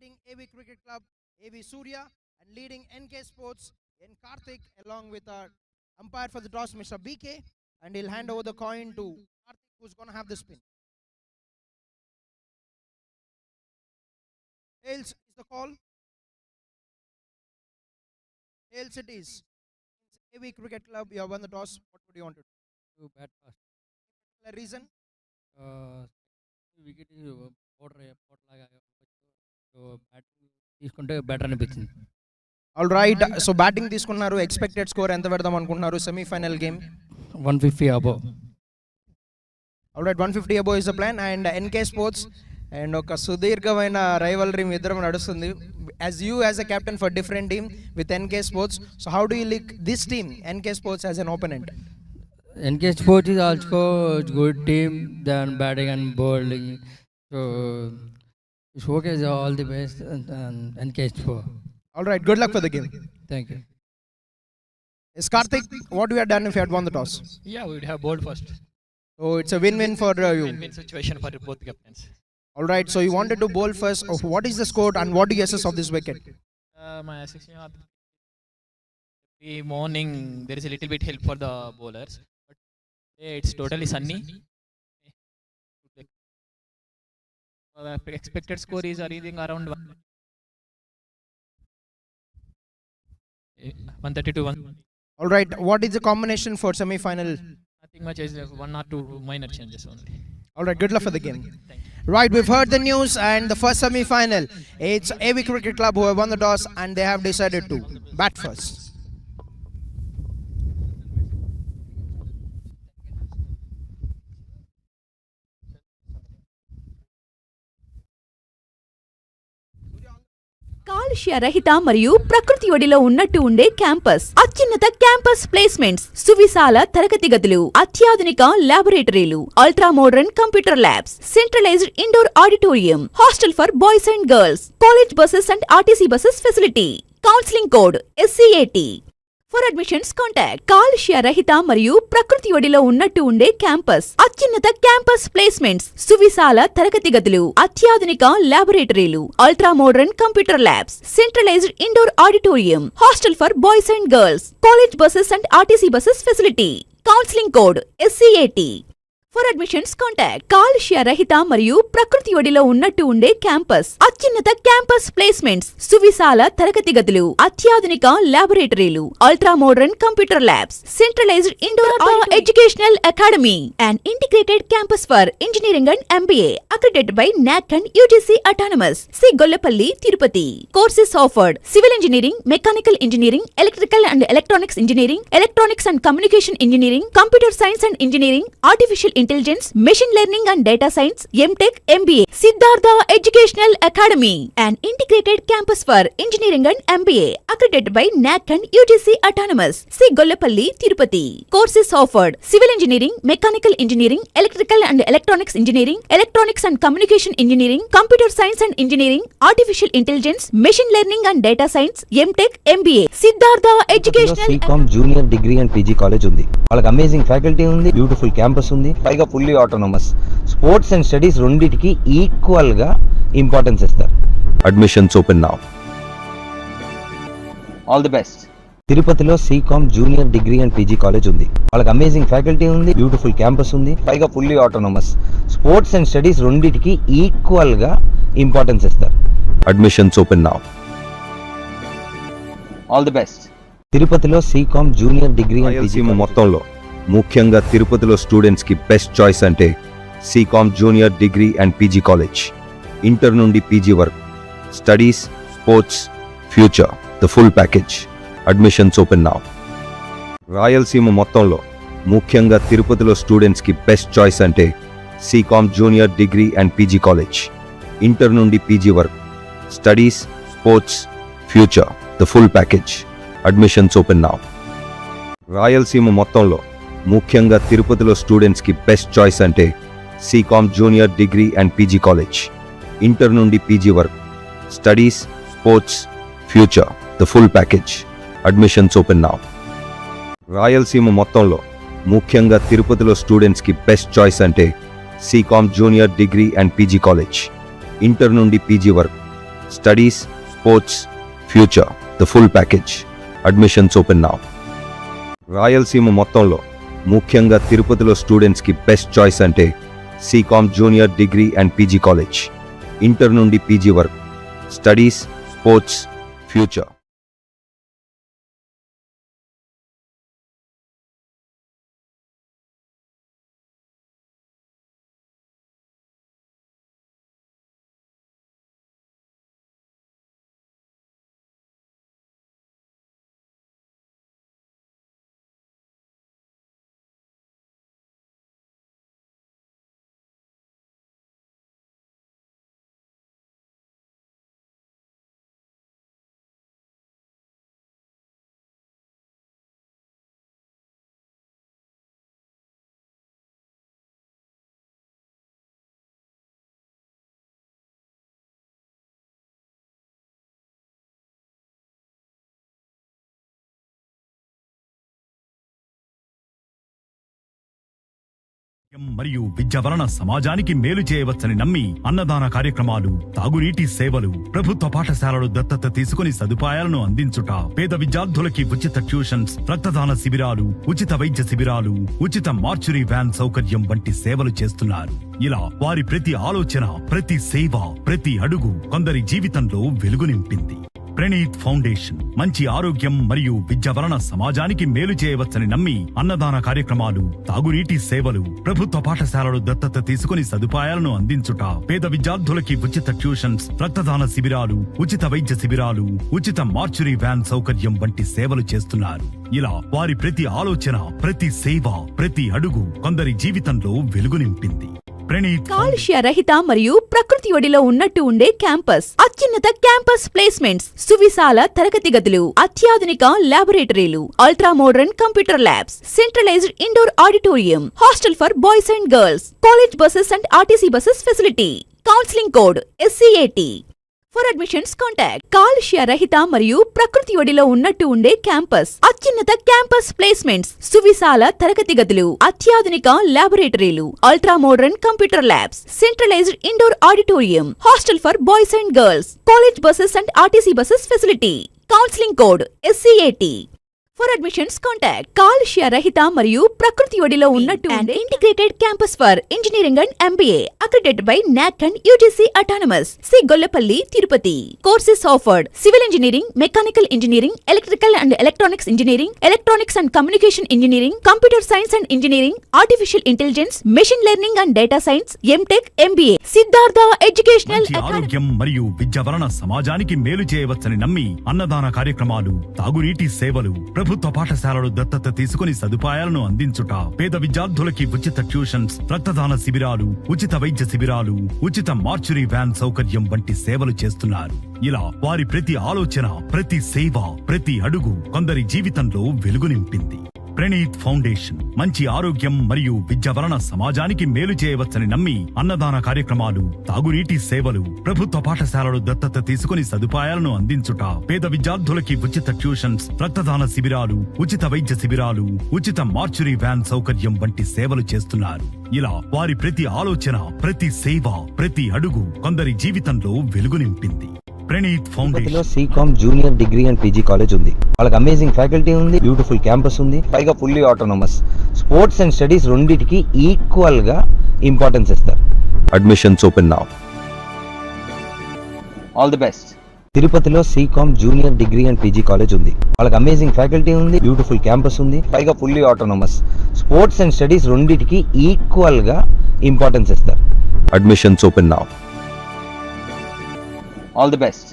leading AV Cricket Club, AV Surya, and leading NK Sports, N. Karthik, along with our umpire for the toss, Mr. BK, and he'll hand over the coin to Karthik, who's going to have the spin. Tails is the call. Tails it is. AV Cricket Club, you have won the toss. What would you want to do? To bat first. The reason? Wicket is pot laga. So batting తీసుకుంటే better అనిపించింది. All right. So batting తీసుకున్నారు. Expected score ఎంత పెడదాం అనుకుంటున్నారు semi-final game? 150 above. All right. 150 above is the plan. And NK Sports and ఒక సుదీర్ఘమైన rivalry మీ ఇద్దరం నడుస్తుంది. As you as a captain for different team with NK Sports. So how do you like this team, NK Sports, as an opponent? NK Sports is also good team than batting and bowling. So it's okay. All the best and NK Sports. All right. Good luck for the game. Thank you. Is Karthik, what we had done if you had won the toss? Yeah, we would have bowled first. So it's a win-win for you. Win-win situation for both captains. All right. So you wanted to bowl first. What is the score and what do you assess of this wicket? My assessment of the morning, there is a little bit help for the bowlers. But it's totally sunny. Expected score is anything around 130 to 1. All right. What is the combination for semi-final? Nothing much, is one or two minor changes only. All right. Good luck for the game. Thank you. Right. We've heard the news and the first semi-final. It's AV Cricket Club who have won the toss and they have decided to bat first. కాలుష్య రహిత మరియు ప్రకృతి ఒడిలో ఉన్నట్టు ఉండే campus, అత్యున్నత campus placements, సువిశాల తరగతి గదులు, అత్యాధునిక లాబొరేటరీలు, ultra modern computer labs, centralised indoor auditorium, hostel for boys and girls, college buses and RTC buses facility, counselling code SCAT. For admissions, contact. కాలుష్య రహిత మరియు ప్రకృతి ఒడిలో ఉన్నట్టు ఉండే క్యాంపస్, అత్యున్నత క్యాంపస్ ప్లేస్మెంట్స్, సువిశాల తరగతి గదులు, అత్యాధునిక లాబొరేటరీలు, ultra modern computer labs, centralised indoor auditorium, hostel for boys and girls, college buses and RTC buses facility, counselling code SCAT. For admissions, contact. కాలుష్య రహిత మరియు ప్రకృతి ఒడిలో ఉన్నట్టు ఉండే క్యాంపస్, అత్యున్నత క్యాంపస్ ప్లేస్మెంట్స్, సువిశాల తరగతి గదులు, అత్యాధునిక లాబొరేటరీలు, ultra modern computer labs, centralised indoor educational academy, and integrated campus for engineering and MBA, accredited by NAC and UGC Autonomous. C Gollapalli, Tirupati. Courses offered: civil engineering, mechanical engineering, electrical and electronics engineering, electronics and communication engineering, computer science and engineering, artificial intelligence, machine learning and data science, MTech, MBA. Siddhartha Educational Academy, an integrated campus for engineering and MBA, accredited by NAC and UGC Autonomous. C Gollapalli, Tirupati. Courses offered: civil engineering, mechanical engineering, electrical and electronics engineering, electronics and communication engineering, computer science and engineering, artificial intelligence, machine learning and data science, MTech, MBA. Siddhartha Educational CCOM junior degree and PG college ఉంది. వాళ్ళకి amazing faculty ఉంది, beautiful campus ఉంది, పైగా fully autonomous. Sports and studies రెండిటికి equal గా importance ఇస్తారు. Admissions open now. All the best. తిరుపతిలో CCOM junior degree and PG college ఉంది. వాళ్ళకి అమేజింగ్ ఫ్యాకల్టీ ఉంది, బ్యూటిఫుల్ క్యాంపస్ ఉంది, పైగా fully autonomous. Sports and studies రెండిటికి ఈక్వల్ గా ఇంపార్టెన్స్ ఇస్తారు. Admissions open now. All the best. తిరుపతిలో CCOM junior degree and PG మొత్తంలో ముఖ్యంగా తిరుపతిలో స్టూడెంట్స్ కి బెస్ట్ చాయిస్ అంటే CCOM junior degree and PG college. Inter నుండి PG వరకు studies, sports, future, the full package. Admissions open now. Rayalaseema మొత్తంలో ముఖ్యంగా తిరుపతిలో స్టూడెంట్స్ కి బెస్ట్ చాయిస్ అంటే CCOM junior degree and PG college. Inter నుండి PG వరకు studies, sports, future, the full package. Admissions open now. Rayalaseema మొత్తంలో ముఖ్యంగా తిరుపతిలో స్టూడెంట్స్ కి బెస్ట్ చాయిస్ అంటే CCOM junior degree and PG college. Inter నుండి PG వరకు studies, sports, future, the full package. Admissions open now. Rayalaseema మొత్తంలో ముఖ్యంగా తిరుపతిలో స్టూడెంట్స్ కి బెస్ట్ చాయిస్ అంటే CCOM junior degree and PG college. Inter నుండి PG వరకు studies, sports, future, the full package. Admissions open now. Rayalaseema మొత్తంలో ముఖ్యంగా తిరుపతిలో స్టూడెంట్స్కి బెస్ట్ చాయిస్ అంటే సీకామ్ junior degree and PG college. Inter నుండి పీజీ వరకు స్టడీస్, స్పోర్ట్స్, ఫ్యూచర్. మరియు విద్య వలన సమాజానికి మేలు చేయవచ్చని నమ్మి అన్నదాన కార్యక్రమాలు, తాగునీటి సేవలు, ప్రభుత్వ పాఠశాలలు దత్తత తీసుకుని సదుపాయాలను అందించుట, పేద విద్యార్థులకి ఉచిత ట్యూషన్స్, రక్తదాన శిబిరాలు, ఉచిత వైద్య శిబిరాలు, ఉచిత మార్చురీ వ్యాన్ సౌకర్యం వంటి సేవలు చేస్తున్నారు. ఇలా వారి ప్రతి ఆలోచన, ప్రతి సేవ, ప్రతి అడుగు కొందరి జీవితంలో వెలుగు నింపింది. ప్రణీత్ ఫౌండేషన్ మంచి ఆరోగ్యం మరియు విద్య వలన సమాజానికి మేలు చేయవచ్చని నమ్మి అన్నదాన కార్యక్రమాలు, తాగునీటి సేవలు, ప్రభుత్వ పాఠశాలలు దత్తత తీసుకుని సదుపాయాలను అందించుట, పేద విద్యార్థులకి ఉచిత ట్యూషన్స్, రక్తదాన శిబిరాలు, ఉచిత వైద్య శిబిరాలు, ఉచిత మార్చురీ వ్యాన్ సౌకర్యం వంటి సేవలు చేస్తున్నారు. ఇలా వారి ప్రతి ఆలోచన, ప్రతి సేవ, ప్రతి అడుగు కొందరి జీవితంలో వెలుగు నింపింది. కాలుష్య రహిత మరియు ప్రకృతి ఒడిలో ఉన్నట్టు ఉండే క్యాంపస్, అత్యున్నత క్యాంపస్ ప్లేస్మెంట్స్, సువిశాల తరగతి గదులు, అత్యాధునిక ల్యాబొరేటరీలు, ultra modern computer labs, centralised indoor auditorium, hostel for boys and girls, college buses and RTC buses facility, counselling code SCAT. For admissions contact. కాలుష్య రహిత మరియు ప్రకృతి ఒడిలో ఉన్నట్టు ఉండే క్యాంపస్, అత్యున్నత క్యాంపస్ ప్లేస్మెంట్స్, సువిశాల తరగతి గదులు, అత్యాధునిక ల్యాబొరేటరీలు, ultra modern computer labs, centralised indoor auditorium, hostel for boys and girls, college buses and RTC buses facility, counselling code SCAT. For admissions contact. కాలుష్య రహిత మరియు ప్రకృతి ఒడిలో ఉన్నట్టు ఉండే integrated campus for engineering and MBA accredited by NAC and UGC autonomous. C Gollapalli, Tirupati. Courses offered: civil engineering, mechanical engineering, electrical and electronics engineering, electronics and communication engineering, computer science and engineering, artificial intelligence, machine learning and data science, MTech, MBA. Siddhartha educational ఆరోగ్యం మరియు విద్య వలన సమాజానికి మేలు చేయవచ్చని నమ్మి అన్నదాన కార్యక్రమాలు, తాగునీటి సేవలు, ప్రభుత్వ పాఠశాలలు దత్తత తీసుకుని సదుపాయాలను అందించుట, పేద విద్యార్థులకి ఉచిత ట్యూషన్స్, రక్తదాన శిబిరాలు, ఉచిత వైద్య శిబిరాలు, ఉచిత మార్చురీ వ్యాన్ సౌకర్యం వంటి సేవలు చేస్తున్నారు. ఇలా వారి ప్రతి ఆలోచన, ప్రతి సేవ, ప్రతి అడుగు కొందరి జీవితంలో వెలుగు నింపింది. ప్రణీత్ ఫౌండేషన్ మంచి ఆరోగ్యం మరియు విద్య వలన సమాజానికి మేలు చేయవచ్చని నమ్మి అన్నదాన కార్యక్రమాలు, తాగునీటి సేవలు, ప్రభుత్వ పాఠశాలలు దత్తత తీసుకుని సదుపాయాలను అందించుట, పేద విద్యార్థులకి ఉచిత ట్యూషన్స్, రక్తదాన శిబిరాలు, ఉచిత వైద్య శిబిరాలు, ఉచిత మార్చురీ వ్యాన్ సౌకర్యం వంటి సేవలు చేస్తున్నారు. ఇలా వారి ప్రతి ఆలోచన, ప్రతి సేవ, ప్రతి అడుగు కొందరి జీవితంలో వెలుగు నింపింది. Praneeth foundation CCOM junior degree and PG college ఉంది. వాళ్ళకి అమేజింగ్ ఫ్యాకల్టీ ఉంది, బ్యూటిఫుల్ క్యాంపస్ ఉంది, పైగా fully autonomous. Sports and studies రెండింటికి ఈక్వల్ గా ఇంపార్టెన్స్ ఇస్తారు. Admissions open now. All the best. తిరుపతిలో CCOM junior degree and PG college ఉంది. వాళ్ళకి అమేజింగ్ ఫ్యాకల్టీ ఉంది, బ్యూటిఫుల్ క్యాంపస్ ఉంది, పైగా fully autonomous. Sports and studies రెండింటికి ఈక్వల్ గా ఇంపార్టెన్స్ ఇస్తారు. Admissions open now. All the best.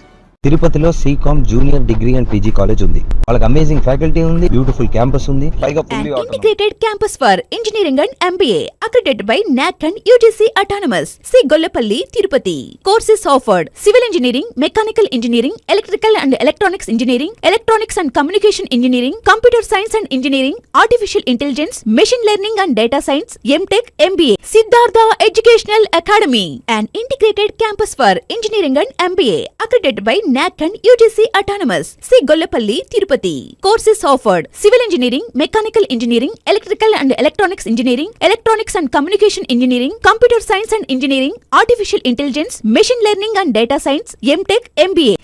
తిరుపతిలో CCOM junior degree and PG college ఉంది. వాళ్ళకి అమేజింగ్ ఫ్యాకల్టీ ఉంది, బ్యూటిఫుల్ క్యాంపస్ ఉంది, పైగా fully integrated campus for engineering and MBA accredited by NAC and UGC autonomous. C Gollapalli, Tirupati. Courses offered: civil engineering, mechanical engineering, electrical and electronics engineering, electronics and communication engineering, computer science and engineering, artificial intelligence, machine learning and data science, MTech, MBA. Siddhartha educational academy, an integrated campus for engineering and MBA accredited by NAC and UGC Autonomous. C. Gollepalli, Tirupati. Courses offered: Civil Engineering, Mechanical Engineering, Electrical and Electronics Engineering, Electronics and Communication Engineering, Computer Science and Engineering, Artificial Intelligence, Machine Learning and Data Science, MTech, MBA.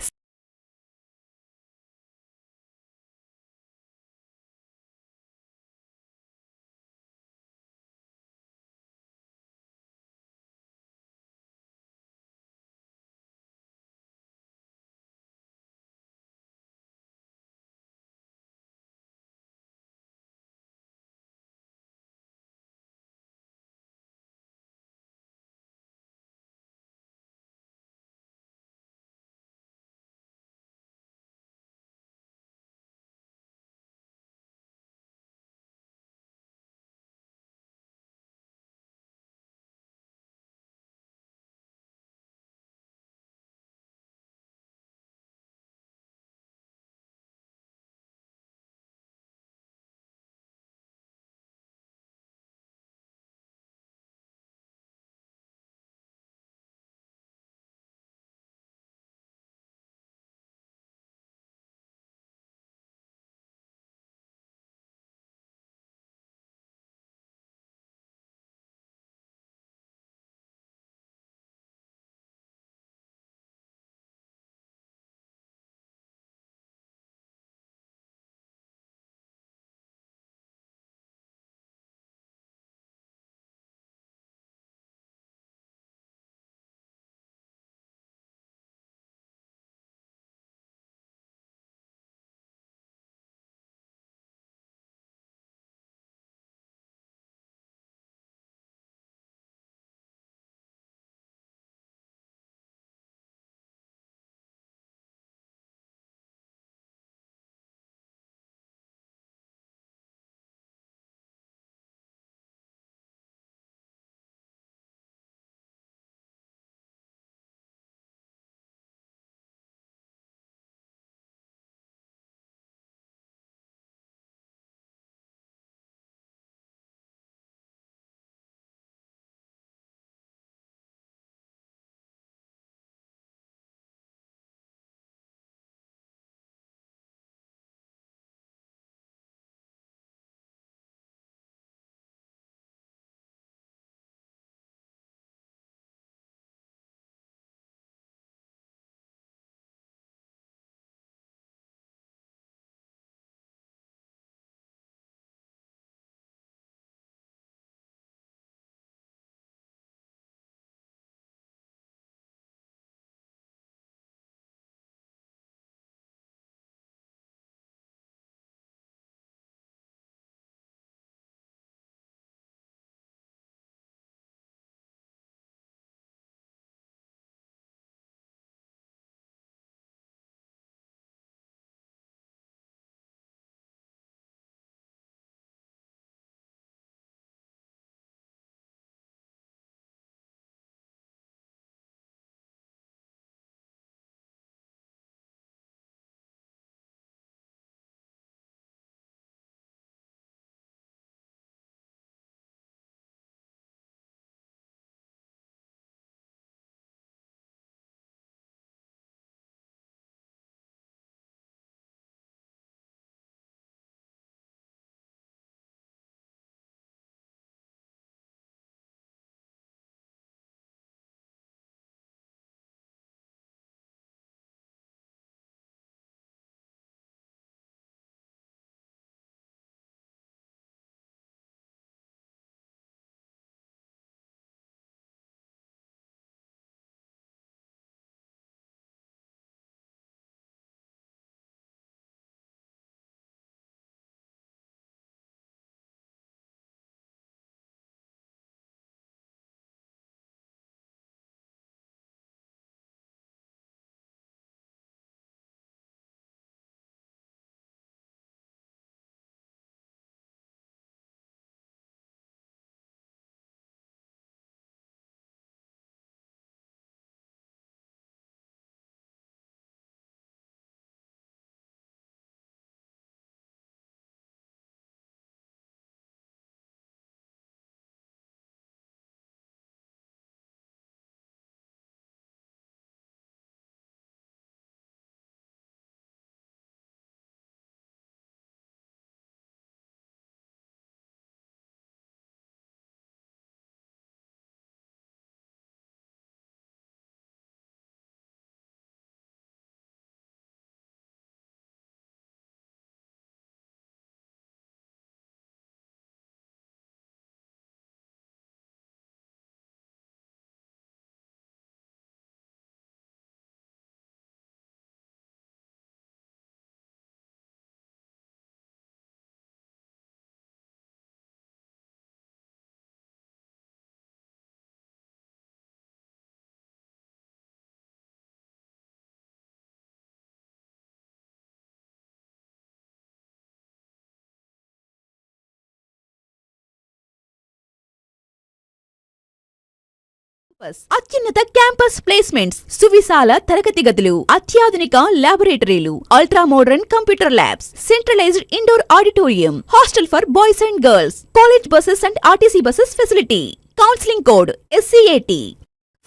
Campus అత్యున్నత campus placements, సువిశాల తరగతి గదులు, అత్యాధునిక లాబొరేటరీలు, ultra modern computer labs, centralised indoor auditorium, hostel for boys and girls, college buses and RTC buses facility, counselling code SCAT.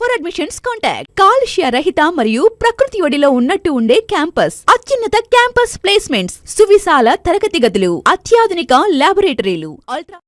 For admissions contact. కాలుష్య రహిత మరియు ప్రకృతి ఒడిలో ఉన్నట్టు ఉండే క్యాంపస్, అత్యున్నత క్యాంపస్ ప్లేస్మెంట్స్, సువిశాల తరగతి గదులు, అత్యాధునిక లాబొరేటరీలు, ultra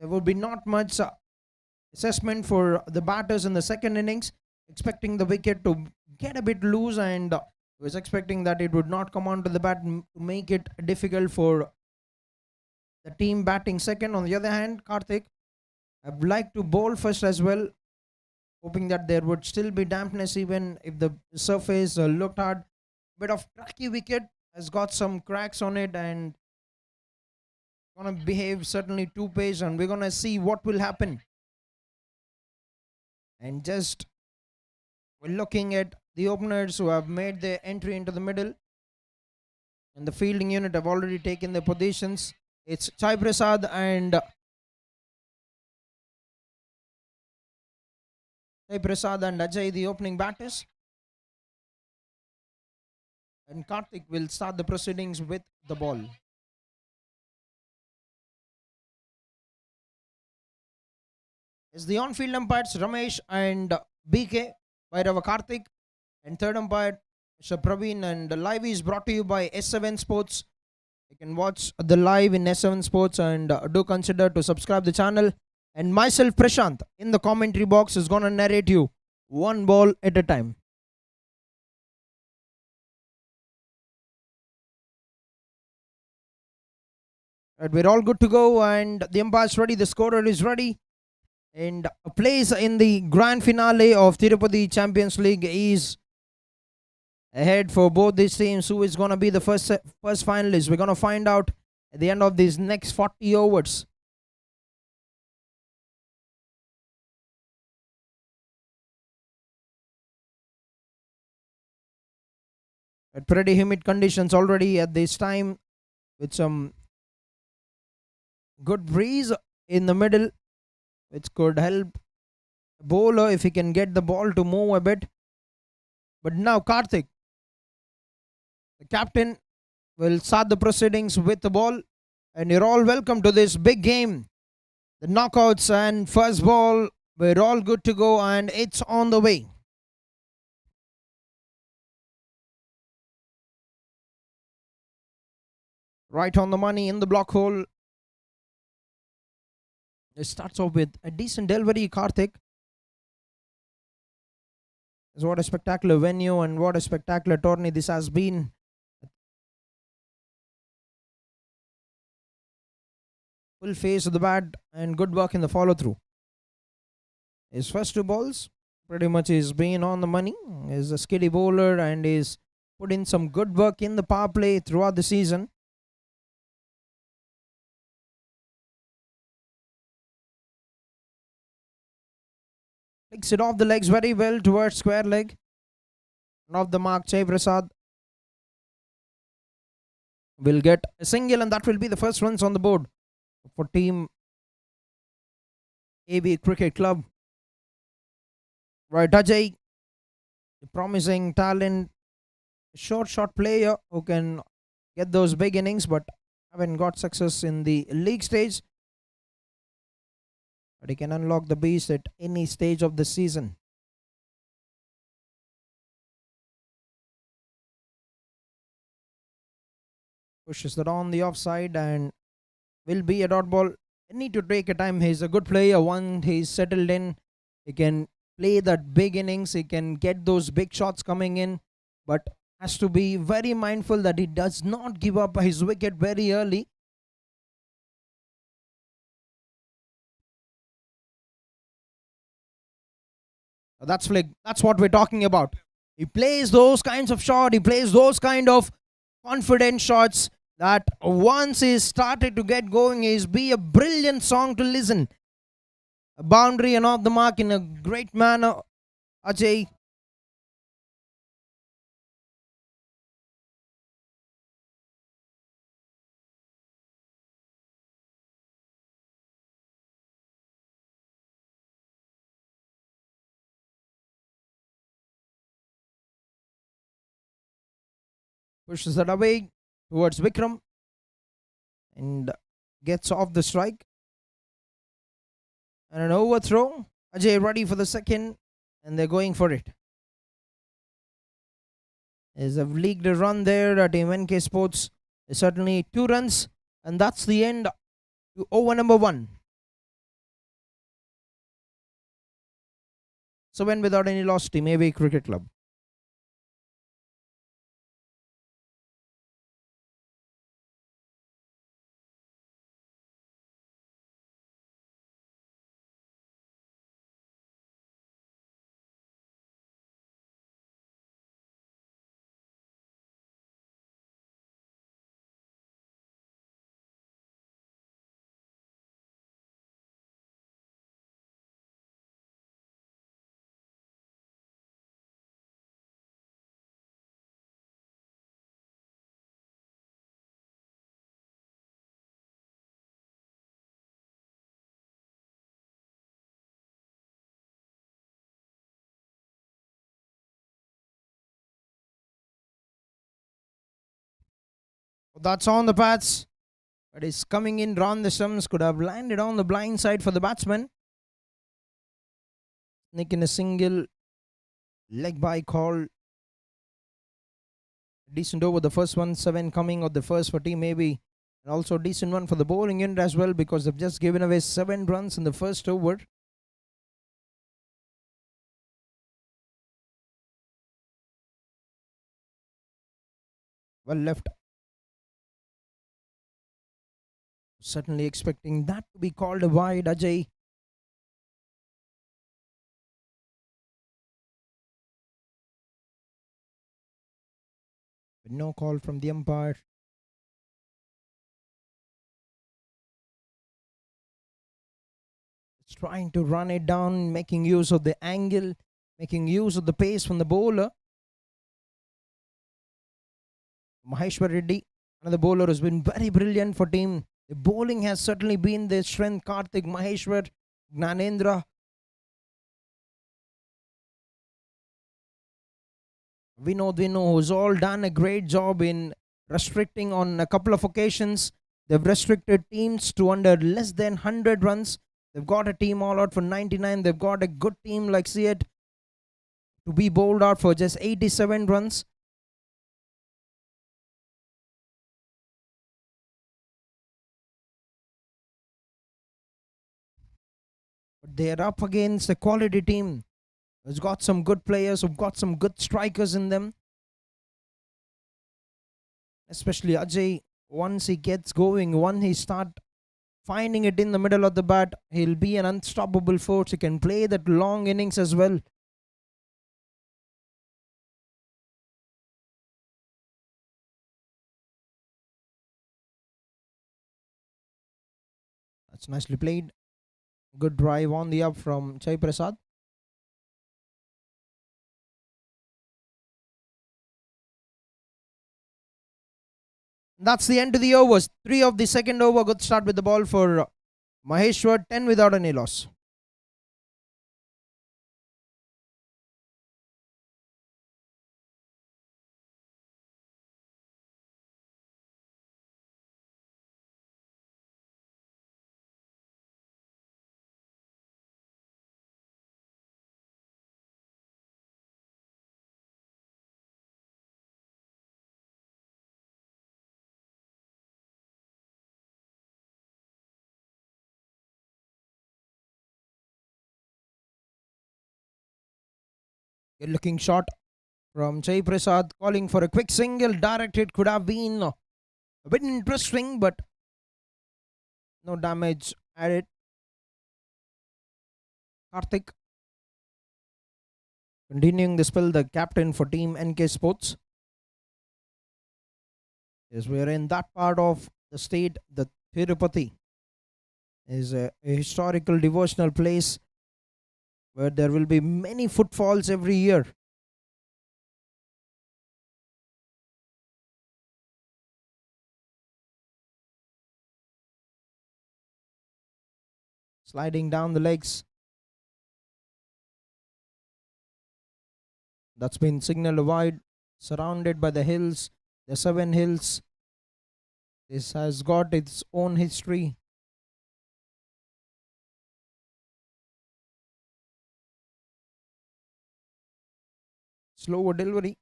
There would be not much assessment for the batters in the second innings, expecting the wicket to get a bit loose, and was expecting that it would not come onto the bat to make it difficult for the team batting second. On the other hand, Karthik, I would like to bowl first as well, hoping that there would still be dampness even if the surface looked hard. Bit of cracky wicket has got some cracks on it and gonna behave certainly two pace, and we're gonna see what will happen. And just we're looking at the openers who have made their entry into the middle. And the fielding unit have already taken their positions. It's Chai Prasad and Ajay, the opening batters. And Karthik will start the proceedings with the ball. As the on-field umpires Ramesh and BK, Bhairava Karthik, and third umpire Mr. Praveen. And the live is brought to you by S7 Sports. You can watch the live in S7 Sports, and do consider to subscribe the channel. And myself, Prashant, in the commentary box is going to narrate you one ball at a time. Right, we're all good to go, and the umpire's ready, the scorer is ready. And a place in the grand finale of Tirupati Champions League is ahead for both these teams. Who is going to be the first finalist? We're going to find out at the end of these next 40 overs. At pretty humid conditions already at this time, with some good breeze in the middle, which could help bowler if he can get the ball to move a bit. But now Karthik, the captain, will start the proceedings with the ball. And you're all welcome to this big game, the knockouts. And first ball, we're all good to go, and it's on the way. Right on the money in the block hole. It starts off with a decent delivery, Karthik. What a spectacular venue and what a spectacular tourney this has been. Full face of the bat and good work in the follow through. His first two balls pretty much is being on the money. He's a skiddy bowler and is put in some good work in the power play throughout the season. Picks it off the legs very well towards square leg. Off the mark, Chai Prasad will get a single, and that will be the first runs on the board for team AB Cricket Club. Right, Ajay, a promising talent, short player who can get those big innings, but haven't got success in the league stage. But he can unlock the beast at any stage of the season. Pushes that on the offside and will be a dot ball. Need to take a time. He's a good player. Once he's settled in, he can play that big innings. He can get those big shots coming in, but has to be very mindful that he does not give up his wicket very early. That's flick. That's what we're talking about. He plays those kinds of shots. He plays those kind of confident shots that once he started to get going, is be a brilliant song to listen. A boundary and off the mark in a great manner. Ajay. Pushes that away towards Vikram and gets off the strike. And an overthrow. Ajay ready for the second, and they're going for it. There's a leagued run there at Team NK Sports. There's certainly 2 runs, and that's the end to over number 1. So when without any loss, Team AB Cricket Club. That's on the pads. But it's coming in round the stumps. Could have landed on the blind side for the batsman. Making a single leg by call. Decent over the first one. 7 coming of the first for team maybe. And also decent one for the bowling unit as well, because they've just given away 7 runs in the first over. Well left. Certainly expecting that to be called a wide, Ajay. But no call from the umpire. It's trying to run it down, making use of the angle, making use of the pace from the bowler. Maheshwar Reddy, another bowler, has been very brilliant for team. The bowling has certainly been their strength. Karthik, Maheshwar, Gnanendra. Vinod, who's all done a great job in restricting on a couple of occasions. They've restricted teams to under less than 100 runs. They've got a team all out for 99. They've got a good team like Syed to be bowled out for just 87 runs. But they're up against a quality team. It's got some good players, who've got some good strikers in them. Especially Ajay, once he gets going, once he start finding it in the middle of the bat, he'll be an unstoppable force. He can play that long innings as well. That's nicely played. Good drive on the up from Chai Prasad. That's the end of the overs. 3 of the second over. Good start with the ball for Maheshwar. 10 without any loss. Good looking shot from Chai Prasad, calling for a quick single. Direct hit could have been a bit interesting, but no damage added. Karthik continuing the spell, the captain for team NK Sports. Yes, we are in that part of the state. The Tirupati is a historical devotional place where there will be many footfalls every year. Sliding down the legs. That's been signaled wide, surrounded by the hills, the 7 hills. This has got its own history. Slower delivery.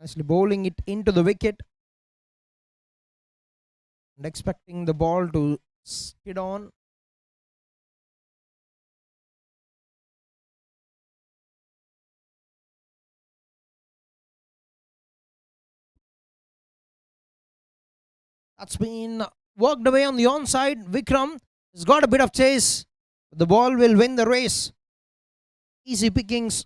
Nicely bowling it into the wicket and expecting the ball to skid on. That's been worked away on the onside. Vikram has got a bit of chase. The ball will win the race. Easy pickings.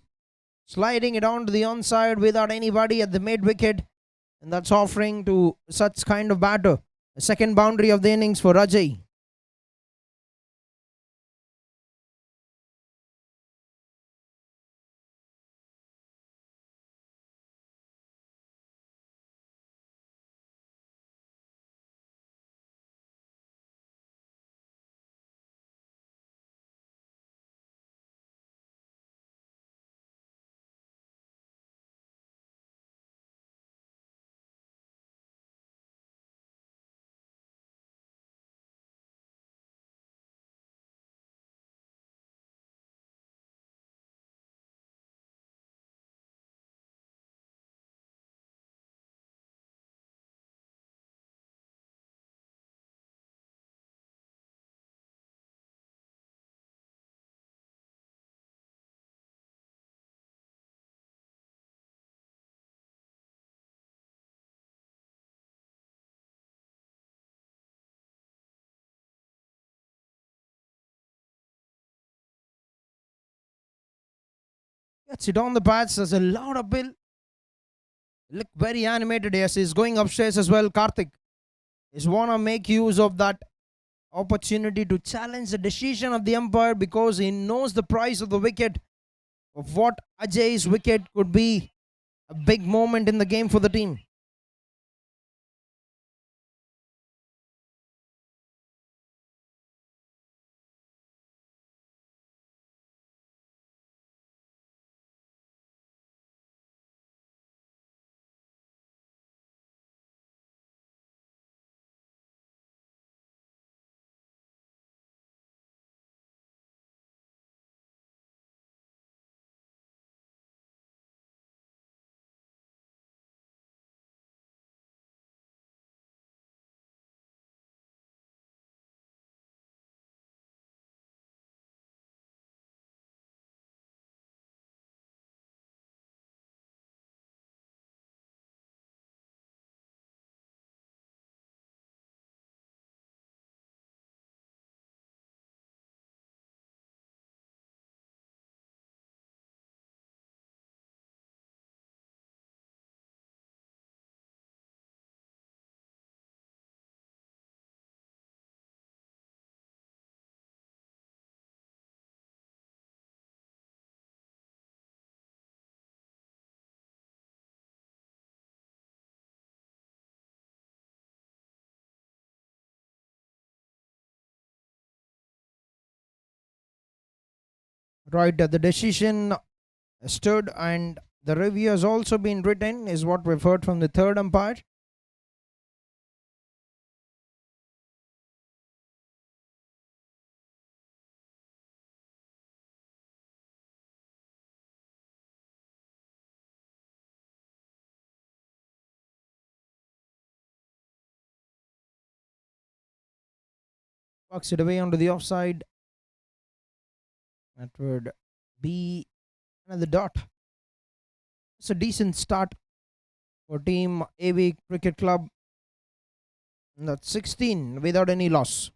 Sliding it onto the onside without anybody at the mid wicket. And that's offering to such kind of batter. The second boundary of the innings for Ajay. Gets it on the pads. There's a loud appeal. Look very animated. Yes, he's going upstairs as well. Karthik is wanna make use of that opportunity to challenge the decision of the umpire because he knows the price of the wicket, of what Ajay's wicket could be a big moment in the game for the team. Right, the decision stood and the review has also been written, is what we've heard from the third umpire. Walks it away onto the offside. That would be another dot. It's a decent start for Team AV Cricket Club. And that's 16 without any loss.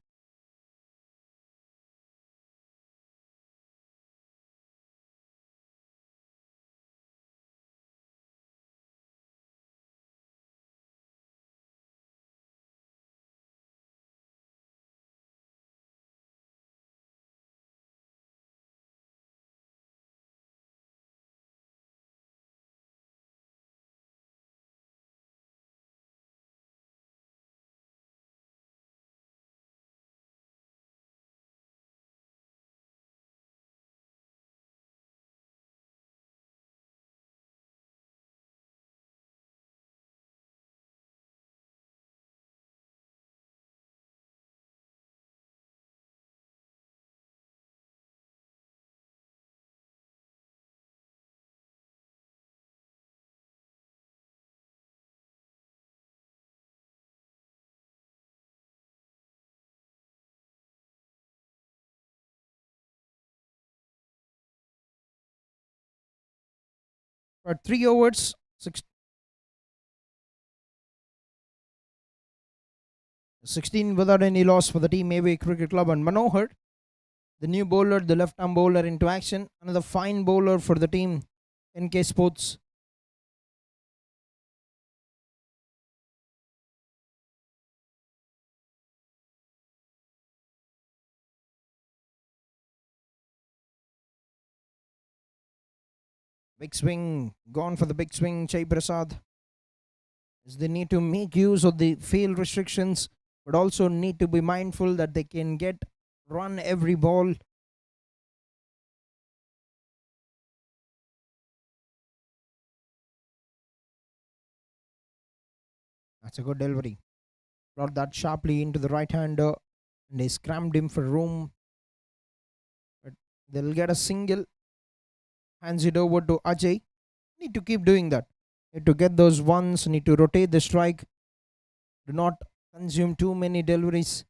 But 3 overs, 16 without any loss for the Team AV Cricket Club. And Manohar, the new bowler, the left arm bowler, into action. Another fine bowler for the team, NK Sports. Big swing, gone for the big swing, Chai Prasad. As they need to make use of the field restrictions, but also need to be mindful that they can run every ball. That's a good delivery. Brought that sharply into the right hander and they scrammed him for room. But they'll get a single. Hands it over to Ajay. Need to keep doing that. Need to get those ones, need to rotate the strike. Do not consume too many deliveries.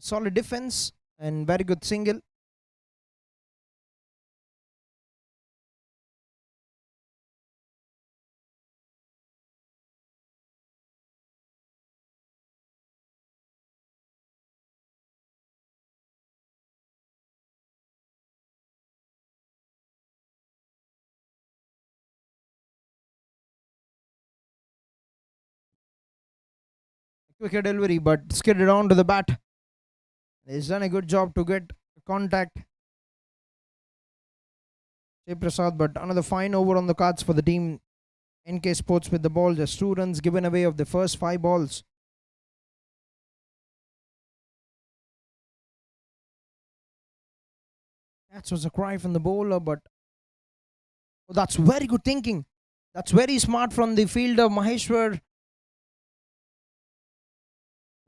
Solid defense and very good single. Quicker delivery, but skidded on to the bat. He's done a good job to get contact. Jay Prasad, but another fine over on the cards for the team. NK Sports with the ball. Just 2 runs given away of the first 5 balls. That was a cry from the bowler, but that's very good thinking. That's very smart from the fielder Maheshwar.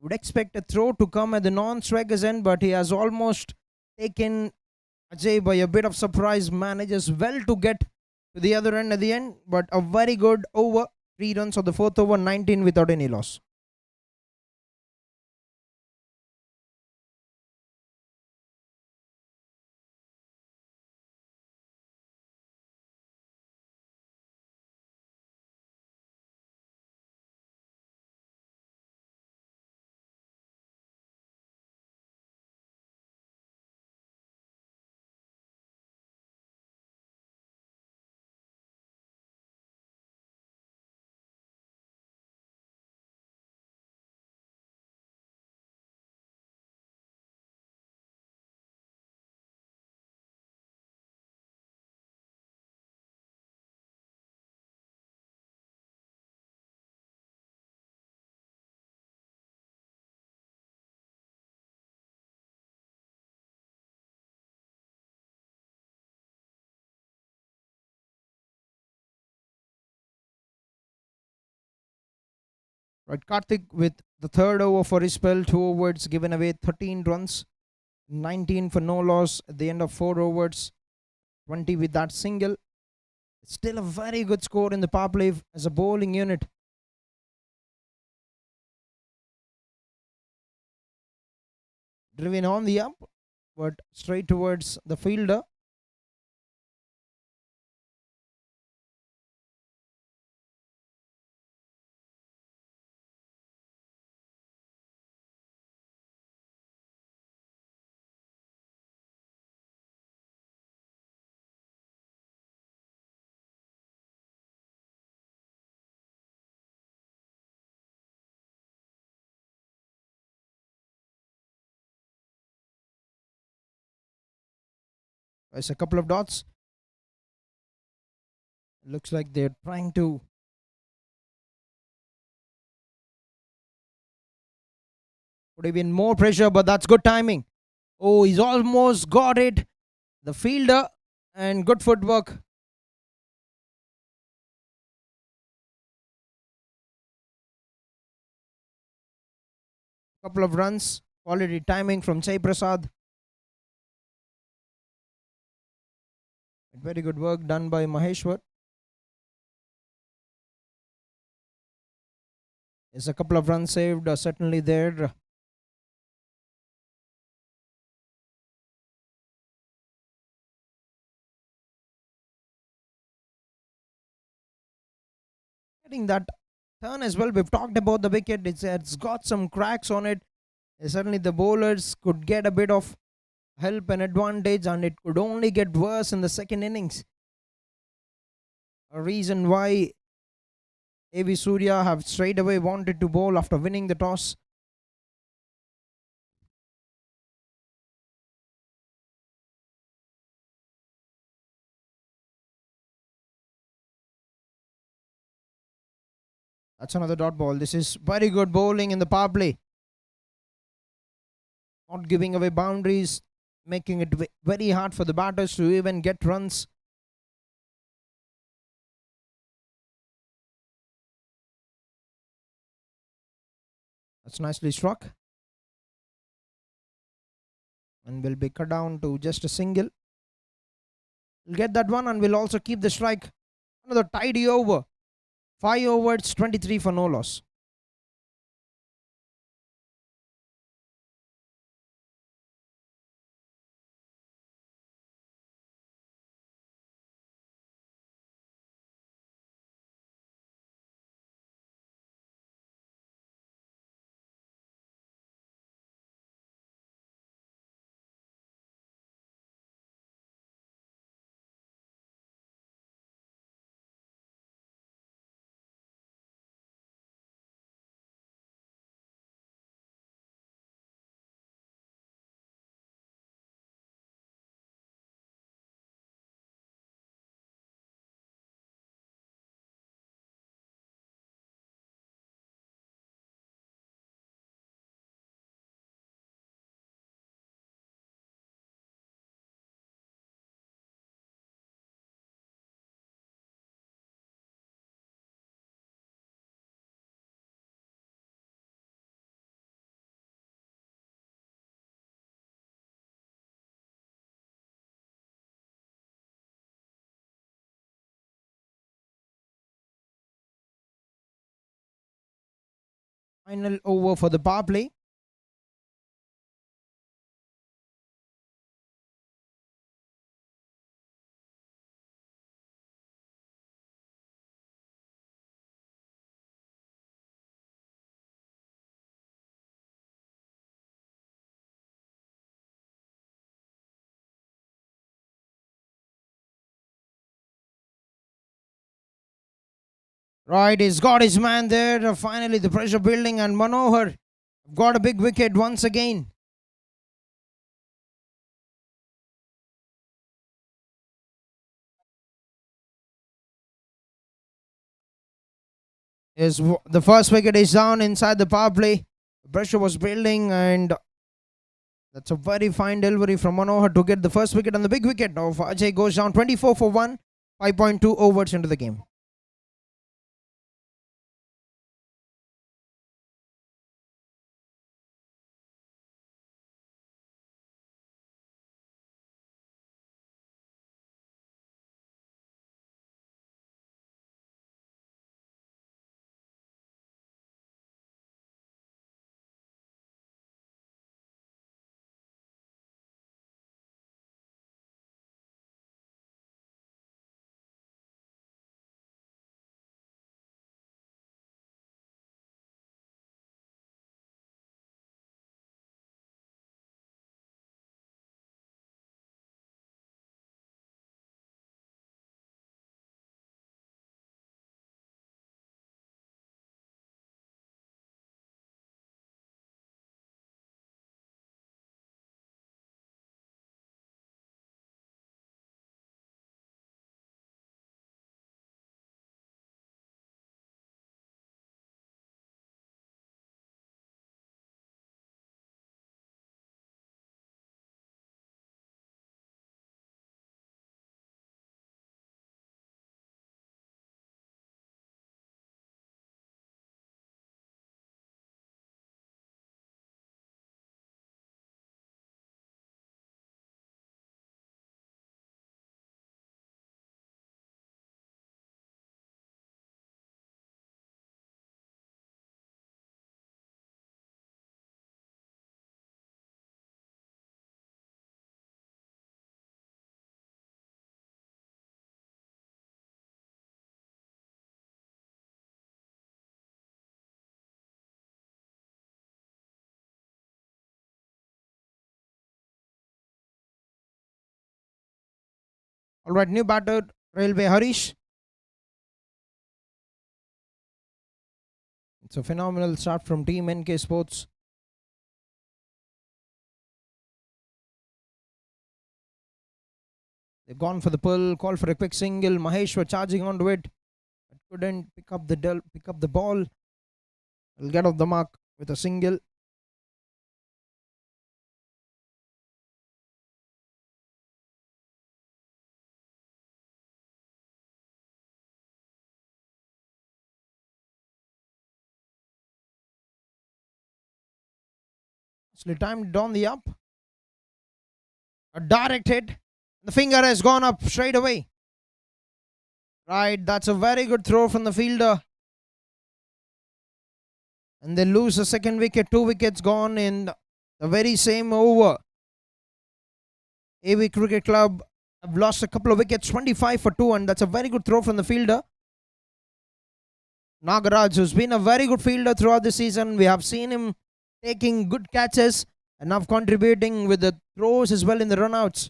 Would expect a throw to come at the non-striker's end, but he has almost taken Ajay by a bit of surprise. Manages well to get to the other end at the end, but a very good over. 3 runs on the 4th over, 19 without any loss. Right, Karthik with the 3rd over for his spell, 2 overs given away, 13 runs, 19 for no loss at the end of 4 overs, 20 with that single. Still a very good score in the power play as a bowling unit. Driven on the up, but straight towards the fielder. There's a couple of dots. Looks like they're trying to put even more pressure, but that's good timing. Oh, he's almost got it. The fielder, and good footwork. Couple of runs. Quality timing from Jay Prasad. Very good work done by Maheshwar. There's a couple of runs saved, certainly there. Getting that turn as well. We've talked about the wicket. It's got some cracks on it. Certainly the bowlers could get a bit of help and advantage, and it could only get worse in the second innings. A reason why A.V. Surya have straight away wanted to bowl after winning the toss. That's another dot ball. This is very good bowling in the power play. Not giving away boundaries, making it very hard for the batters to even get runs. That's nicely struck. And will be cut down to just a single. We'll get that one and we'll also keep the strike. Another tidy over. 5 overs, 23 for no loss. Final over for the power play. Right, he's got his man there. Finally, the pressure building, and Manohar got a big wicket once again. The first wicket is down inside the power play. The pressure was building, and that's a very fine delivery from Manohar to get the first wicket, and the big wicket of Ajay goes down 24 for 1, 5.2 overs into the game. All right, new batter, Railway Harish. It's a phenomenal start from Team NK Sports. They've gone for the pull, called for a quick single. Mahesh were charging onto it, but couldn't pick up the ball. Will get off the mark with a single. Actually timed on the up. A direct hit. The finger has gone up straight away. Right, that's a very good throw from the fielder. And they lose the second wicket. 2 wickets gone in the very same over. AV Cricket Club have lost a couple of wickets, 25 for 2, and that's a very good throw from the fielder. Nagaraj, who's been a very good fielder throughout the season. We have seen him taking good catches and now contributing with the throws as well in the runouts.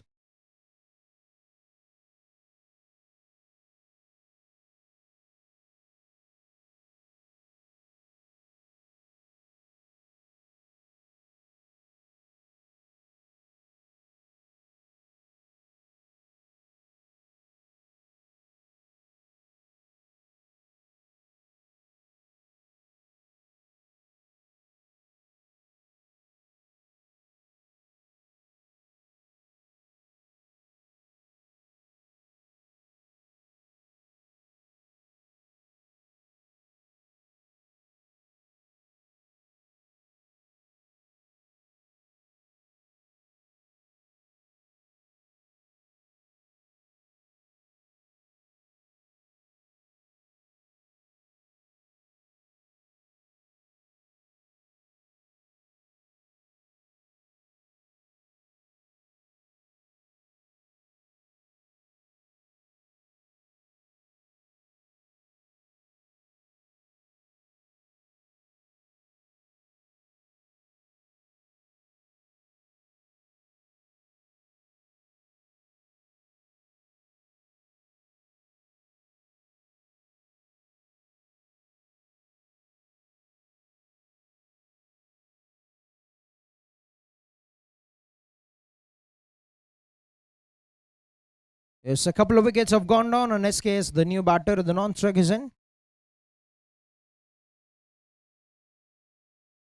Yes, a couple of wickets have gone down on SKS, the new batter, the non-strike is in.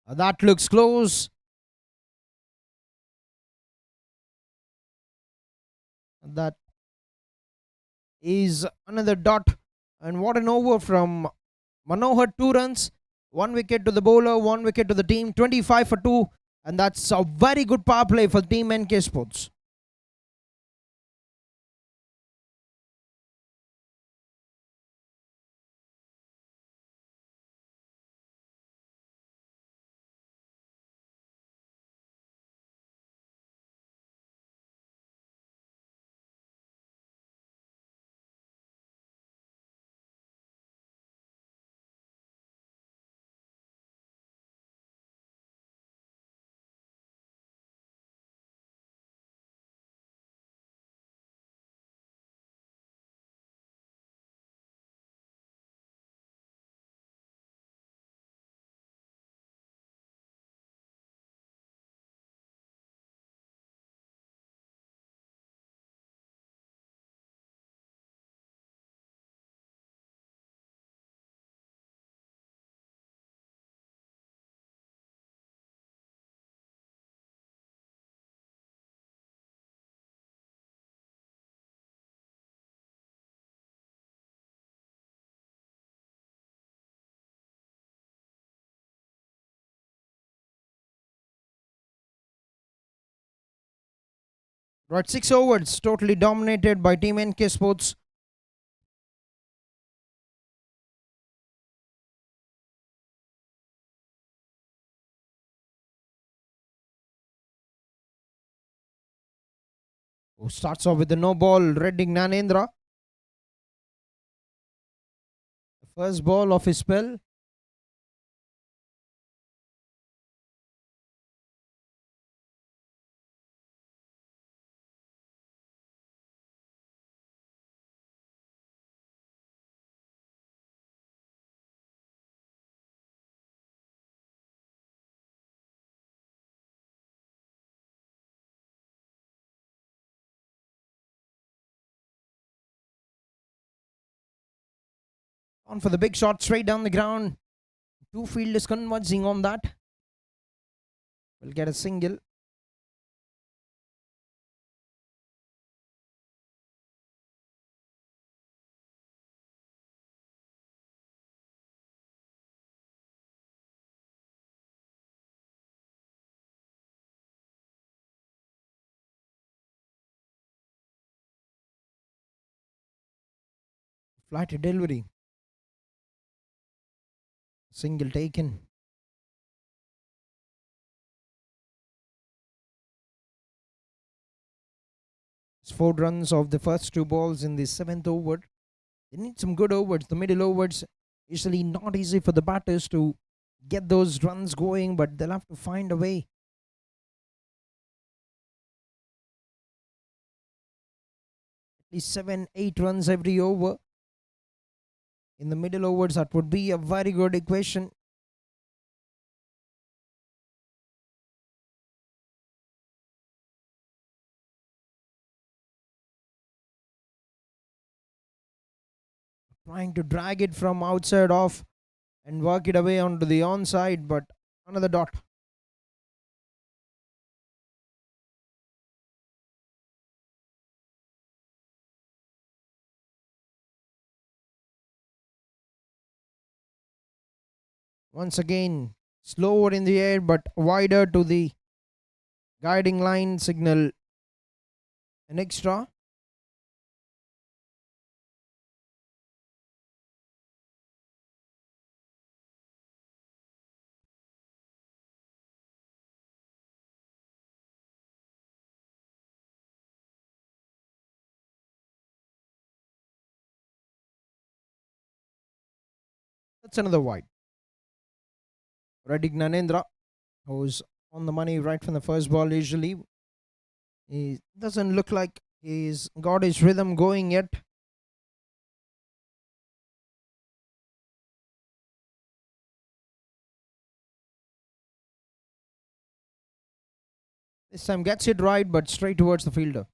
That looks close. That is another dot. And what an over from Manohar, 2 runs, 1 wicket to the bowler, 1 wicket to the team, 25 for 2. And that's a very good power play for Team NK Sports. Right, 6 overs, totally dominated by Team NK Sports. Who starts off with the no ball, Redding Nanendra. The first ball of his spell. On for the big shot, straight down the ground. 2 fielders converging on that. Will get a single. Flat delivery. Single taken. It's 4 runs of the first 2 balls in the 7th over. They need some good overs. The middle overs usually not easy for the batters to get those runs going, but they'll have to find a way. At least 7-8 runs every over. In the middle overs, that would be a very good equation. Trying to drag it from outside off and work it away onto the onside, but another dot. Once again, slower in the air but wider to the guiding line signal. An extra. That's another wide. Redding Nanendra, who's on the money right from the first ball usually. He doesn't look like he's got his rhythm going yet. This time gets it right, but straight towards the fielder.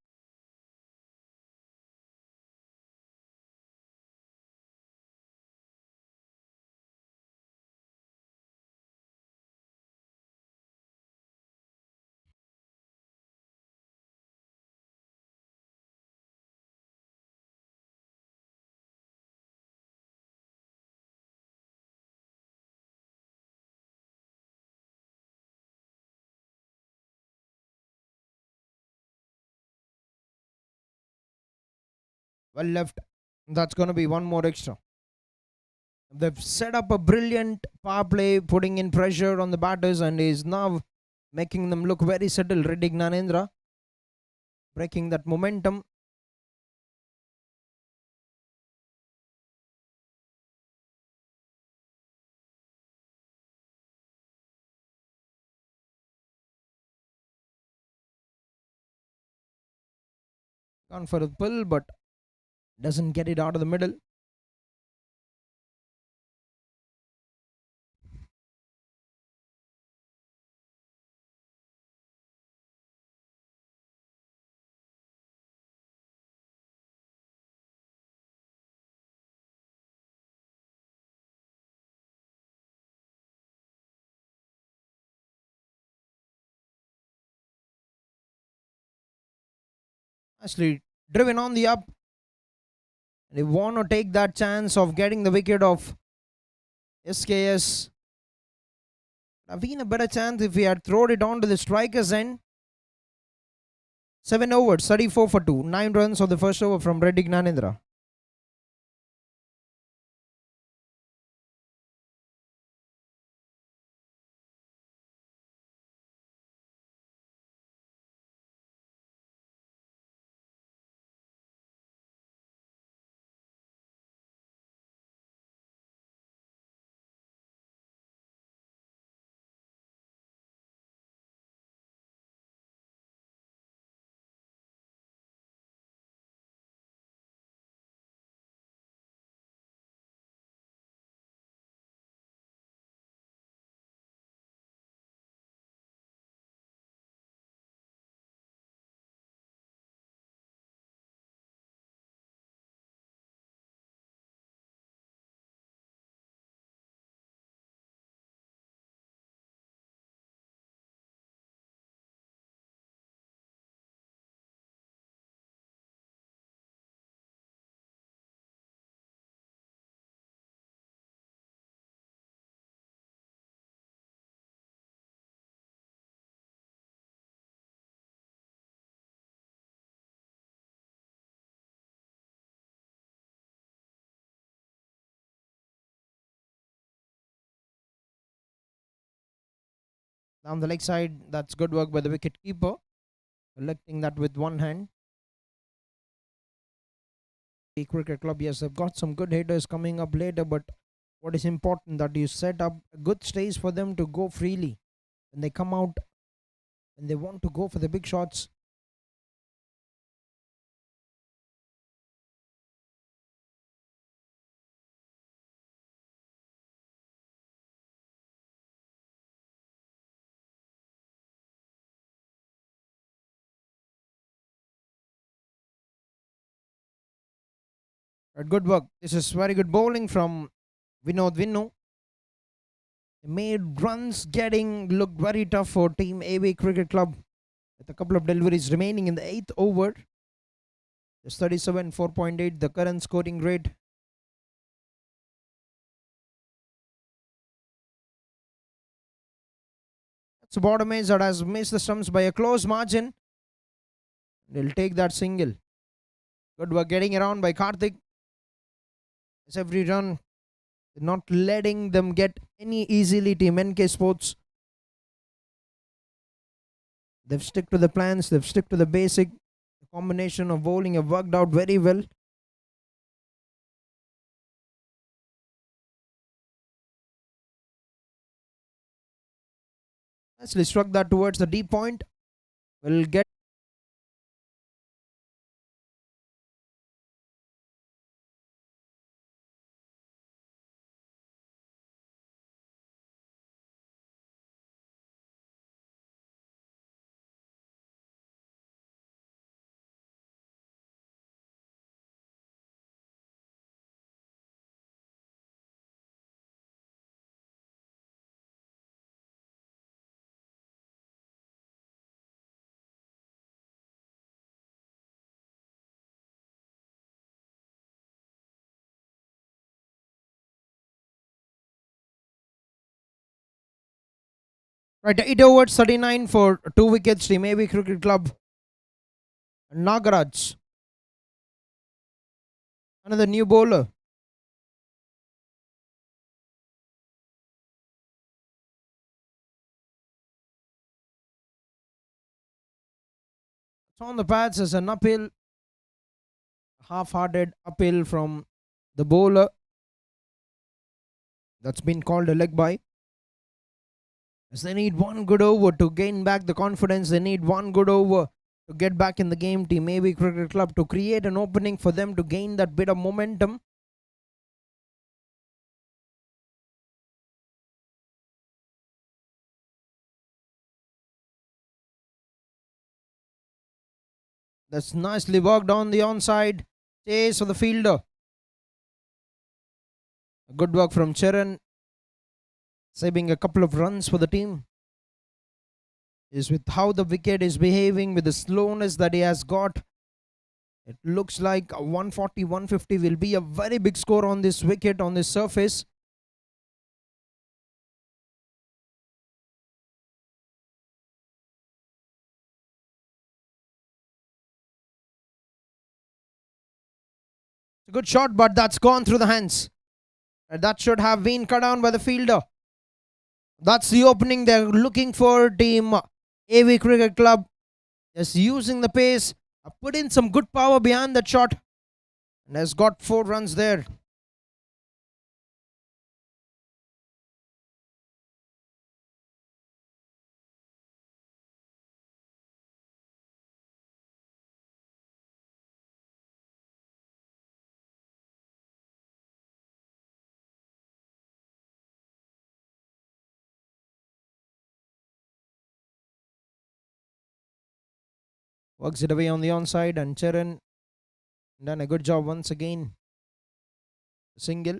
Well left. That's going to be one more extra. They've set up a brilliant power play, putting in pressure on the batters, and is now making them look very settled. Reddy Gnanendra breaking that momentum. Gone for a pull, but doesn't get it out of the middle. Actually, driven on the up. They want to take that chance of getting the wicket of SKS. Have been a better chance if we had thrown it on to the strikers end. 7 overs, 34 for 2, 9 runs on the first over from Reddy Gnanendra. Down the leg side, that's good work by the wicket keeper, collecting that with one hand. The cricket club, yes, they've got some good hitters coming up later, but what is important that you set up a good stage for them to go freely when they come out and they want to go for the big shots. Right, good work. This is very good bowling from Vinod Vinnu. They made runs getting looked very tough for Team AV Cricket Club with a couple of deliveries remaining in the 8th over. It's 37 4.8, the current scoring rate. That's a bottom edge that has missed the stumps by a close margin. They'll take that single. Good work getting around by Karthik. It's every run. They're not letting them get any easily. Team NK Sports. They've stick to the plans. They've stick to the basic. The combination of bowling have worked out very well. Nicely struck that towards the deep point. Will get. Right, 8 overs, 39 for 2 wickets. Team AV Cricket Club. Nagaraj Another new bowler. So on the pads is an uphill, half-hearted uphill from the bowler. That's been called a leg bye. As they need one good over to gain back the confidence. They need one good over to get back in the game. Team AB Cricket Club to create an opening for them to gain that bit of momentum. That's nicely worked on the onside. Chase for the fielder. Good work from Charan, saving a couple of runs for the team. Is with how the wicket is behaving, with the slowness that he has got. It looks like 140, 150 will be a very big score on this wicket, on this surface. It's a good shot, but that's gone through the hands. And that should have been cut down by the fielder. That's the opening they're looking for, team AV Cricket Club. Just using the pace, put in some good power behind that shot, and has got 4 runs there. Works it away on the onside, and Charan done a good job once again. Single.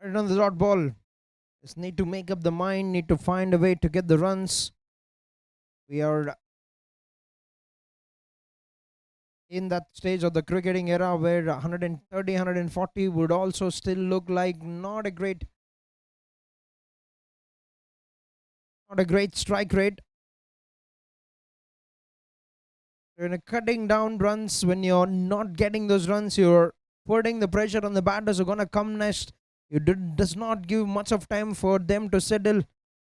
Right on the dot ball. Just need to make up the mind, need to find a way to get the runs. We are in that stage of the cricketing era where 130, 140 would also still look like not a great strike rate. You're cutting down runs. When you're not getting those runs, you're putting the pressure on the batters who are going to come next. Does not give much of time for them to settle.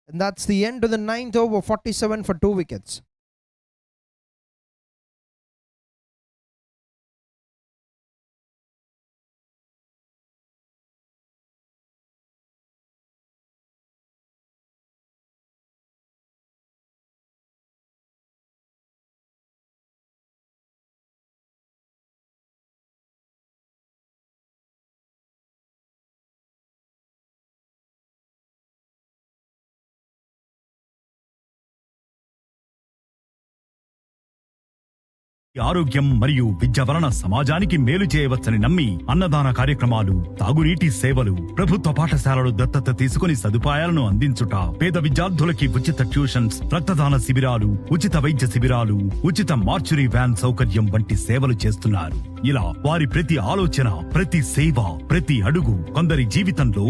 And that's the end to the 9th over, 47 for 2 wickets. ఆరోగ్యం మరియు విద్య వలన సమాజానికి మేలు చేయవచ్చని నమ్మి అన్నదాన కార్యక్రమాలు, తాగునీటి సేవలు, ప్రభుత్వ పాఠశాలలు దత్తత తీసుకుని సదుపాయాలను అందించుట, పేద విద్యార్థులకి ఉచిత ట్యూషన్స్, రక్తదాన శిబిరాలు, ఉచిత వైద్య శిబిరాలు, ఉచిత మార్చురీ వ్యాన్ సౌకర్యం వంటి సేవలు చేస్తున్నారు. ఇలా వారి ప్రతి ఆలోచన, ప్రతి సేవ, ప్రతి అడుగు కొందరి జీవితంలో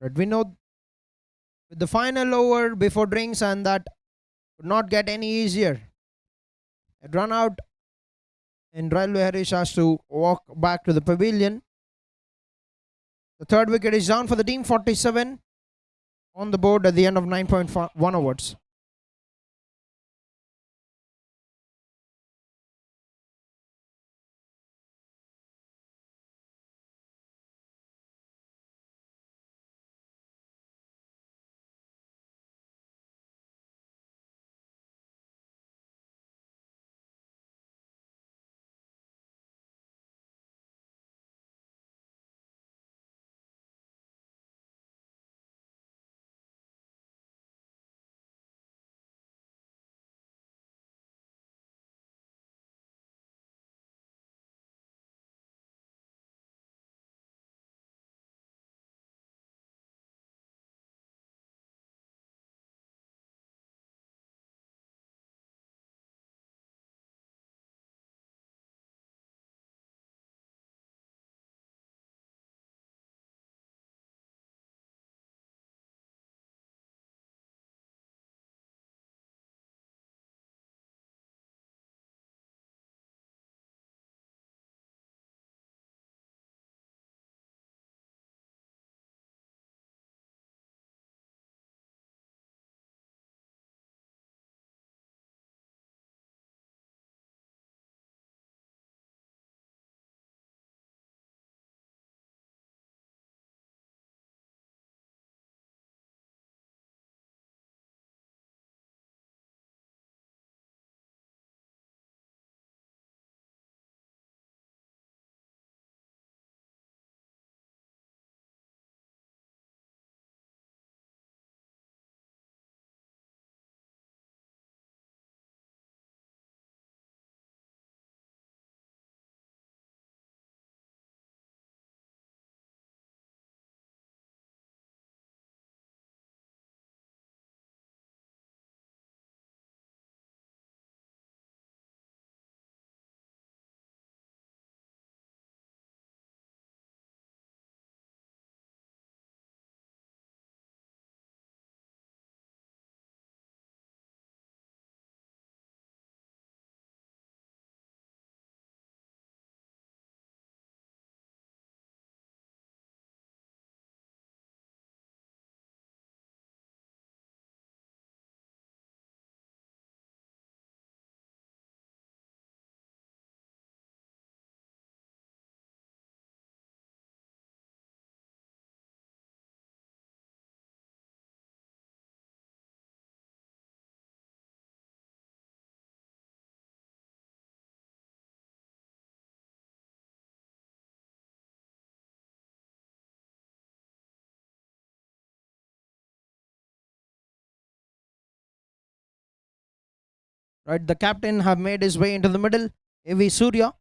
But we know with the final over before drinks, and that would not get any easier. It run out, and Railway Harish has to walk back to the pavilion. The 3rd wicket is down for the team, 47 on the board at the end of 9.1 overs. Right, the captain have made his way into the middle. AV Surya.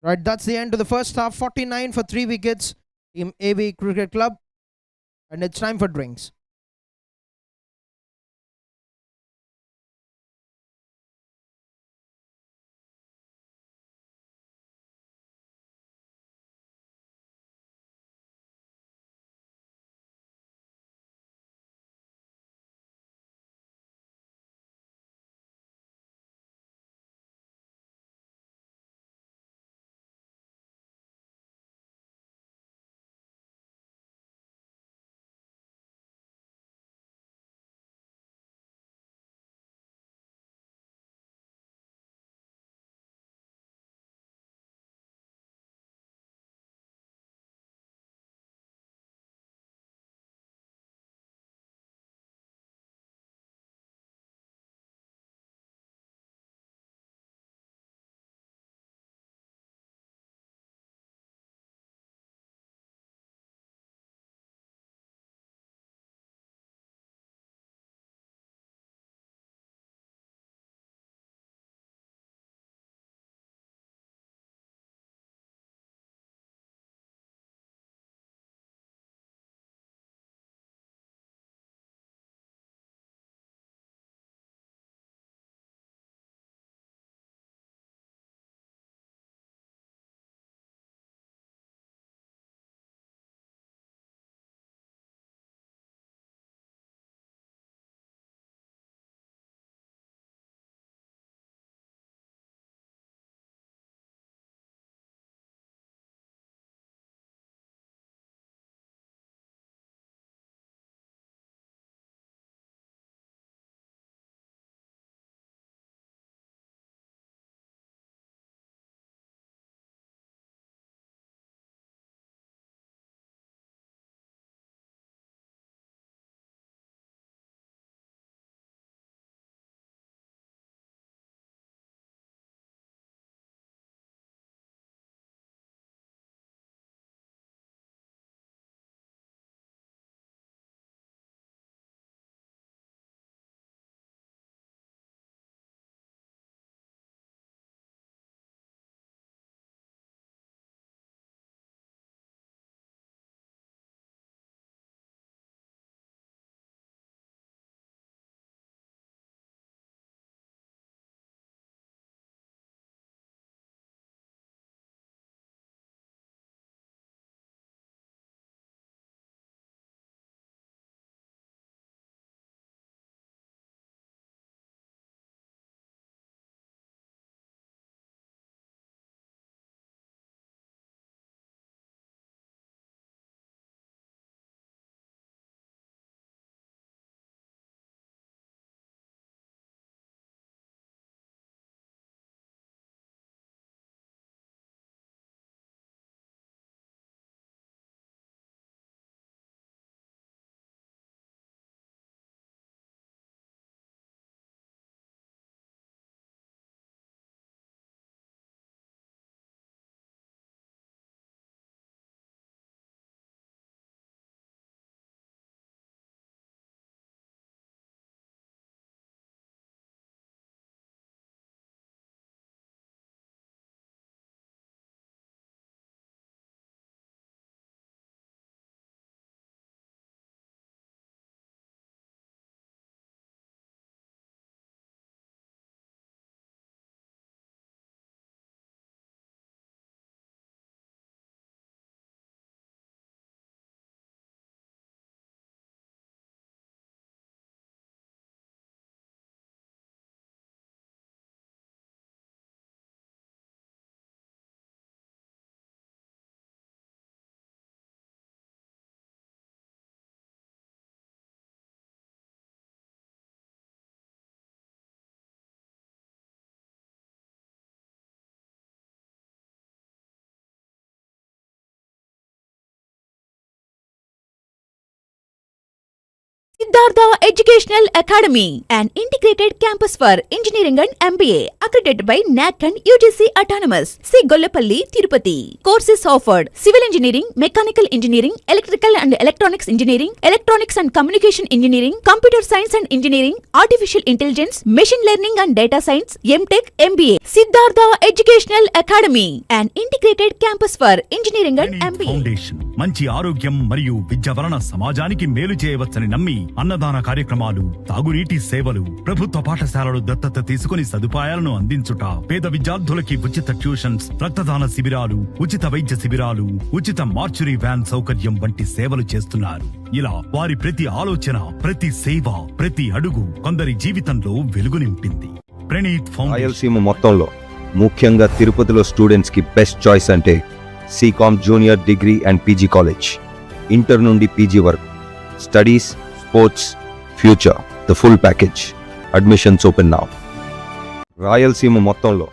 Right, that's the end of the first half. 49 for 3 wickets. Team AB Cricket Club. And it's time for drinks. Siddhartha Educational Academy, an integrated campus for engineering and MBA, accredited by NAC and UGC Autonomous. See Gollapalli, Tirupati. Courses offered: civil engineering, mechanical engineering, electrical and electronics engineering, electronics and communication engineering, computer science and engineering, artificial intelligence, machine learning and data science, MTech, MBA. Siddhartha Educational Academy, an integrated campus for engineering and MBA. Foundation మంచి ఆరోగ్యం మరియు విద్య వలన సమాజానికి మేలు చేయవచ్చని నమ్మి అన్నదాన కార్యక్రమాలు, తాగునీటి సేవలు, ప్రభుత్వ పాఠశాలలు దత్తత తీసుకుని సదుపాయాలను అందించుట, పేద విద్యార్థులకి ఉచిత ట్యూషన్స్, రక్తదాన శిబిరాలు, ఉచిత వైద్య శిబిరాలు, ఉచిత మార్చురీ వ్యాన్ సౌకర్యం వంటి సేవలు చేస్తున్నారు. ఇలా వారి ప్రతి ఆలోచన, ప్రతి సేవ, ప్రతి అడుగు కొందరి జీవితంలో వెలుగు నింపింది. ప్రణీత్ ఫౌండేషన్ రాయలసీమ మొత్తంలో ముఖ్యంగా తిరుపతిలో స్టూడెంట్స్ కి బెస్ట్ చాయిస్ అంటే సీకామ్ junior degree and PG college. Inter నుండి పీజీ వరకు studies, sports, future, the full package. Admissions open now. Rayalaseema మొత్తంలో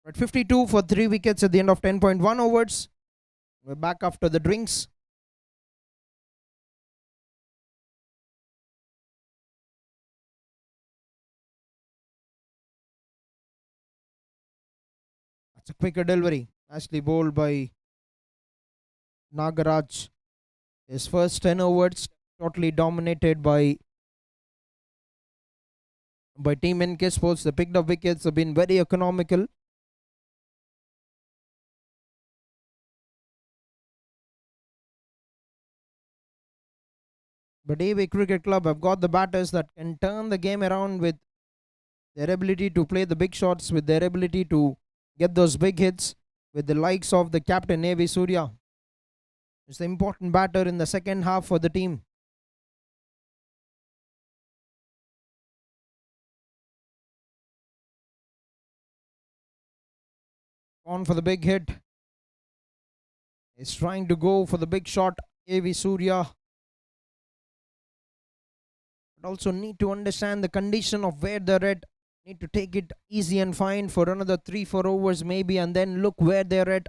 At 52 for 3 wickets at the end of 10.1 overs. We're back after the drinks. That's a quicker delivery. Nicely bowled by Nagaraj. His first 10 overs totally dominated by Team NK Sports. The picked up wickets have been very economical. But AV Cricket Club have got the batters that can turn the game around with their ability to play the big shots, with their ability to get those big hits, with the likes of the captain AV Surya. It's the important batter in the second half for the team. On for the big hit. He's trying to go for the big shot, AV Surya. But also need to understand the condition of where they're at. Need to take it easy and fine for another 3-4 overs maybe, and then look where they're at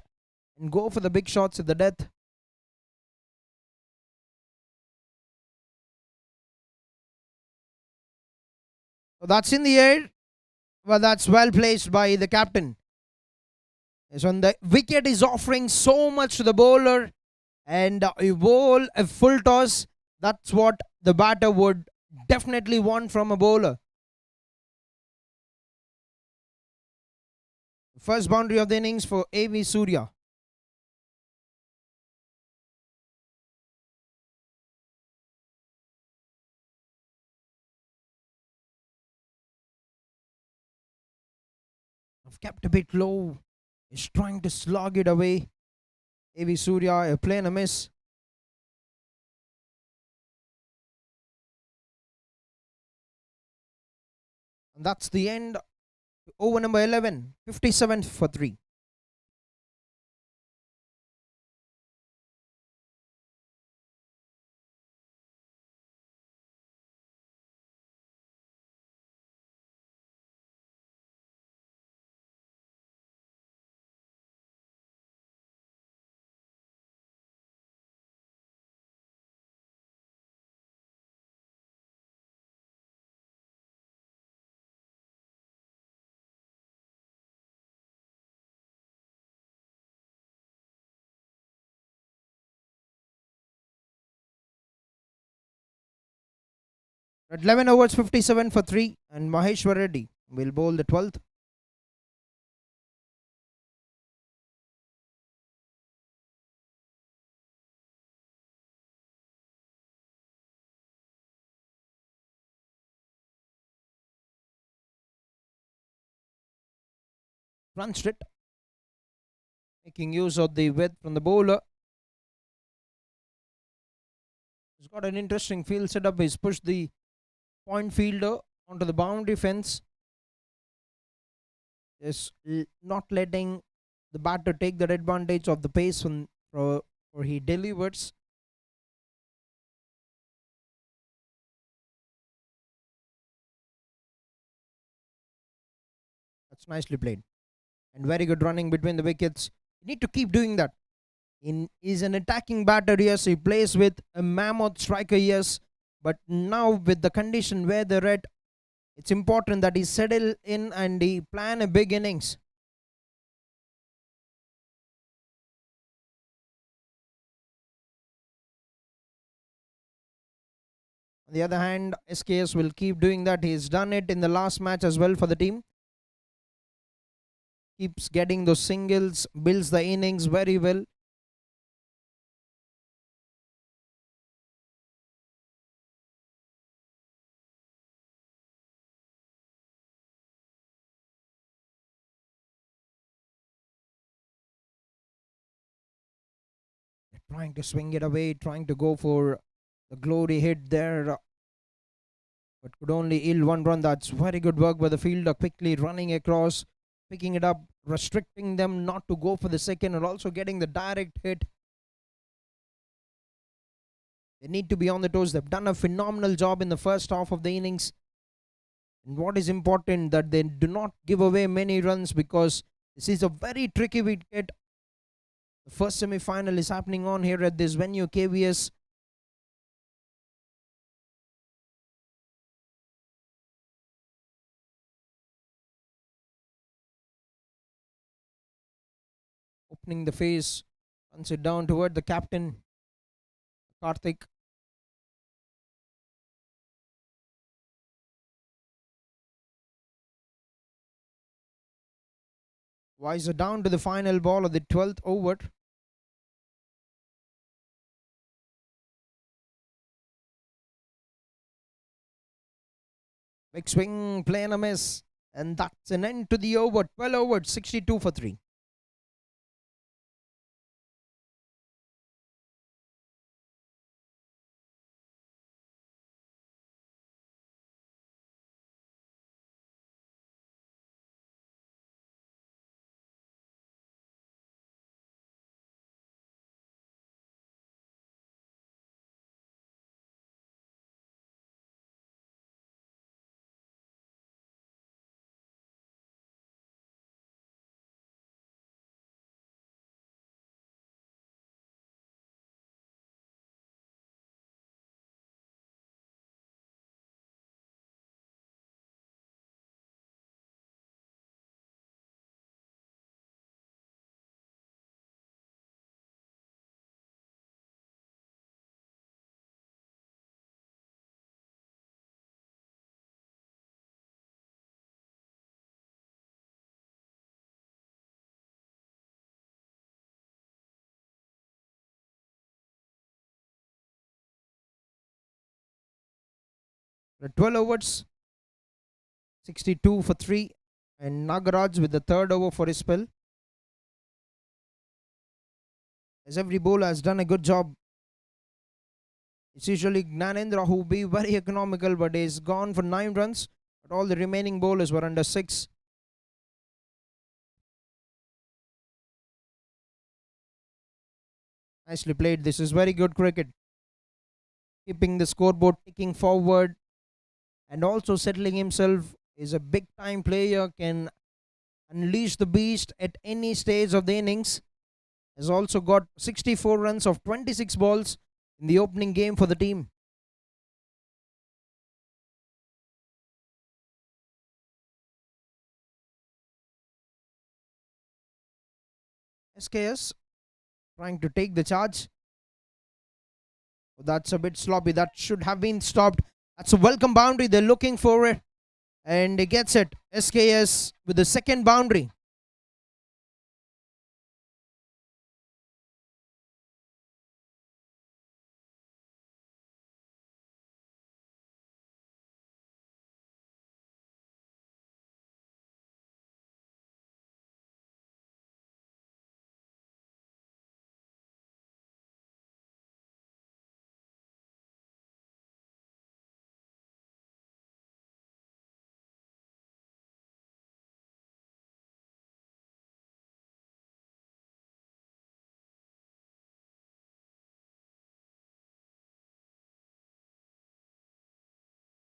and go for the big shots at the death. So that's in the air. Well, that's well placed by the captain. So the wicket is offering so much to the bowler, and you bowl a full toss. That's what the batter would definitely want from a bowler. First boundary of the innings for AV Surya. I've kept a bit low. He's trying to slog it away. AV Surya, a play and a miss. And that's the end. Over number 11, 57 for 3. At 11 overs, 57 for 3, and Maheshwar Reddy will bowl the 12th. Runs it, making use of the width from the bowler. He's got an interesting field setup. He's pushed the point fielder onto the boundary fence. Is not letting the batter take that advantage of the pace for he delivers. That's nicely played. And very good running between the wickets. You need to keep doing that. He's an attacking batter, yes. He plays with a mammoth striker, yes. But now with the condition where they're at, it's important that he settle in and he plan a big innings. On the other hand, SKS will keep doing that. He's done it in the last match as well for the team. Keeps getting those singles, builds the innings very well. Trying to swing it away, trying to go for the glory hit there, but could only yield one run. That's very good work by the fielder, quickly running across, picking it up, restricting them not to go for the second, and also getting the direct hit. They need to be on the toes. They've done a phenomenal job in the first half of the innings. And what is important, that they do not give away many runs, because this is a very tricky wicket. The first semi-final is happening on here at this venue, KVS. Opening the face, runs it down toward the captain, Karthik. Wiser down to the final ball of the 12th over. Big swing, playing a miss. And that's an end to the over. 12 overs, 62 for 3. The 12 overs, 62 for 3. And Nagaraj with the third over for his spell. As every bowler has done a good job. It's usually Gnanendra who will be very economical, but he's gone for 9 runs. But all the remaining bowlers were under 6. Nicely played. This is very good cricket. Keeping the scoreboard ticking forward and also settling himself. Is a big time player, can unleash the beast at any stage of the innings. Has also got 64 runs of 26 balls in the opening game for the team. SKS trying to take the charge. That's a bit sloppy. That should have been stopped. That's a welcome boundary. They're looking for it. And he gets it. SKS with the second boundary.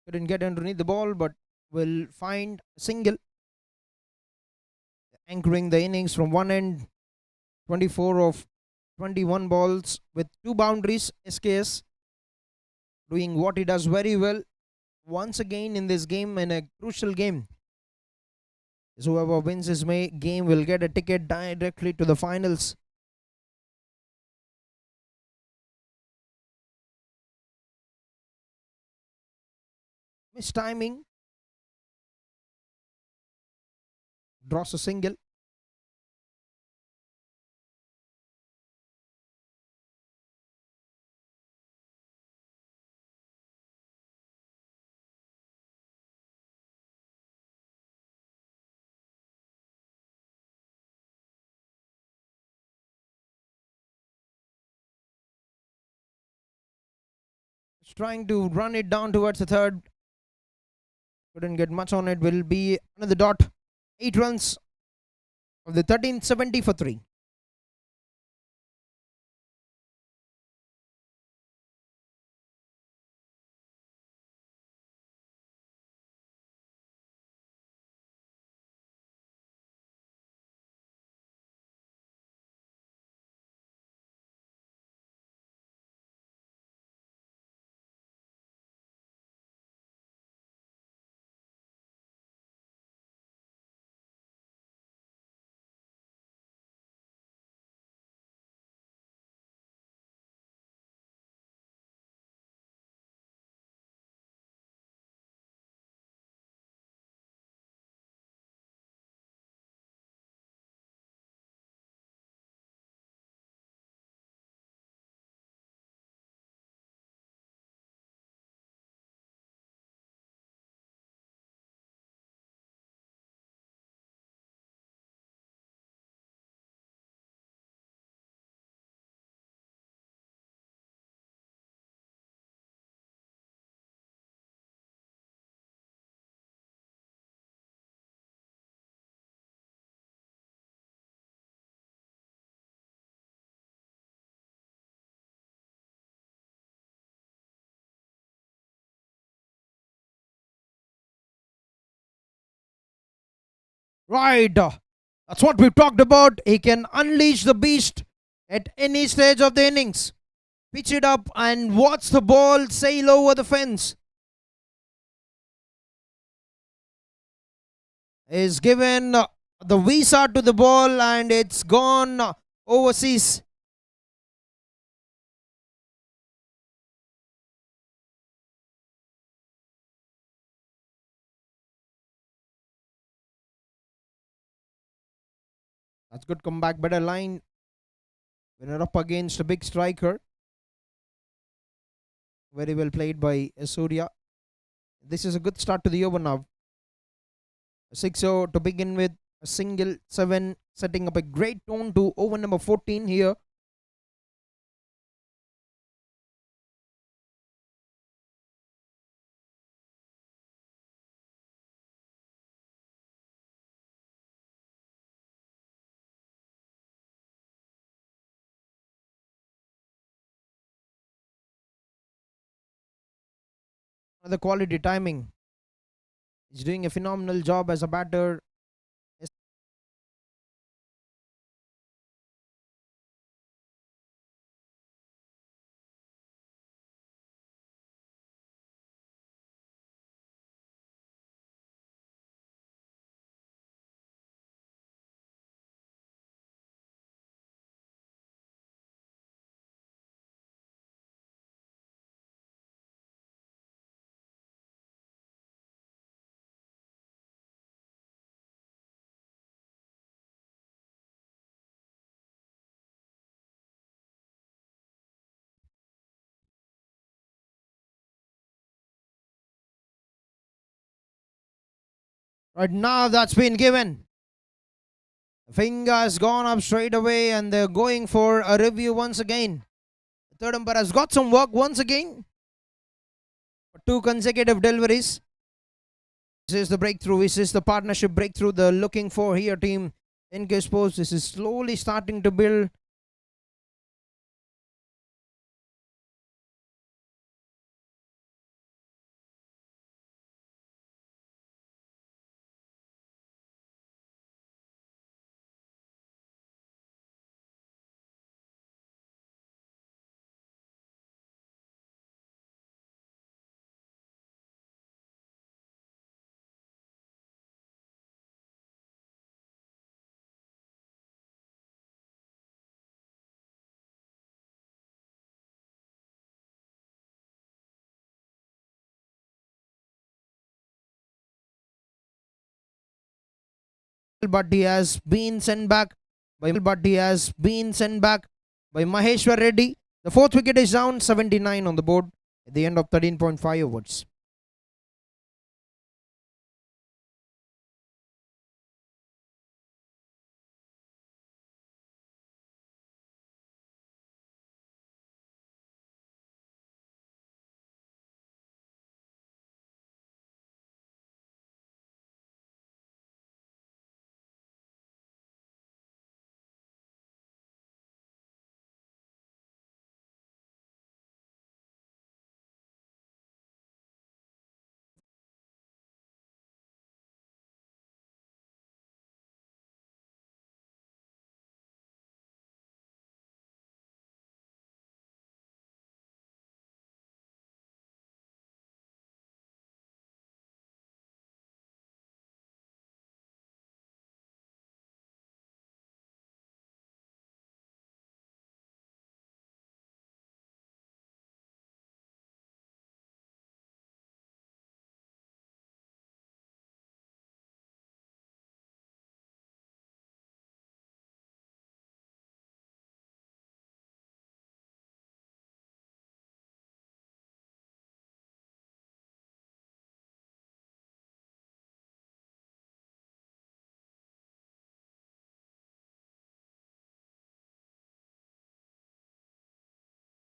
Couldn't get underneath the ball, but will find a single. Anchoring the innings from one end. 24 of 21 balls with 2 boundaries. SKS doing what he does very well once again in this game, in a crucial game. So whoever wins this game will get a ticket directly to the finals. Missed timing. Draws a single. Trying to run it down towards the third. Couldn't get much on it. Will be another dot. 8 runs of the 13th, 70 for 3. Right. That's what we talked about. He can unleash the beast at any stage of the innings. Pitch it up and watch the ball sail over the fence. Is given the visa to the ball and it's gone overseas. That's good comeback, better line. Winner up against a big striker. Very well played by Surya. This is a good start to the over now. 6-0 to begin with. A single 7, setting up a great tone to over number 14 here. Another quality timing. He's doing a phenomenal job as a batter. Right now, that's been given. Finger has gone up straight away and they're going for a review once again. The third umpire has got some work once again. 2 consecutive deliveries. This is the breakthrough. This is the partnership breakthrough they're looking for here, team NK Sports. This is slowly starting to build. But he has been sent back by Maheshwar Reddy. The 4th wicket is down, 79 on the board at the end of 13.5 overs.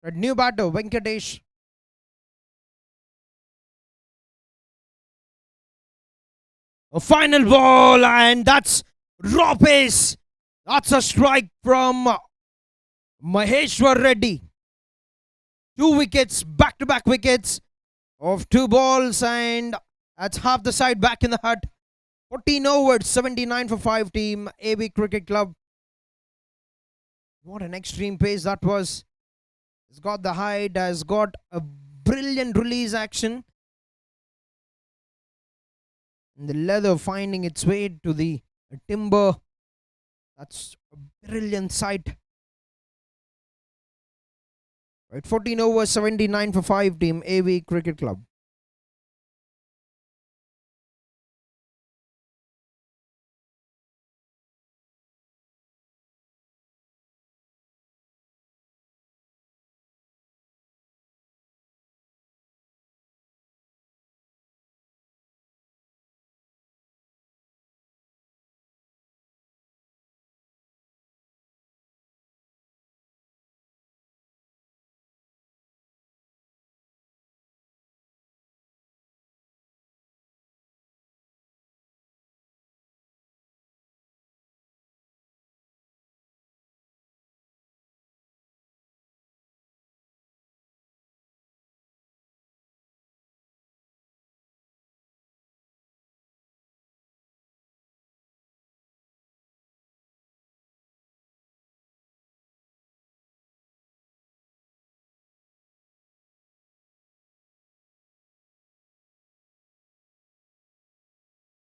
Right, new batter, Venkatesh. A final ball, and that's raw pace. That's a strike from Maheshwar Reddy. 2 wickets, back-to-back wickets of 2 balls, and that's half the side back in the hut. 14 overs, 79 for 5 team AB Cricket Club. What an extreme pace that was. Has got the height, has got a brilliant release action. And the leather finding its way to the timber. That's a brilliant sight. Right, 14 overs, 79 for 5 team AB Cricket Club.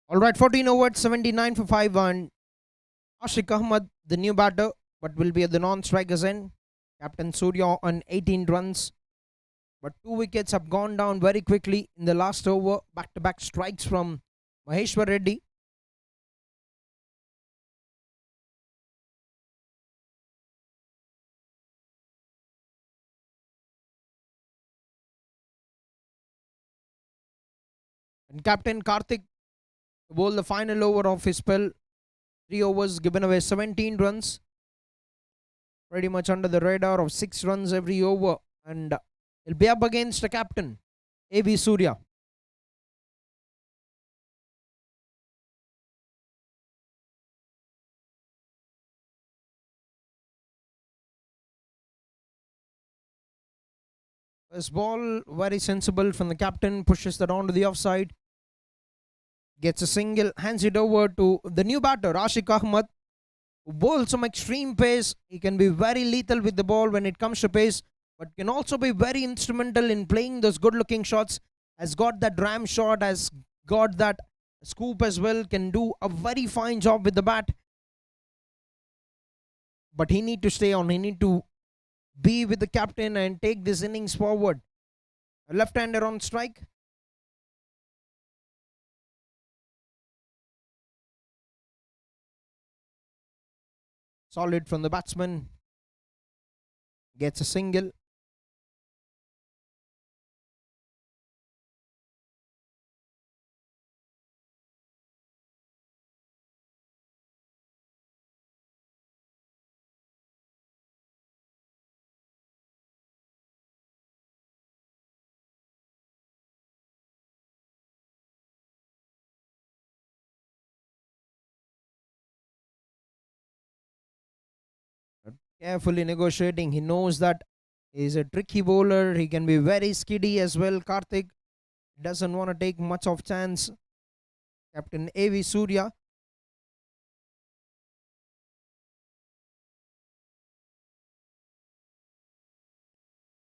All right, 14 overs, 79 for 5 and Ashik Ahmad, the new batter, but will be at the non-strikers end. Captain Surya on 18 runs. But 2 wickets have gone down very quickly in the last over. Back-to-back strikes from Maheshwar Reddy. And Captain Karthik bowled the final over of his spell. 3 overs, given away 17 runs. Pretty much under the radar of 6 runs every over. And he'll be up against the captain, AB Surya. First ball, very sensible from the captain. Pushes that on to the offside. Gets a single, hands it over to the new batter, Ashik Ahmad, who bowls some extreme pace. He can be very lethal with the ball when it comes to pace, but can also be very instrumental in playing those good-looking shots. Has got that ram shot, has got that scoop as well, can do a very fine job with the bat. But he need to stay on, he need to be with the captain and take this innings forward. A left-hander on strike. Solid from the batsman. Gets a single. Carefully negotiating. He knows that he's a tricky bowler. He can be very skiddy as well. Karthik doesn't want to take much of chance. Captain A.V. Surya.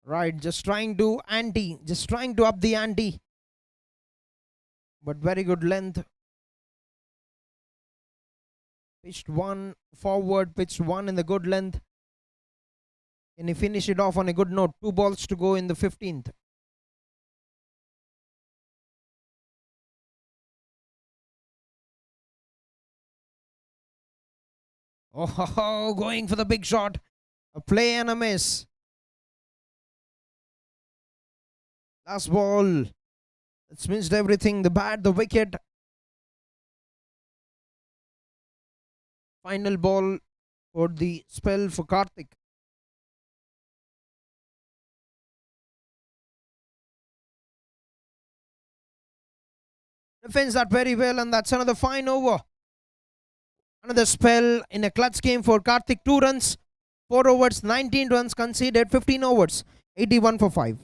Right, just trying to up the ante. But very good length. Pitched one forward, pitched one in the good length. Can he finish it off on a good note? 2 balls to go in the 15th. Oh, going for the big shot. A play and a miss. Last ball. It's missed everything. The bat, the wicket. Final ball for the spell for Karthik. Defends that very well, and that's another fine over. Another spell in a clutch game for Karthik. 2 runs, 4 overs, 19 runs conceded, 15 overs, 81 for 5.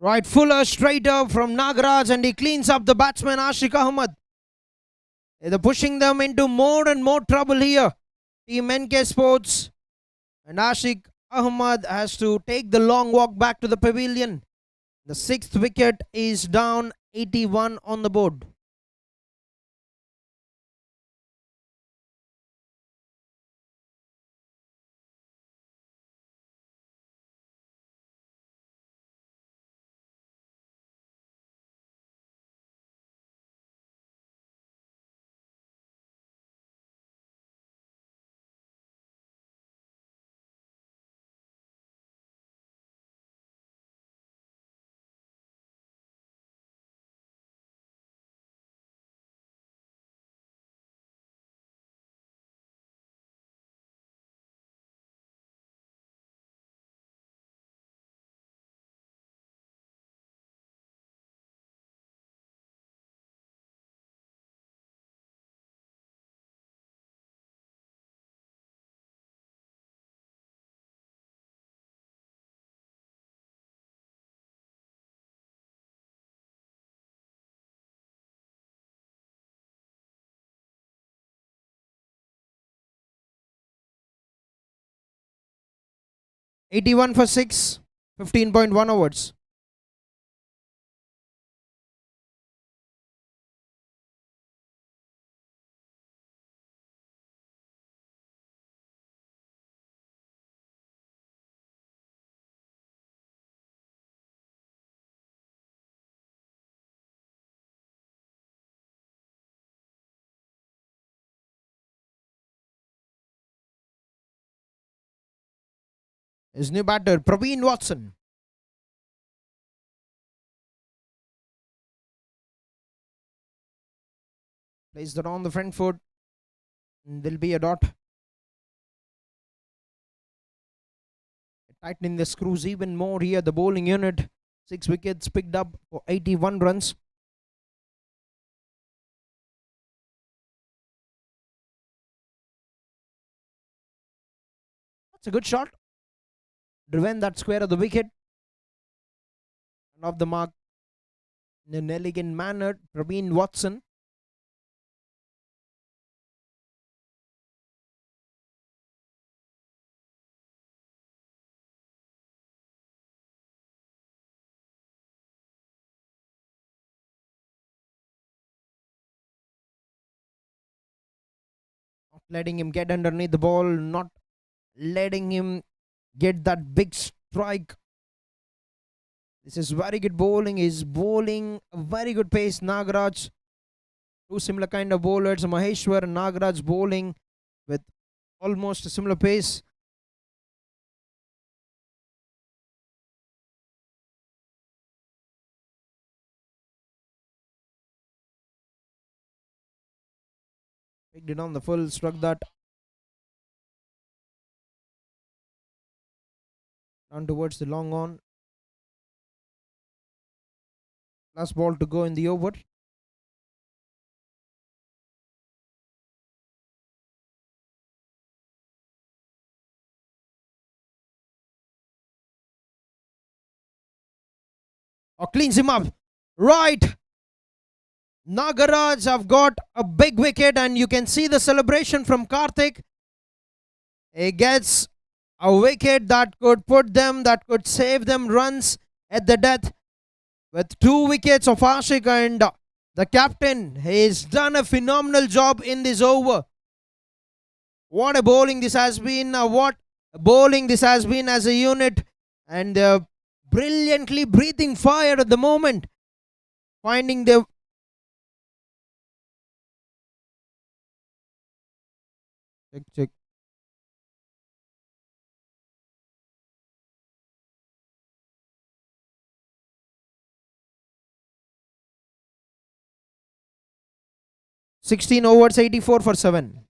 Right, Fuller straight up from Nagaraj, and he cleans up the batsman Ashik Ahmed. They're pushing them into more and more trouble here. Team NK Sports, and Ashik Ahmed has to take the long walk back to the pavilion. The 6th wicket is down, 81 on the board. $81 for 6, 15.1 overs. His new batter, Praveen Watson. Placed it on the front foot. There'll be a dot. Tightening the screws even more here. The bowling unit, 6 wickets picked up for 81 runs. That's a good shot. Driven that square of the wicket. And off the mark in an elegant manner, Praveen Watson. Not letting him get underneath the ball, not letting him get that big strike. This is very good bowling. He's bowling a very good pace. Nagaraj, two similar kind of bowlers. Maheshwar and Nagaraj bowling with almost a similar pace. Picked it on the full, struck that down towards the long on. Last ball to go in the over. Oh, cleans him up. Right. Nagaraj have got a big wicket, and you can see the celebration from Karthik. He gets a wicket that could put them, that could save them runs at the death. With 2 wickets of Ashik, and the captain, he's done a phenomenal job in this over. What a bowling this has been. What bowling this has been as a unit. And brilliantly breathing fire at the moment. Finding the... Check. 16 overs, 84 for 7.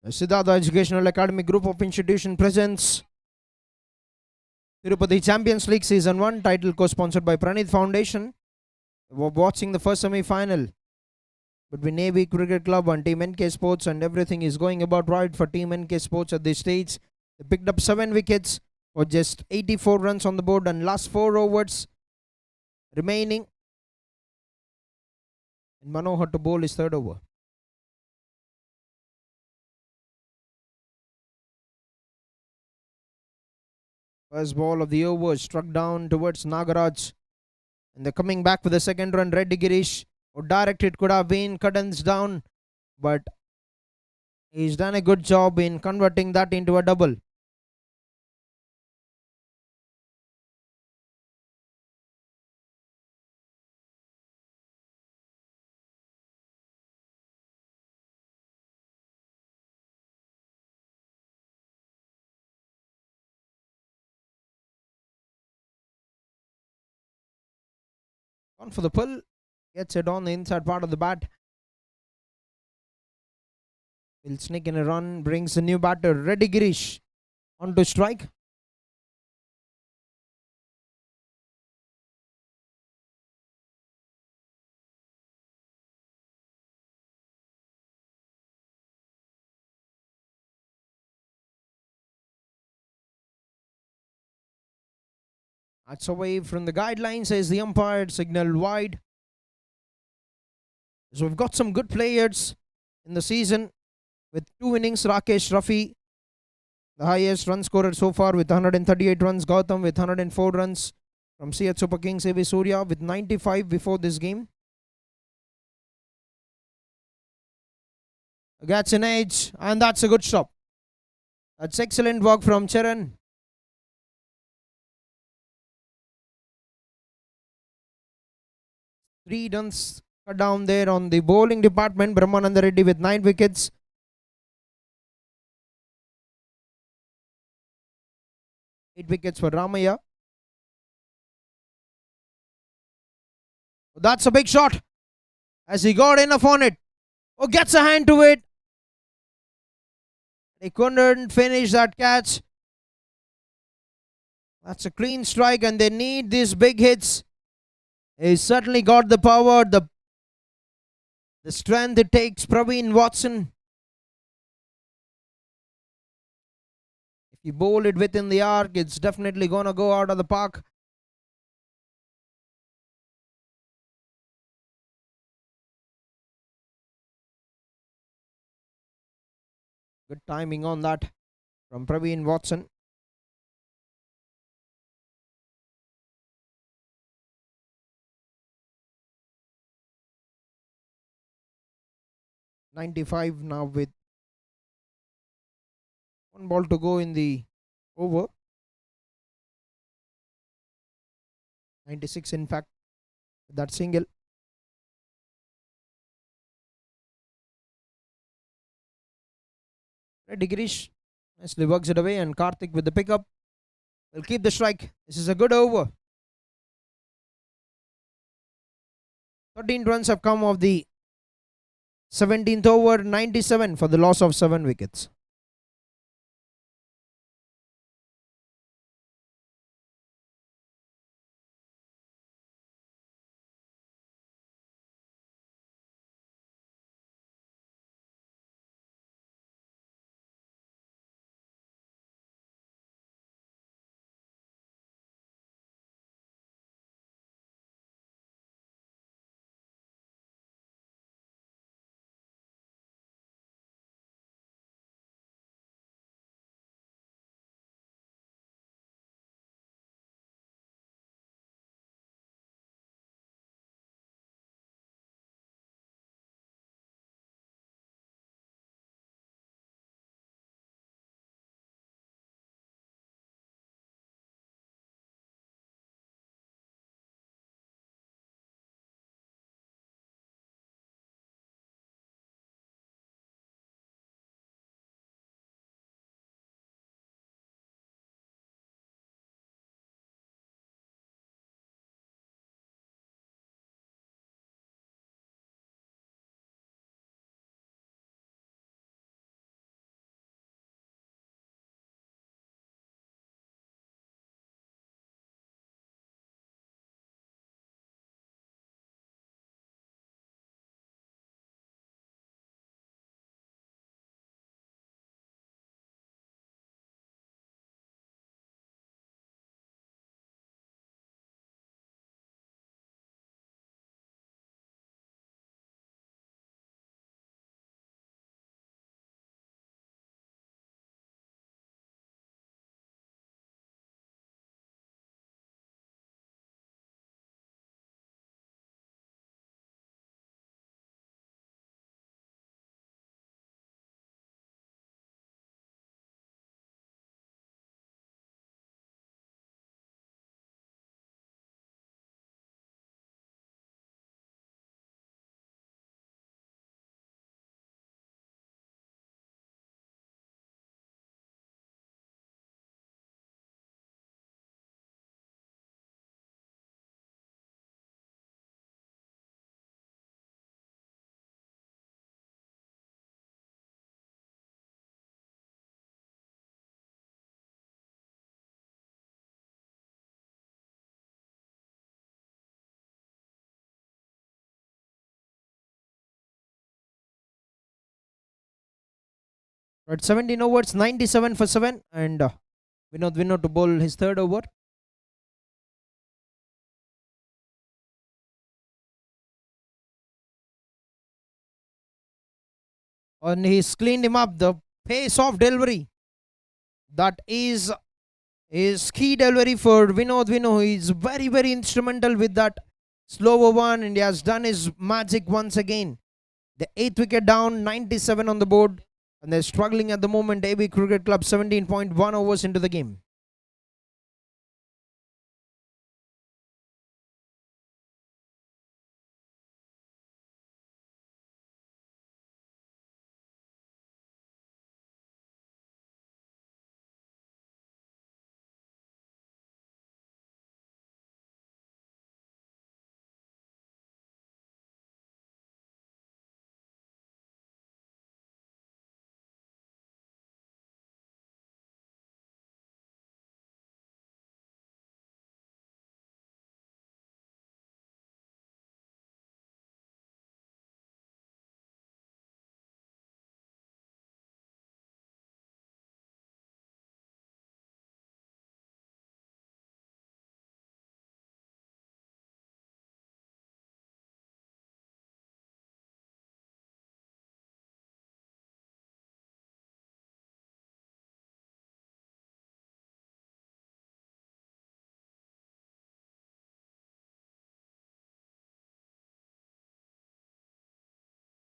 Siddhartha Educational Academy Group of Institution presents Tirupati Champions League Season 1, title co-sponsored by Pranith Foundation. We're watching the first semi-final between Navy Cricket Club and Team NK Sports, and everything is going about right for Team NK Sports at this stage. They picked up 7 wickets for just 84 runs on the board, and last 4 overs remaining. And Manohar to bowl his third over. First ball of the over struck down towards Nagaraj. And they're coming back with the second run. Reddy Girish. Or direct it could have been Cuddons down. But he's done a good job in converting that into a double. On for the pull. Gets it on the inside part of the bat. Will sneak in a run. Brings a new batter. Reddy Girish on to strike. That's away from the guidelines, says the umpire. Signal wide. So we've got some good players in the season with 2 innings. Rakesh Rafi, the highest run scorer so far with 138 runs. Gautam with 104 runs from CH Super Kings. A.V. Surya with 95 before this game. Gets an edge, and that's a good stop. That's excellent work from Charan. Three runs cut down there on the bowling department. Brahmananda Reddy with 9 wickets. Eight wickets for Ramaya. That's a big shot as he got enough on it. Oh, gets a hand to it. He couldn't finish that catch. That's a clean strike, and they need these big hits. He's certainly got the power, the strength it takes. Praveen Watson. If you bowl it within the arc, it's definitely gonna go out of the park. Good timing on that from Praveen Watson. .95 now with 1 ball to go in the over. 96 in fact, that single. Reddy Girish nicely works it away, and Karthik with the pickup will keep the strike. This is a good over. 13 runs have come of the 17th over. 97 for the loss of 7 wickets. Right, 17 overs, 97 for 7, and Vinod to bowl his third over. And he's cleaned him up. The pace of delivery, that is his key delivery for Vinod. He's very, very instrumental with that slower one, and he has done his magic once again. The 8th wicket down, 97 on the board, and they're struggling at the moment. AB Cricket Club 17.1 overs into the game.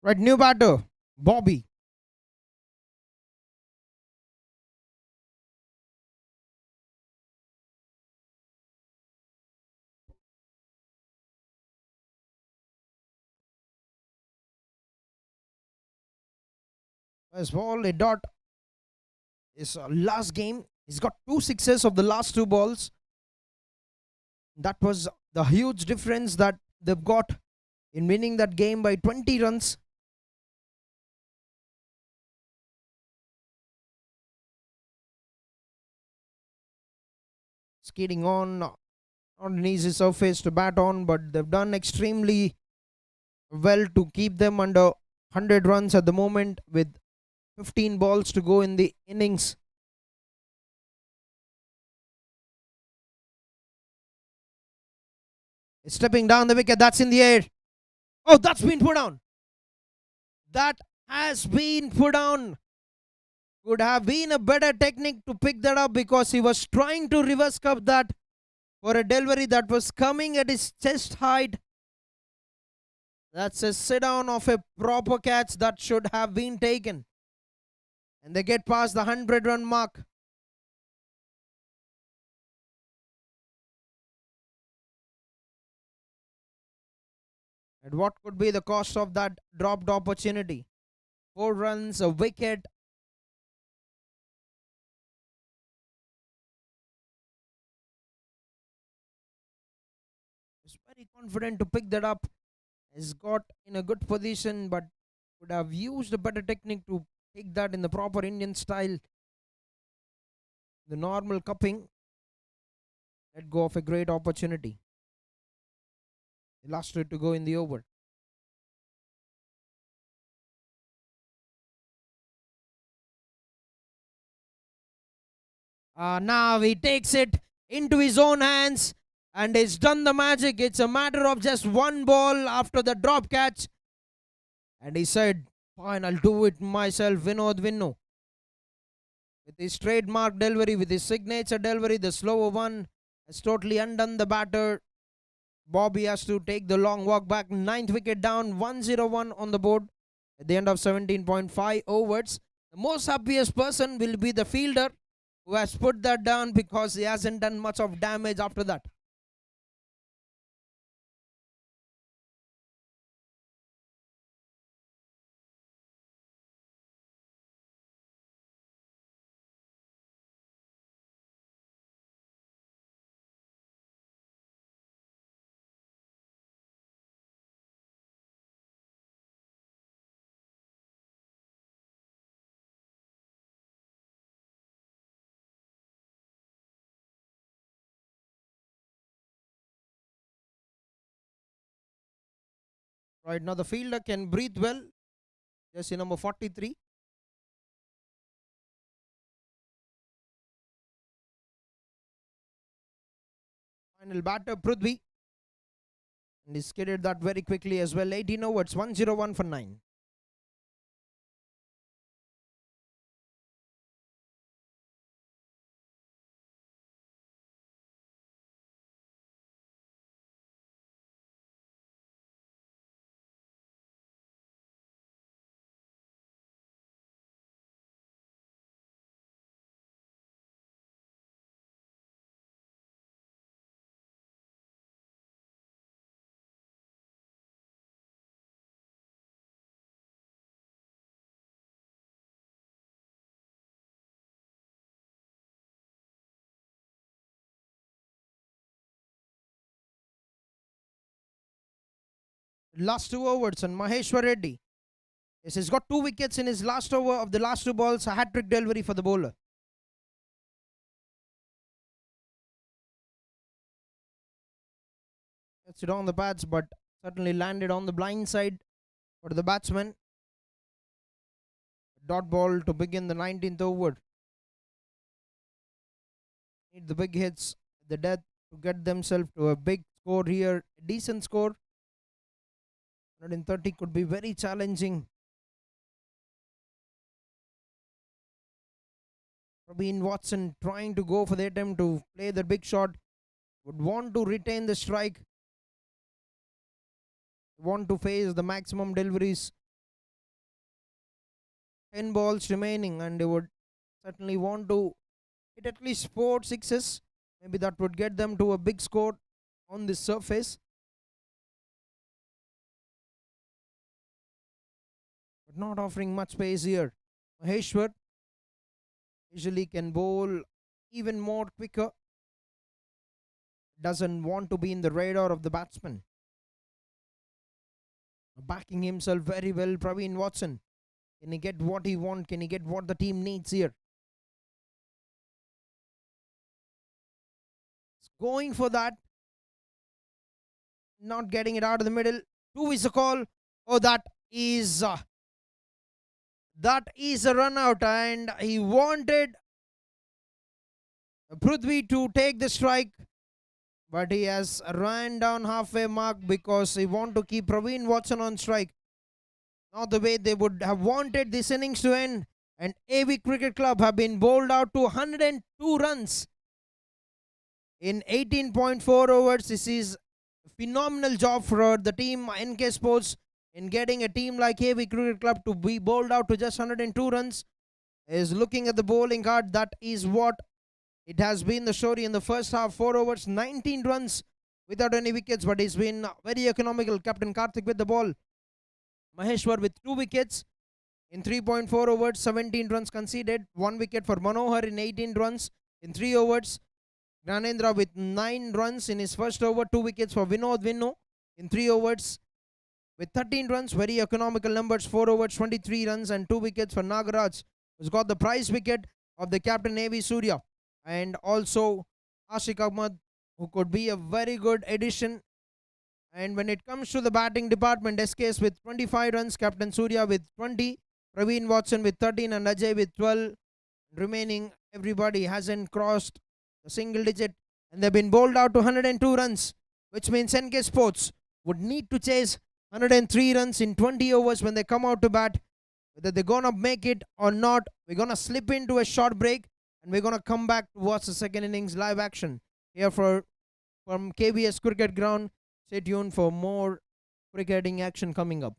Right, new batter, Bobby. First ball, a dot. His last game, he's got 2 sixes of the last 2 balls. That was the huge difference that they've got in winning that game by 20 runs. Skating on, not an easy surface to bat on, but they've done extremely well to keep them under 100 runs at the moment with 15 balls to go in the innings. Stepping down the wicket, that's in the air. Oh, that's been put down. That has been put down. Could have been a better technique to pick that up, because he was trying to reverse cup that for a delivery that was coming at his chest height. That's a sit down of a proper catch that should have been taken. And they get past the 100-run mark. And what could be the cost of that dropped opportunity? 4 runs, a wicket. He's very confident to pick that up. He's got in a good position, but could have used a better technique to take that in the proper Indian style. The normal cupping. Let go of a great opportunity. The last to go in the over. Now he takes it into his own hands and he's done the magic. It's a matter of just 1 ball after the drop catch. And he said, fine, I'll do it myself. Vinod. With his trademark delivery, with his signature delivery, the slower one has totally undone the batter. Bobby has to take the long walk back. 9th wicket down, 101 on the board at the end of 17.5 overs. The most happiest person will be the fielder who has put that down, because he hasn't done much of damage after that. Right now the fielder can breathe well. Jersey number 43. Final batter Prithvi. And he skidded that very quickly as well. 18 overs, 101 for 9. Last 2 overs and Maheshwar Reddy. Yes, he's got 2 wickets in his last over of the last 2 balls. A hat-trick delivery for the bowler. Gets it on the pads, but certainly landed on the blind side for the batsman. Dot ball to begin the 19th over. Need the big hits, the death to get themselves to a big score here. A decent score. 130 could be very challenging. Praveen Watson trying to go for the attempt to play the big shot. Would want to retain the strike. Want to face the maximum deliveries. 10 balls remaining, and they would certainly want to hit at least 4 sixes. Maybe that would get them to a big score on this surface. But not offering much pace here. Maheshwar usually can bowl even more quicker. Doesn't want to be in the radar of the batsman. Backing himself very well, Praveen Watson. Can he get what he wants? Can he get what the team needs here? Going for that. Not getting it out of the middle. 2 is a call. Oh, that is a run out, and he wanted Prithvi to take the strike, but he has ran down halfway mark because he want to keep Praveen Watson on strike. Not the way they would have wanted this innings to end. And AV Cricket Club have been bowled out to 102 runs in 18.4 overs. This is a phenomenal job for the team NK Sports in getting a team like AV Cricket Club to be bowled out to just 102 runs. Is looking at the bowling card. That is what it has been the story in the first half. 4 overs, 19 runs without any wickets, but he's been very economical. Captain Karthik with the ball. Maheshwar with 2 wickets in 3.4 overs, 17 runs conceded. 1 wicket for Manohar in 18 runs in 3 overs. Gyanendra with 9 runs in his first over. 2 wickets for Vinod Vinnu in 3 overs with 13 runs. Very economical numbers. 4 overs, 23 runs and 2 wickets for Nagaraj, who's got the prize wicket of the captain A.V. Surya. And also Ashik Ahmad, who could be a very good addition. And when it comes to the batting department, SKS with 25 runs, Captain Surya with 20, Praveen Watson with 13 and Ajay with 12. Remaining everybody hasn't crossed the single digit, and they've been bowled out to 102 runs, which means NK Sports would need to chase 103 runs in 20 overs when they come out to bat. Whether they're gonna make it or not, we're gonna slip into a short break, and we're gonna come back to watch the second innings live action here from KBS Cricket Ground. Stay tuned for more cricketing action coming up.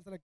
select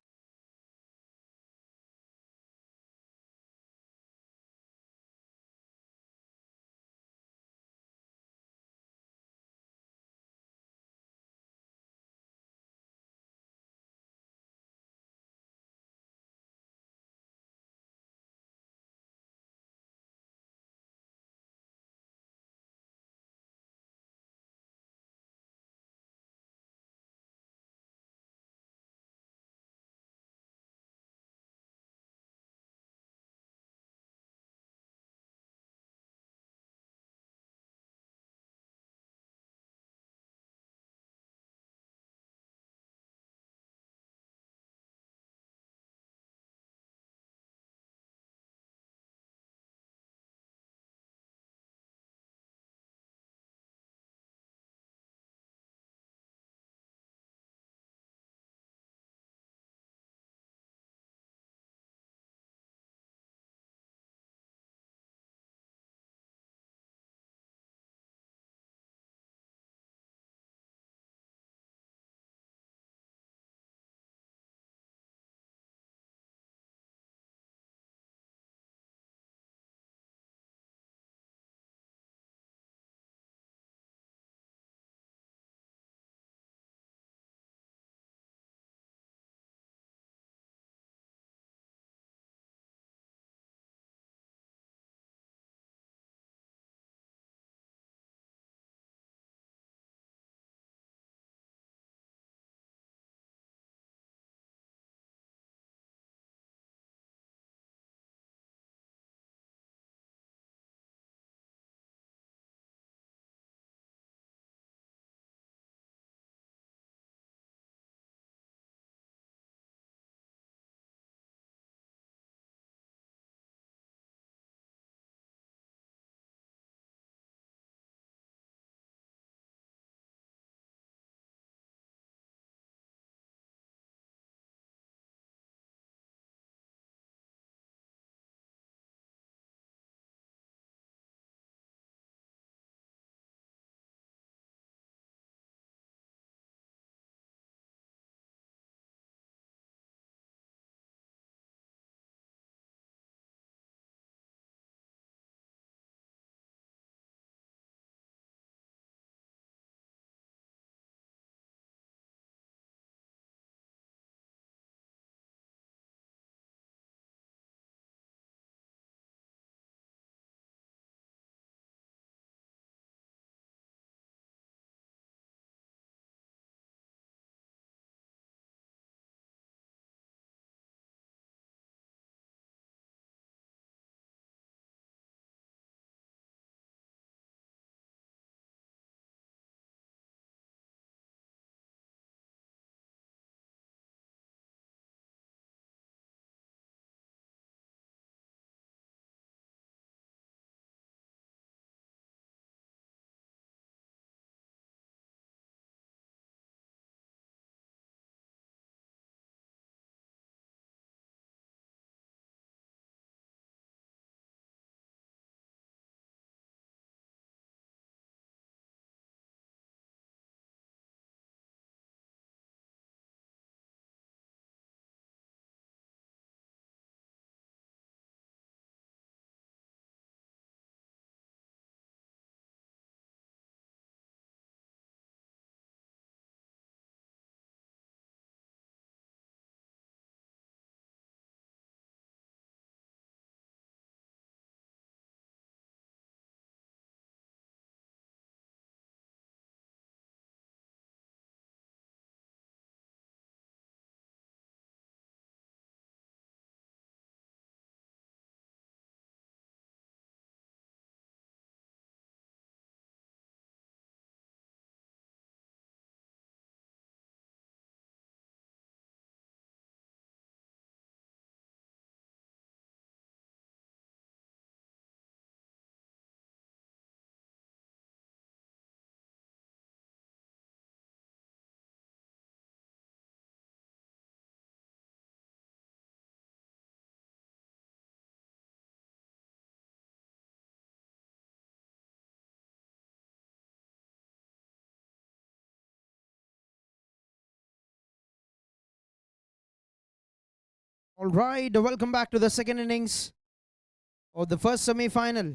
All right, welcome back to the second innings of the first semi-final.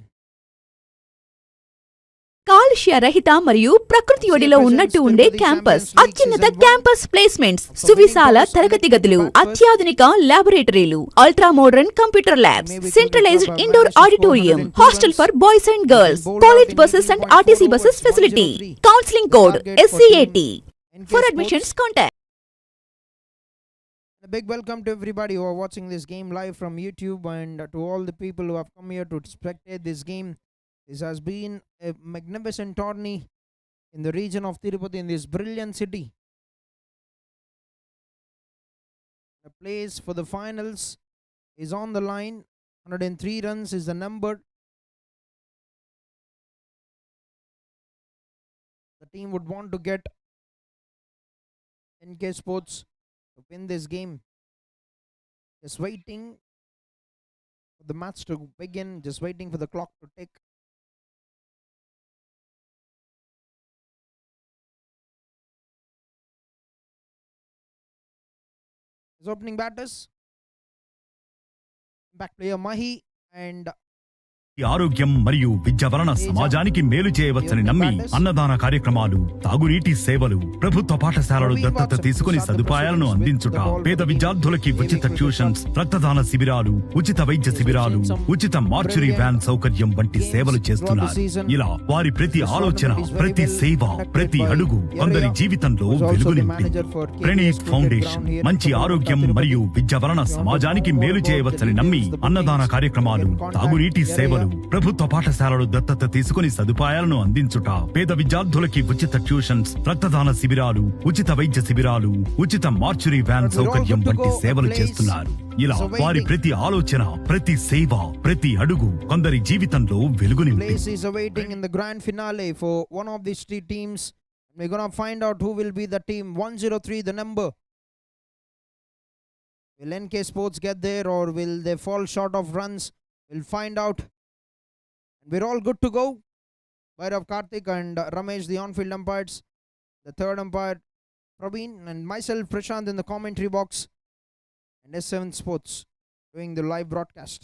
కాలుష్య రహిత మరియు ప్రకృతి ఒడిలో ఉన్నట్టు ఉండే campus, అత్యున్నత campus placements, సువిశాల తరగతి గదులు, అత్యాధునిక లాబొరేటరీలు, ultra modern computer labs, centralised indoor auditorium, hostel for boys and girls, college buses and RTC buses facility, counselling code SCAT. For admissions contact. A big welcome to everybody who are watching this game live from YouTube, and to all the people who have come here to spectate this game. This has been a magnificent tourney in the region of Tirupati, in this brilliant city. The place for the finals is on the line. 103 runs is the number. The team would want to get NK Sports to win this game. Just waiting for the match to begin, just waiting for the clock to tick. His opening batters, back player Mahi, and ఈ ఆరోగ్యం మరియు విద్య వలన సమాజానికి మేలు చేయవచ్చని నమ్మి అన్నదాన కార్యక్రమాలు, తాగునీటి సేవలు, ప్రభుత్వ పాఠశాలలు దత్తత తీసుకుని సదుపాయాలను అందించుట, పేద విద్యార్థులకి ఉచిత ట్యూషన్స్, రక్తదాన శిబిరాలు, ఉచిత వైద్య శిబిరాలు, ఉచిత మార్చురీ వ్యాన్ సౌకర్యం వంటి సేవలు చేస్తున్నారు. ఇలా వారి ప్రతి ఆలోచన, ప్రతి సేవ, ప్రతి అడుగు కొందరి జీవితంలో వెలుగు నింపింది. ప్రణీత్ ఫౌండేషన్ మంచి ఆరోగ్యం మరియు విద్య వలన సమాజానికి మేలు చేయవచ్చని నమ్మి అన్నదాన కార్యక్రమాలు, తాగునీటి సేవలు, ప్రభుత్వ పాఠశాలలు దత్తత తీసుకుని సదుపాయాలను అందించుట, పేద విద్యార్థులకి ఉచిత ట్యూషన్స్, రక్తదాన శిబిరాలు, ఉచిత వైద్య శిబిరాలు, ఉచిత మార్చురీ వ్యాన్ సౌకర్యం వంటి సేవలు చేస్తున్నారు. ఇలా వారి ప్రతి ఆలోచన, ప్రతి సేవ, ప్రతి అడుగు కొందరి జీవితంలో వెలుగు నింపింది. place is awaiting in the grand finale for one of these three teams. We're gonna find out who will be the team. 103, the number. Will NK Sports get there, or will they fall short of runs? We'll find out. And we're all good to go. Bhairav, Karthik, and Ramesh, the on-field umpires. The third umpire, Praveen, and myself, Prashant, in the commentary box. And S7 Sports doing the live broadcast.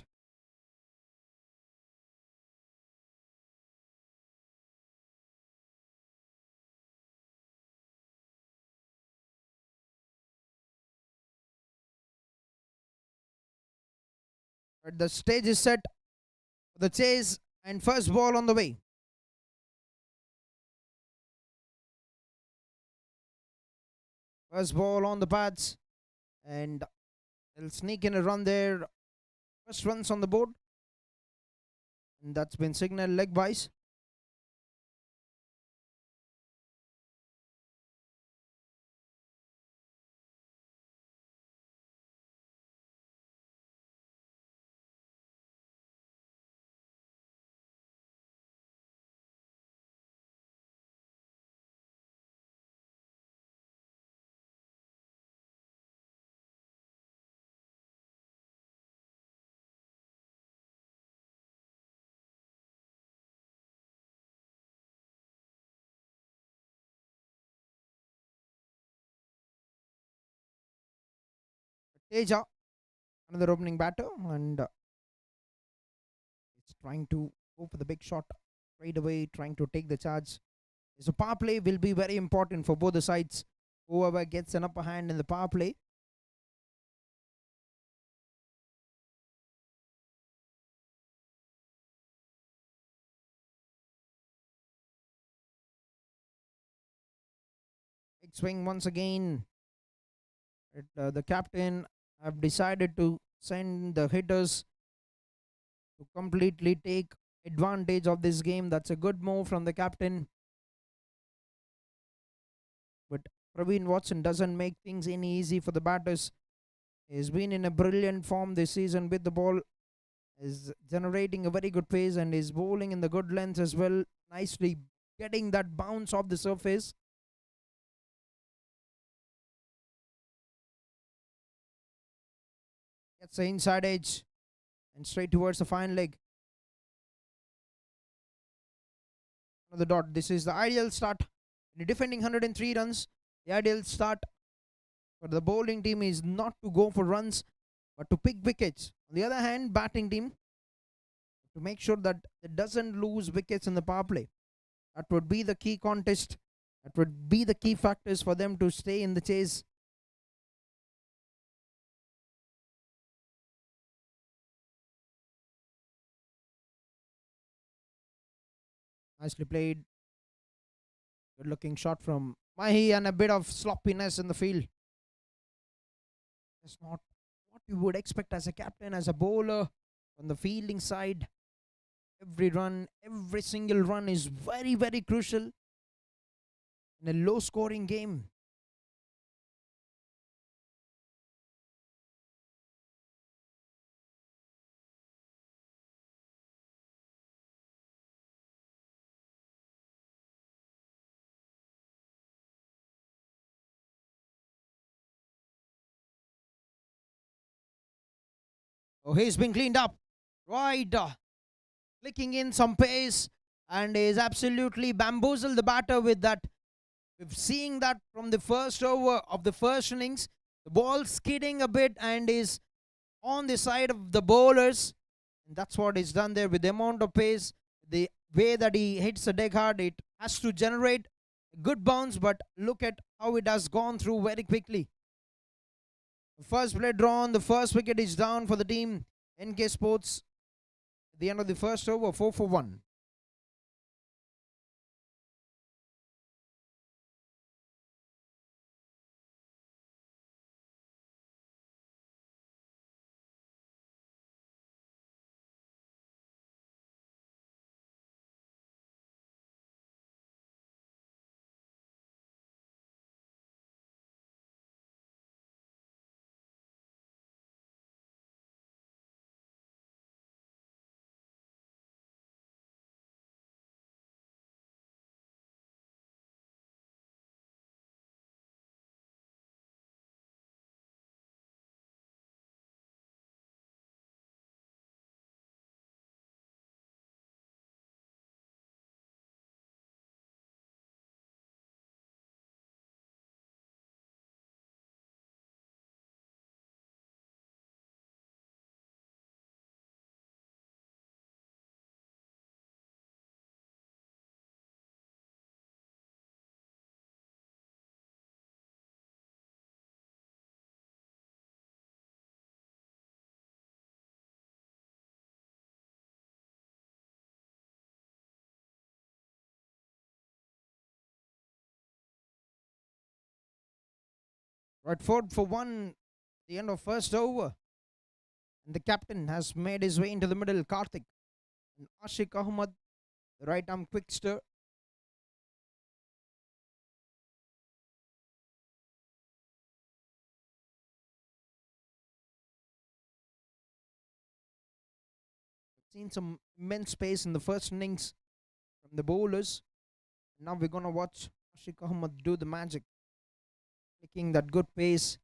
But the stage is set for the chase, and first ball on the way. First ball on the pads, and they'll sneak in a run there. First runs on the board, and that's been signaled leg wise. Teja, another opening batter, and it's trying to go for the big shot right away, trying to take the charge. So power play will be very important for both the sides. Whoever gets an upper hand in the power play. Big swing once again. The captain have decided to send the hitters to completely take advantage of this game. That's a good move from the captain. But Praveen Watson doesn't make things any easy for the batters. He's been in a brilliant form this season with the ball. Is generating a very good pace and is bowling in the good length as well. Nicely getting that bounce off the surface. Gets the inside edge and straight towards the fine leg. The dot. This is the ideal start. Defending 103 runs, the ideal start for the bowling team is not to go for runs, but to pick wickets. On the other hand, batting team to make sure that it doesn't lose wickets in the power play. That would be the key contest. That would be the key factors for them to stay in the chase. Nicely played. Good looking shot from Mahi and a bit of sloppiness in the field. That's not what you would expect as a captain, as a bowler on the fielding side. Every run, every single run is very, very crucial in a low scoring game. Oh, he's been cleaned up. Right. Clicking in some pace and is absolutely bamboozled the batter with that. We've seen that from the first over of the first innings. The ball skidding a bit and is on the side of the bowlers. And that's what is done there with the amount of pace. The way that he hits the deck hard, it has to generate a good bounce, but look at how it has gone through very quickly. The first play drawn, the first wicket is down for the team. NK Sports at the end of the first over, 4 for 1. Right, 4 for 1, the end of first over. And the captain has made his way into the middle, Karthik. And Ashik Ahmad, the right arm quickster. Seen some immense pace in the first innings from the bowlers. Now we're going to watch Ashik Ahmad do the magic, taking that good pace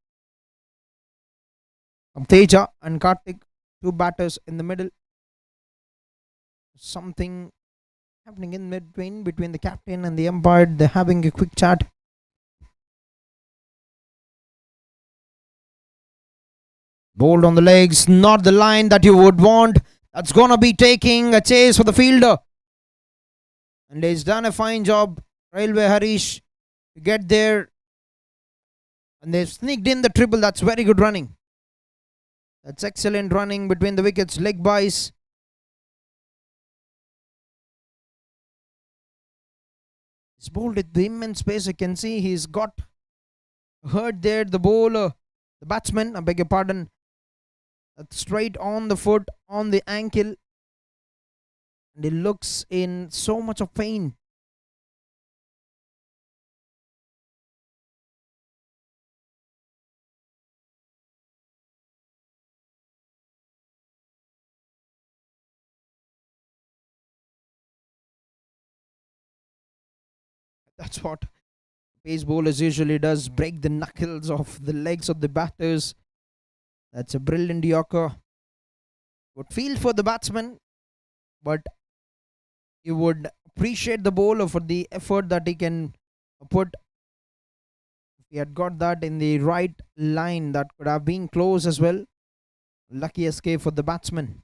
of Teja and Karthik, two batters in the middle. Something happening in between the captain and the umpire. They're having a quick chat. Bowled on the legs, not the line that you would want. That's going to be taking a chase for the fielder. And he's done a fine job, Railway Harish, to get there. And they've sneaked in the triple. That's very good running. That's excellent running between the wickets, leg buys. He's bowled at the immense pace. You can see he's got hurt there. The bowler, the batsman, I beg your pardon. That's straight on the foot, on the ankle. And he looks in so much of pain. That's what pace bowlers usually does, break the knuckles of the legs of the batters. That's a brilliant yorker. Would feel for the batsman, but you would appreciate the bowler for the effort that he can put. If he had got that in the right line, that could have been close as well. Lucky escape for the batsman.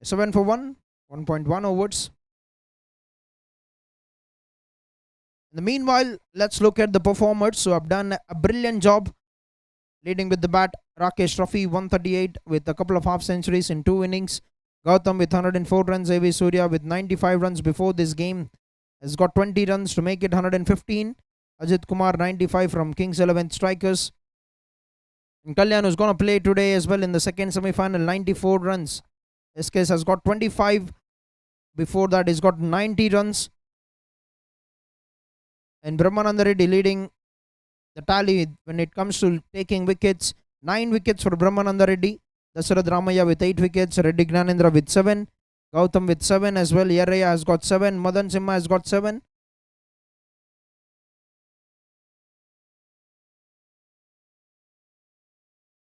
7 for 1, 1.1 overs. In the meanwhile, let's look at the performers. So I've done a brilliant job leading with the bat. Rakesh Trophy 138 with a couple of half centuries in 2 innings. Gautam with 104 runs. A.V. Surya with 95 runs before this game has got 20 runs to make it 115. Ajit Kumar 95 from Kings 11 Strikers. And Kalyan, who's going to play today as well in the second semi-final, 94 runs. SKS has got 25. Before that, he's got 90 runs. And Brahmananda Reddy leading the tally when it comes to taking wickets. 9 wickets for Brahmananda Reddy. Dasarath Ramaya with 8 wickets. Reddy Gnanendra with 7. Gautam with 7 as well. Yaraya has got 7. Madan Simha has got 7.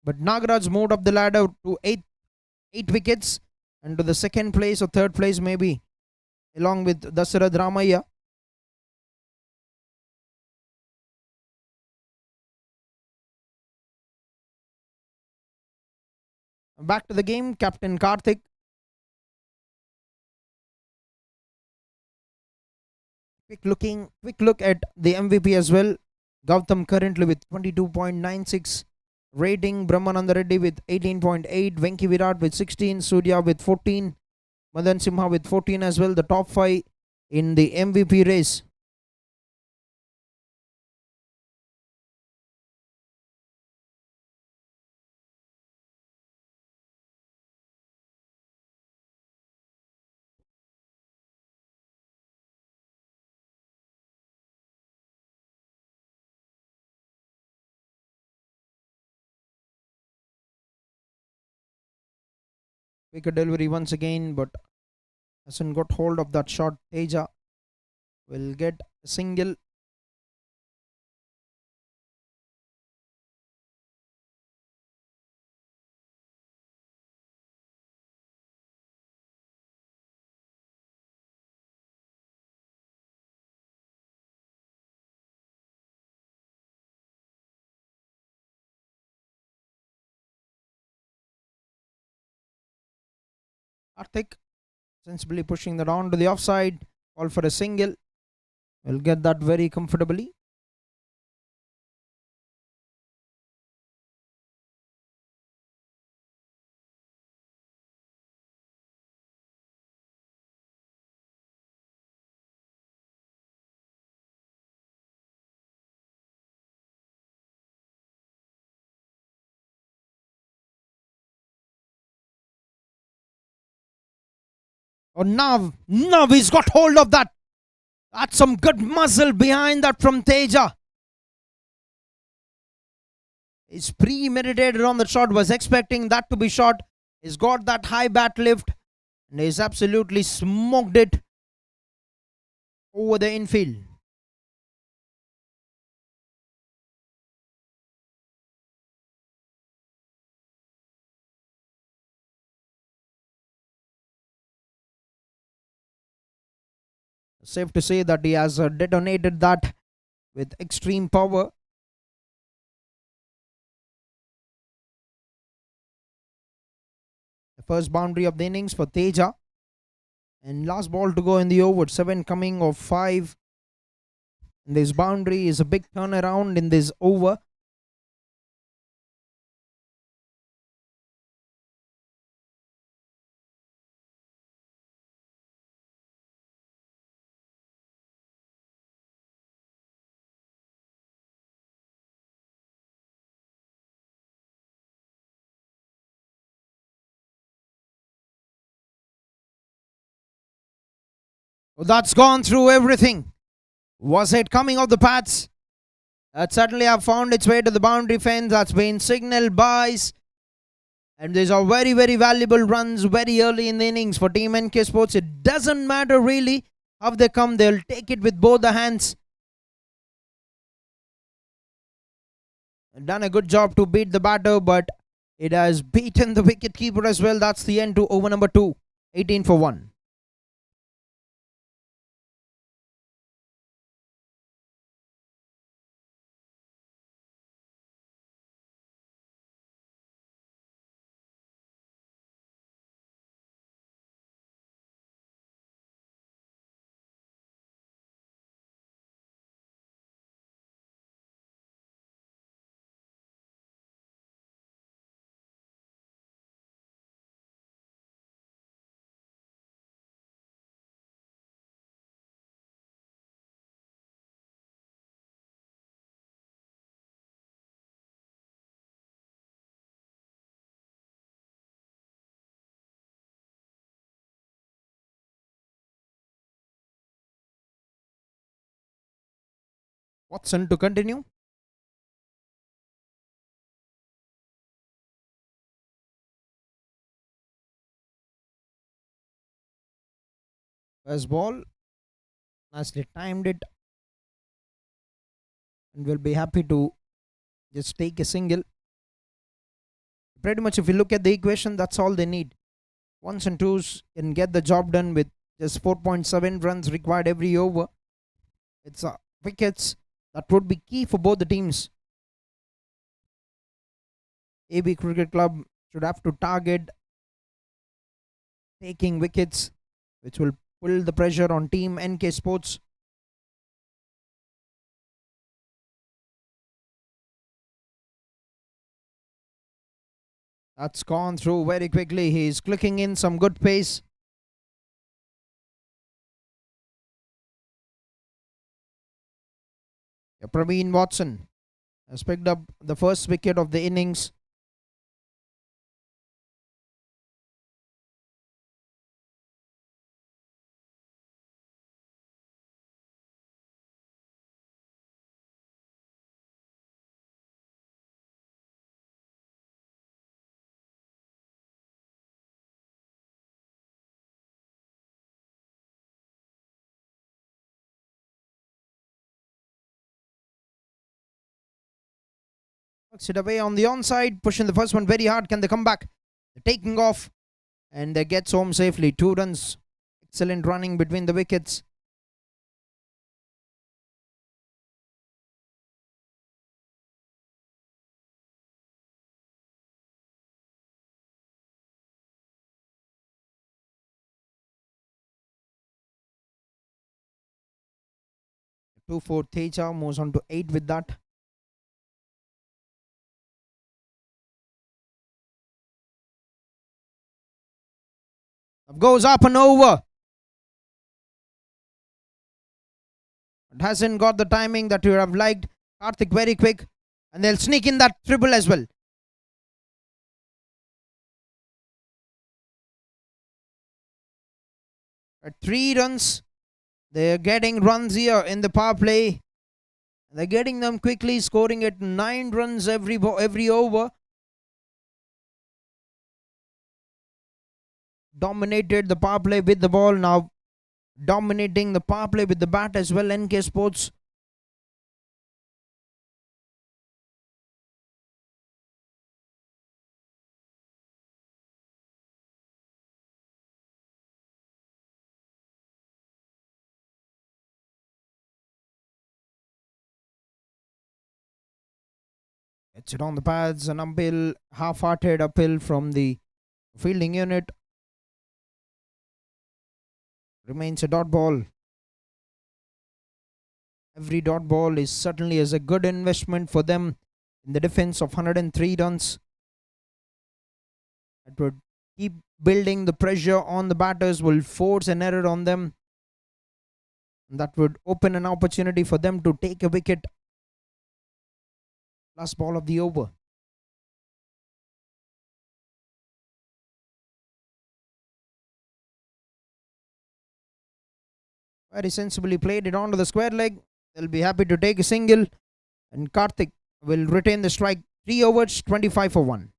But Nagaraj moved up the ladder to 8 wickets and to the second place or third place maybe, along with Dasarath Ramaya. Back to the game, Captain Karthik. Quick look at the MVP as well. Gautam currently with 22.96 rating. Brahmananda Reddy with 18.8. Venki Virat with 16. Surya with 14. Madan Simha with 14 as well. The top 5 in the MVP race. Quick delivery once again, but hasn't got hold of that shot. Teja will get a single. Karthik sensibly pushing that on to the offside. Call for a single. Will get that very comfortably. Oh, now he's got hold of that. That's some good muscle behind that from Teja. He's premeditated on the shot, was expecting that to be shot. He's got that high bat lift and he's absolutely smoked it over the infield. Safe to say that he has detonated that with extreme power. The first boundary of the innings for Teja. And last ball to go in the over. 7 coming of 5. And this boundary is a big turnaround in this over. That's gone through everything. Was it coming off the pads? That certainly have found its way to the boundary fence. That's been signaled by. And these are very, very valuable runs very early in the innings for Team NK Sports. It doesn't matter really how they come. They'll take it with both the hands. Done a good job to beat the batter, but it has beaten the wicketkeeper as well. That's the end to over number 2. 18 for 1. Watson to continue. First ball, nicely timed it, and will be happy to just take a single. Pretty much, if you look at the equation, that's all they need. Ones and twos can get the job done with just 4.7 runs required every over. It's wickets that would be key for both the teams. AB Cricket Club should have to target taking wickets, which will pull the pressure on team NK Sports. That's gone through very quickly. He's clicking in some good pace. Praveen Watson has picked up the first wicket of the innings. Works it away on the onside, pushing the first one very hard. Can they come back? They're taking off, and they gets home safely. 2 runs. Excellent running between the wickets. Two for Teja moves on to 8 with that. Goes up and over. It hasn't got the timing that you would have liked. Karthik very quick, and they'll sneak in that triple as well. At 3 runs, they're getting runs here in the power play. They're getting them quickly, scoring at 9 runs every over. Dominated the power play with the ball, now dominating the power play with the bat as well. NK Sports. Gets it on the pads, an uphill, half-hearted uphill from the fielding unit. Remains a dot ball. Every dot ball is certainly as a good investment for them in the defense of 103 runs. It would keep building the pressure on the batters, will force an error on them. And that would open an opportunity for them to take a wicket. Last ball of the over. Very sensibly played it onto the square leg. They'll be happy to take a single, and Karthik will retain the strike. 3 overs, 25 for 1.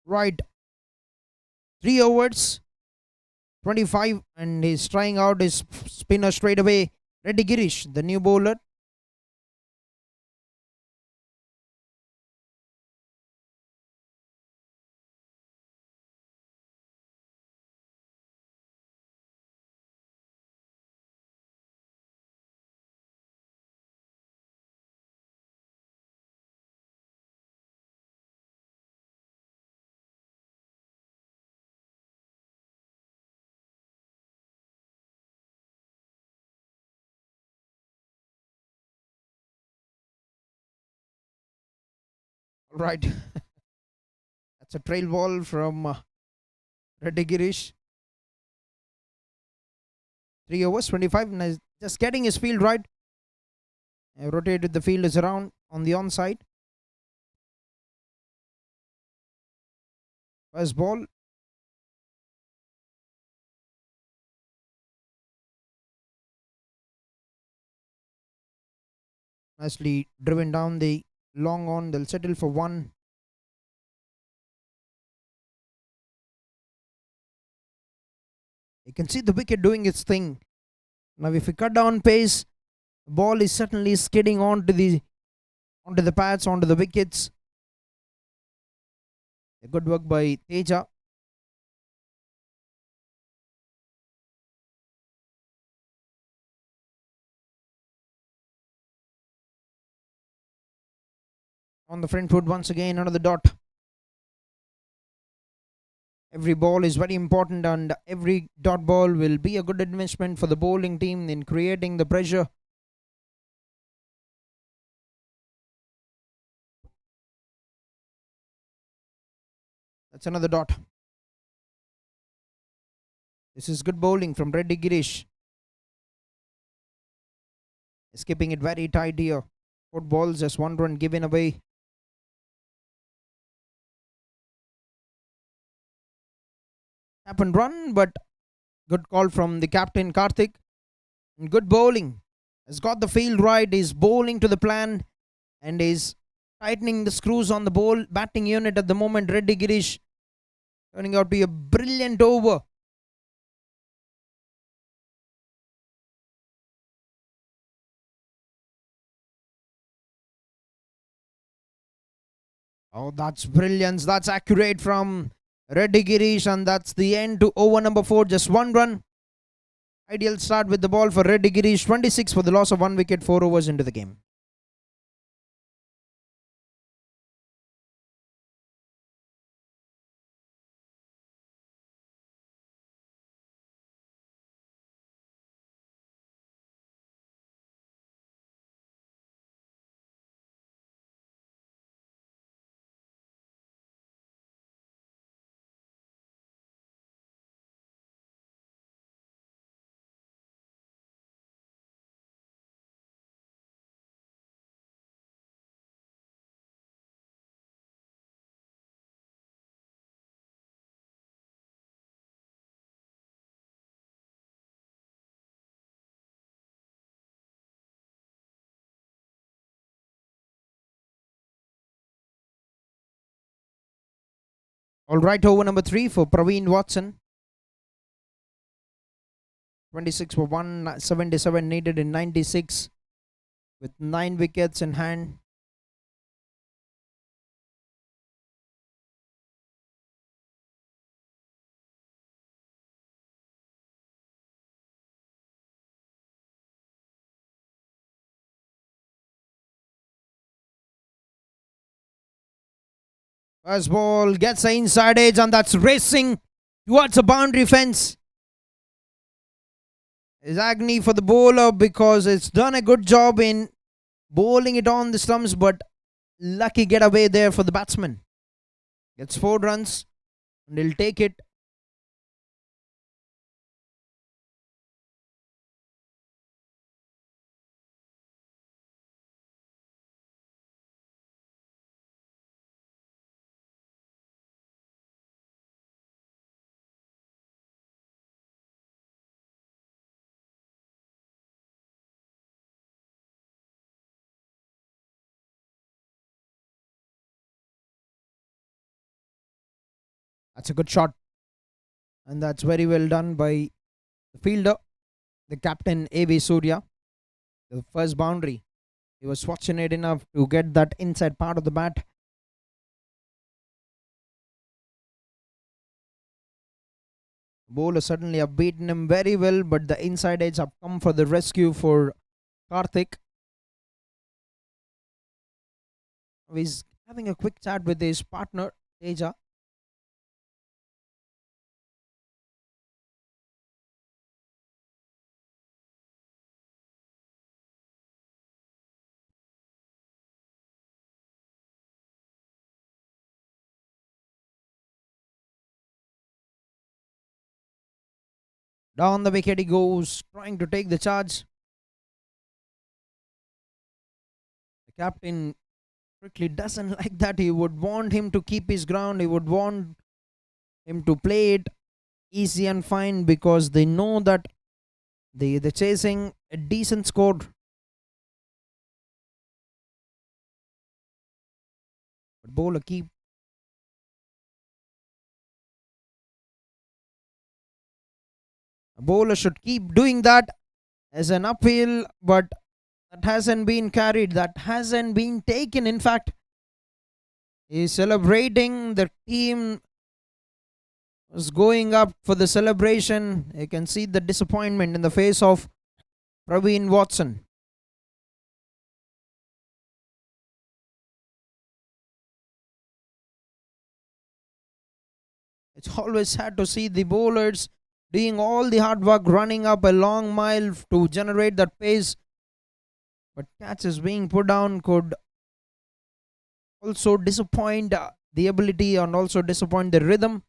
Right. 3 overs, 25, and he's trying out his spinner straight away. Reddy Girish, the new bowler. Right. That's a trail ball from Reddy Girish. 3 overs, 25. Nice. Just getting his field right. Rotated the fielders around on the onside. First ball. Nicely driven down the long on. They'll settle for one. You can see the wicket doing its thing. Now, if we cut down pace, the ball is certainly skidding onto the pads, onto the wickets. A good work by Teja. On the front foot once again, another dot. Every ball is very important, and every dot ball will be a good investment for the bowling team in creating the pressure. That's another dot. This is good bowling from Reddy Girish. Skipping it very tight here. 4 balls, just 1 run given away. Tap and run, but good call from the captain Karthik. And good bowling. Has got the field right. Is bowling to the plan and is tightening the screws on the batting unit at the moment. Reddy Girish turning out to be a brilliant over. Oh, that's brilliance. That's accurate from Reddy Girish, and that's the end to over number 4. Just 1 run. Ideal start with the ball for Reddy Girish. 26 for the loss of 1 wicket, 4 overs into the game. All right, over number 3 for Praveen Watson. 26 for 177 needed in 96 with 9 wickets in hand. First ball gets the inside edge, and that's racing towards the boundary fence. Is agony for the bowler because it's done a good job in bowling it on the stumps, but lucky getaway there for the batsman. Gets 4 runs and he'll take it. That's a good shot. And that's very well done by the fielder, the captain A.V. Surya. The first boundary. He was fortunate enough to get that inside part of the bat. Bowler certainly have beaten him very well, but the inside edge have come for the rescue for Karthik. He's having a quick chat with his partner, Teja. Down the wicket he goes, trying to take the charge. The captain strictly doesn't like that. He would want him to keep his ground. He would want him to play it easy and fine, because they know that they're chasing a decent score. But bowler keep a bowler should keep doing that as an uphill, but that hasn't been carried, that hasn't been taken. In fact, he's celebrating. The team was going up for the celebration. You can see the disappointment in the face of Praveen Watson. It's always sad to see the bowlers doing all the hard work, running up a long mile to generate that pace, but catches being put down could also disappoint the ability and also disappoint the rhythm.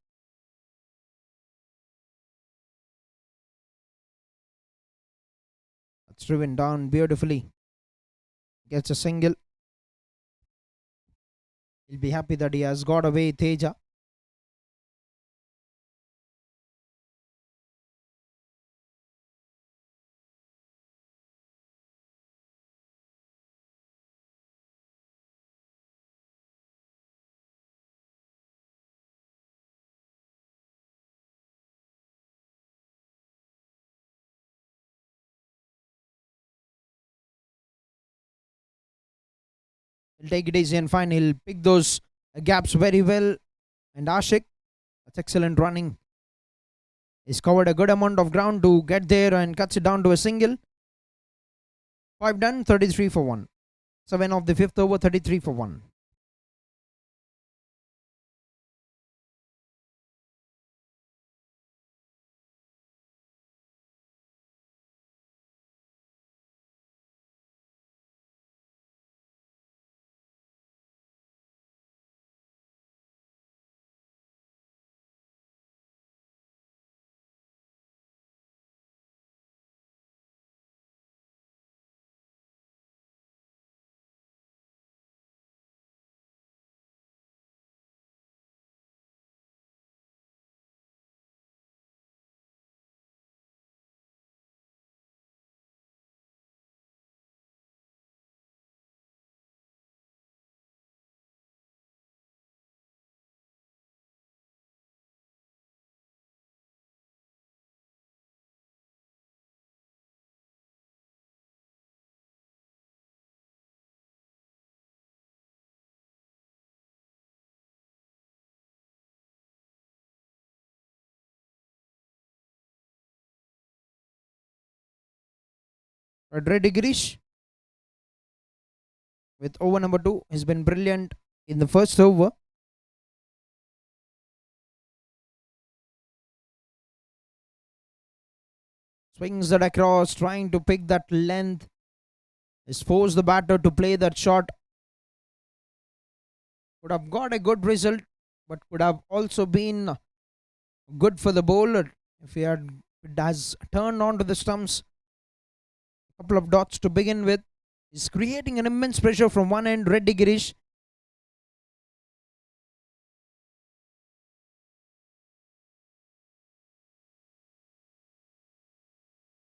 It's driven down beautifully. Gets a single. He'll be happy that he has got away Teja. He'll take it easy and fine. He'll pick those gaps very well. And Ashik, that's excellent running. He's covered a good amount of ground to get there and cuts it down to a single. 5 done, 33 for 1. 7 of the 5th over, 33 for 1. Reddy Girish with over number 2 has been brilliant in the first over. Swings it across, trying to pick that length. Has forced the batter to play that shot. Could have got a good result, but could have also been good for the bowler if he had it has turned onto the stumps. A couple of dots to begin with. He's creating an immense pressure from one end, Reddy Girish.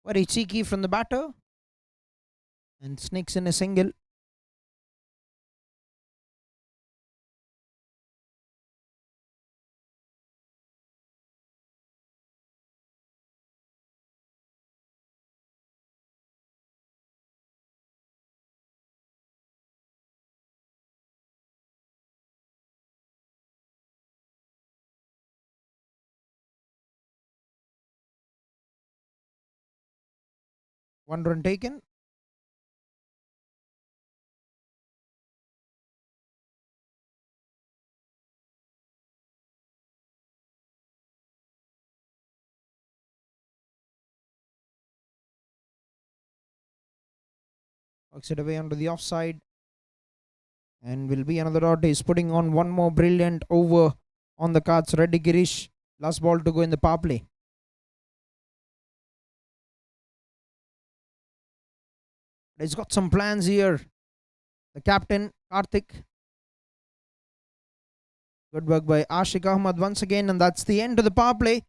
Very cheeky from the batter. And sneaks in a single. One run taken. Works it away onto the offside. And will be another out. He's putting on one more brilliant over on the cards. Reddy Girish. Last ball to go in the power play. He's got some plans here. The captain, Karthik. Good work by Ashik Ahmad once again. And that's the end of the power play.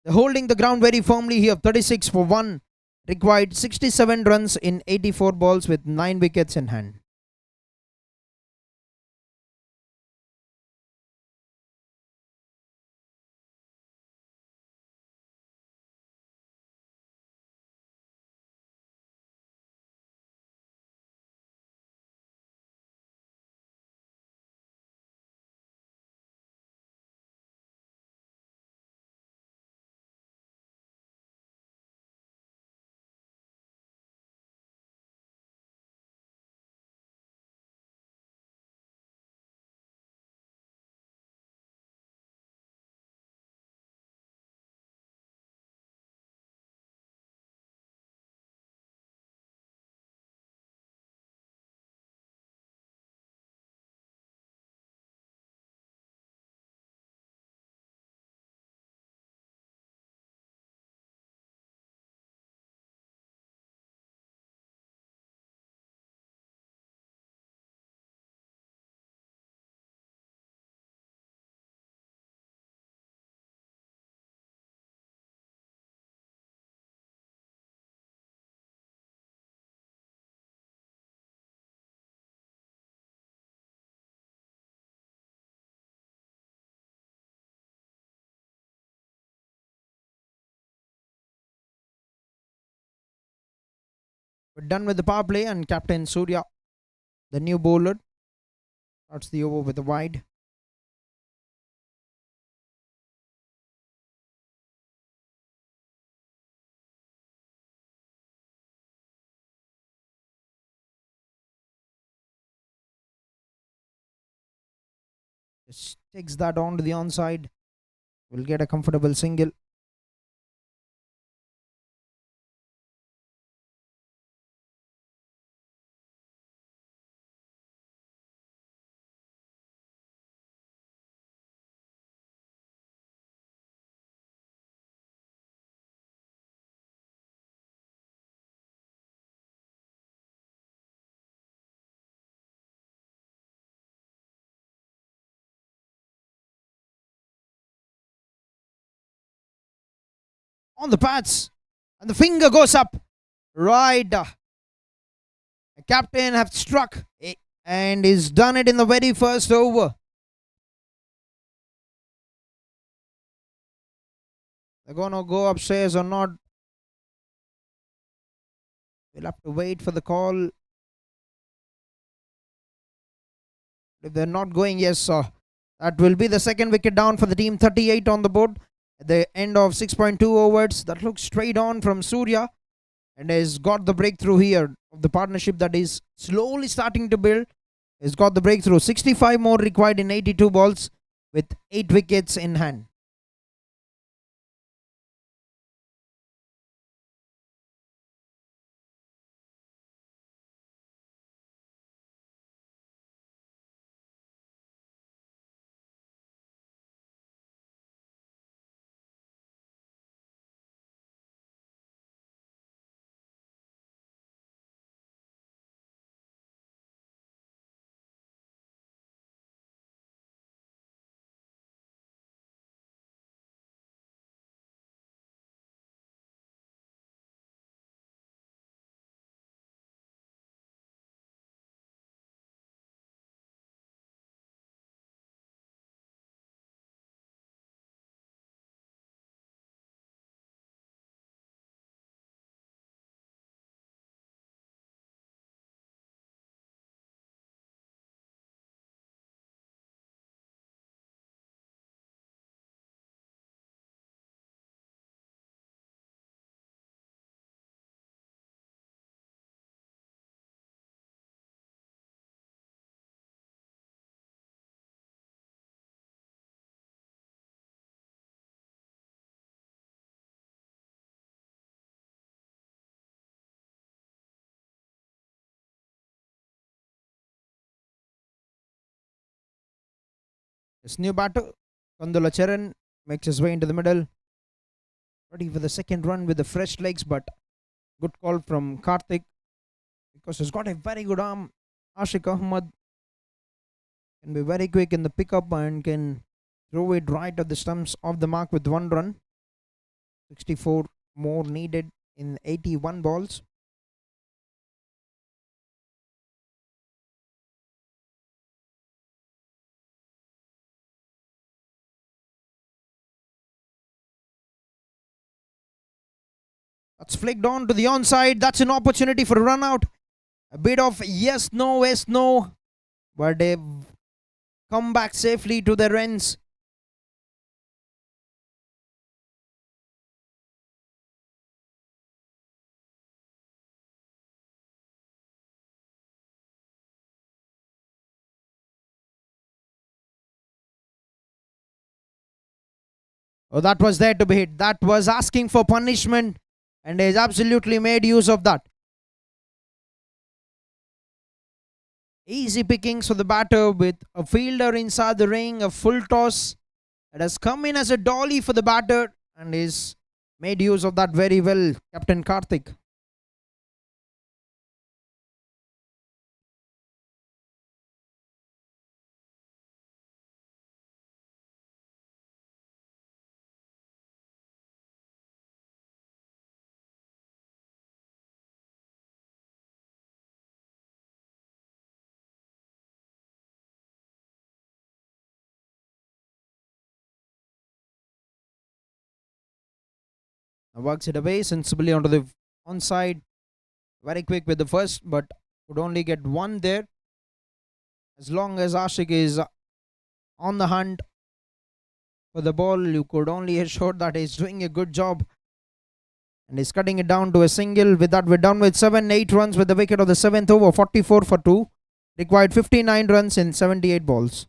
They're holding the ground very firmly here. 36 for 1. Required 67 runs in 84 balls with 9 wickets in hand. We're done with the power play, and Captain Surya, the new bowler, starts the over with a wide. Just takes that on to the onside. Will get a comfortable single. On the pads, and the finger goes up. Right. The captain have struck and he's done it in the very first over. They're gonna go upstairs or not. We'll have to wait for the call. If they're not going, yes, that will be the second wicket down for the team. 38 on the board at the end of 6.2 overs. That looks straight on from Surya and has got the breakthrough here of the partnership that is slowly starting to build. Has got the breakthrough. 65 more required in 82 balls with 8 wickets in hand. This new batter, Kandula Charan, makes his way into the middle. Ready for the second run with the fresh legs, but good call from Karthik because he's got a very good arm. Ashik Ahmad can be very quick in the pickup and can throw it right at the stumps of the mark with one run. 64 more needed in 81 balls. That's flicked on to the onside. That's an opportunity for a run out. A bit of yes, no, but they've come back safely to their ends. Oh, that was there to be hit. That was asking for punishment, and he's absolutely made use of that. Easy pickings for the batter with a fielder inside the ring, a full toss. It has come in as a dolly for the batter and is made use of that very well, Captain Karthik. Now works it away sensibly onto the onside. Very quick with the first, but could only get one there. As long as Ashik is on the hunt for the ball, you could only assure that he's doing a good job. And he's cutting it down to a single. With that, we're done with 7-8 runs with the wicket of the 7th over, 44 for 2. Required 59 runs in 78 balls.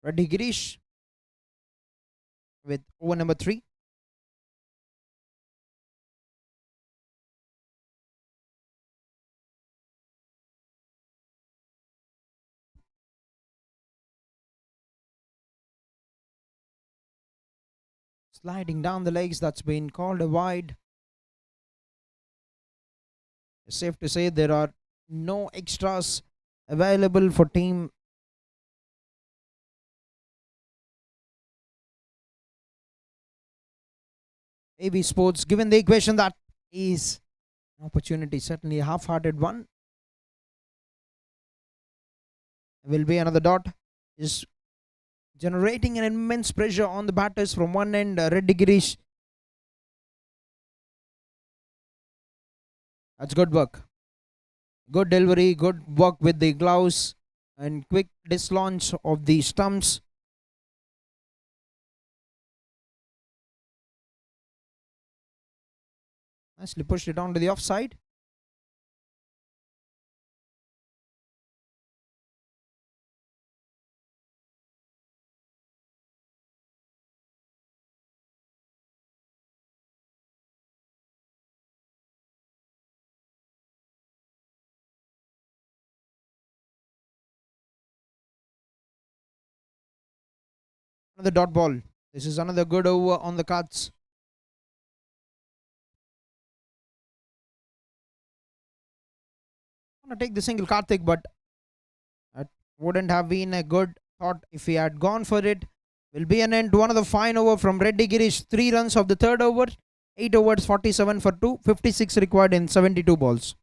Reddy Girish with over number 3. Sliding down the legs, that's been called a wide. It's safe to say there are no extras available for team AB Sports. Given the equation, that is an opportunity, certainly a half-hearted one. Will be another dot. Is generating an immense pressure on the batters from one end. Reddy Girish. That's good work. Good delivery, good work with the gloves, and quick dislaunch of the stumps. Nicely pushed it onto the offside. Another dot ball. This is another good over on the cards. I'm gonna take the single, Karthik, but that wouldn't have been a good thought if he had gone for it. Will be an end to another fine over from Reddy Girish. 3 runs of the third over. 8 overs, 47 for 2. 56 required in 72 balls.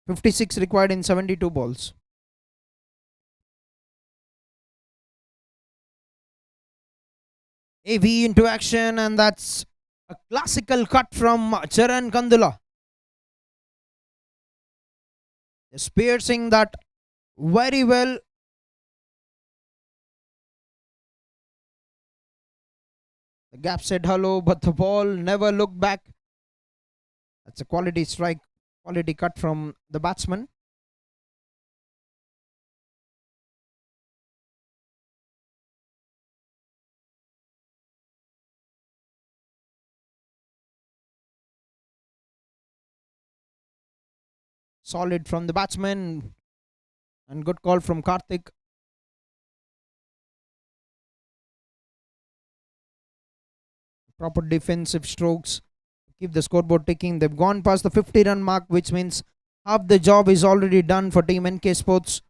56 required in 72 balls. AV into action, and that's a classical cut from Charan Kandula. Just piercing that very well. The gap said hello, but the ball never looked back. That's a quality strike, quality cut from the batsman. Solid from the batsman, and good call from Karthik. Proper defensive strokes keep the scoreboard ticking. They've gone past the 50-run mark, which means half the job is already done for Team NK Sports.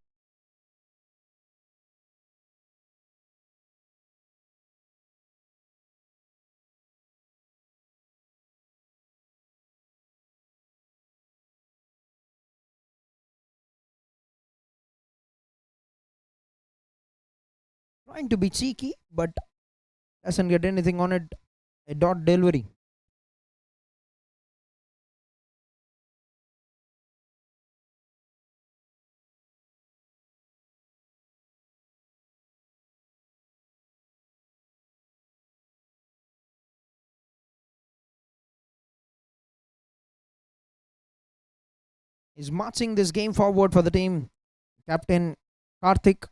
Trying to be cheeky, but doesn't get anything on it. A dot delivery. Is marching this game forward for the team. Captain Karthik.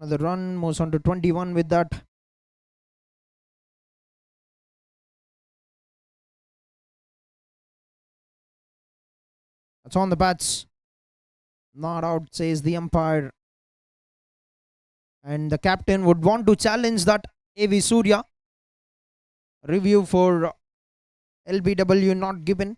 Another run, moves on to 21 with that. That's on the bats. Not out, says the umpire. And the captain would want to challenge that AV Surya. Review for LBW not given.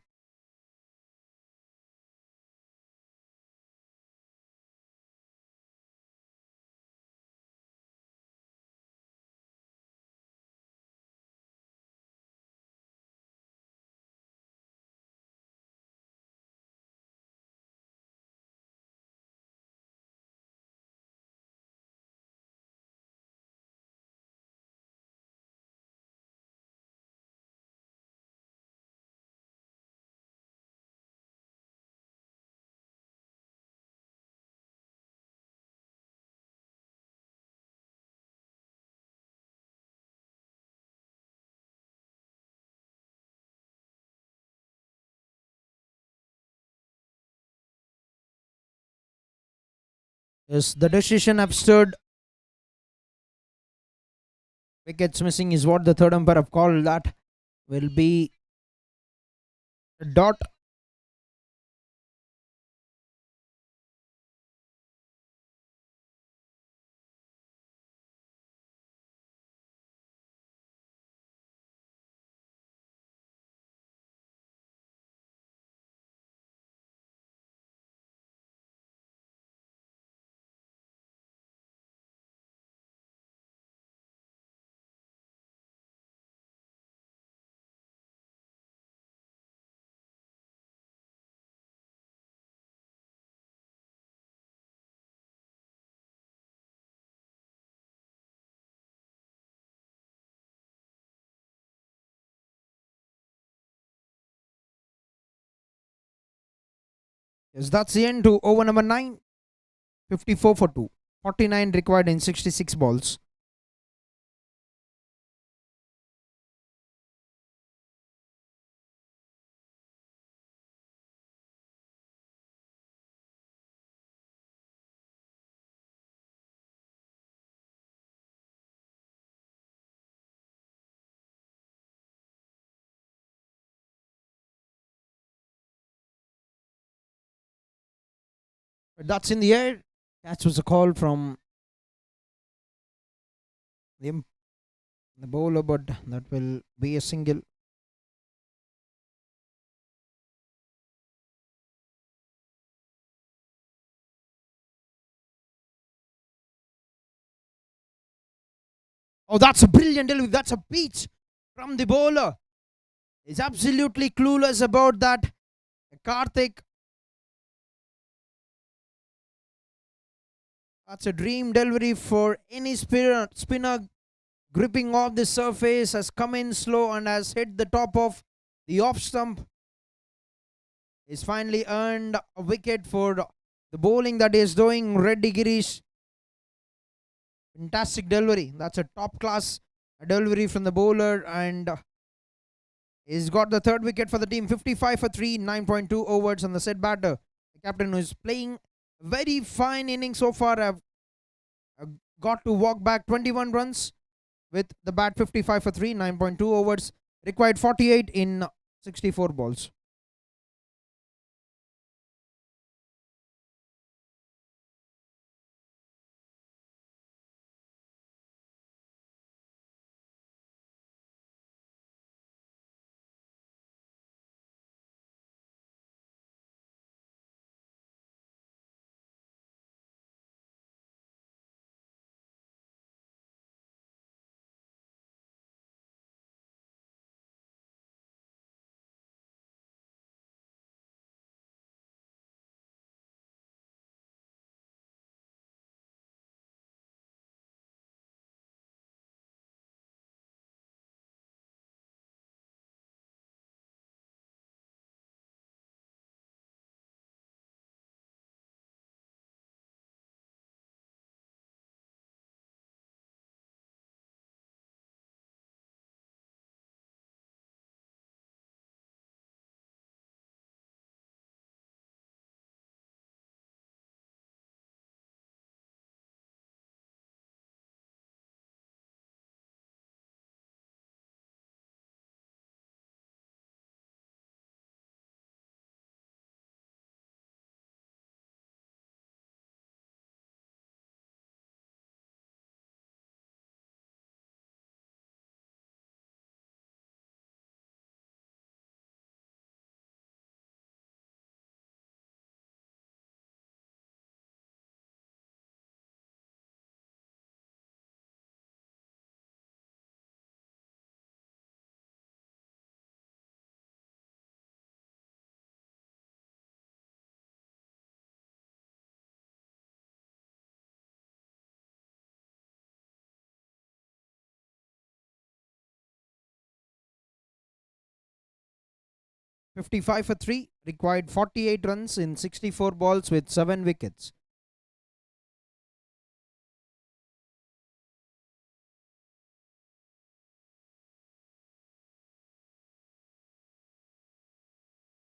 Yes, the decision absurd. Wickets missing is what the third umpire have called. That will be a dot. Yes, that's the end to over number 9. 54 for 2. 49 required in 66 balls. But that's in the air. Catch was a call from the bowler, but that will be a single. Oh, that's a brilliant delivery. That's a beach from the bowler. is absolutely clueless about that. Karthik, that's a dream delivery for any spinner gripping off the surface, has come in slow and has hit the top of the off stump. He's finally earned a wicket for the bowling that is doing. Reddy Girish, fantastic delivery. That's a top class delivery from the bowler, and he's got the third wicket for the team. 55 for 3, 9.2 overs on the set batter. The captain, who is playing very fine innings so far, have got to walk back 21 runs with the bat. 55 for 3, 9.2 overs. Required 48 in 64 balls. $55 for 3, required 48 runs in 64 balls with 7 wickets.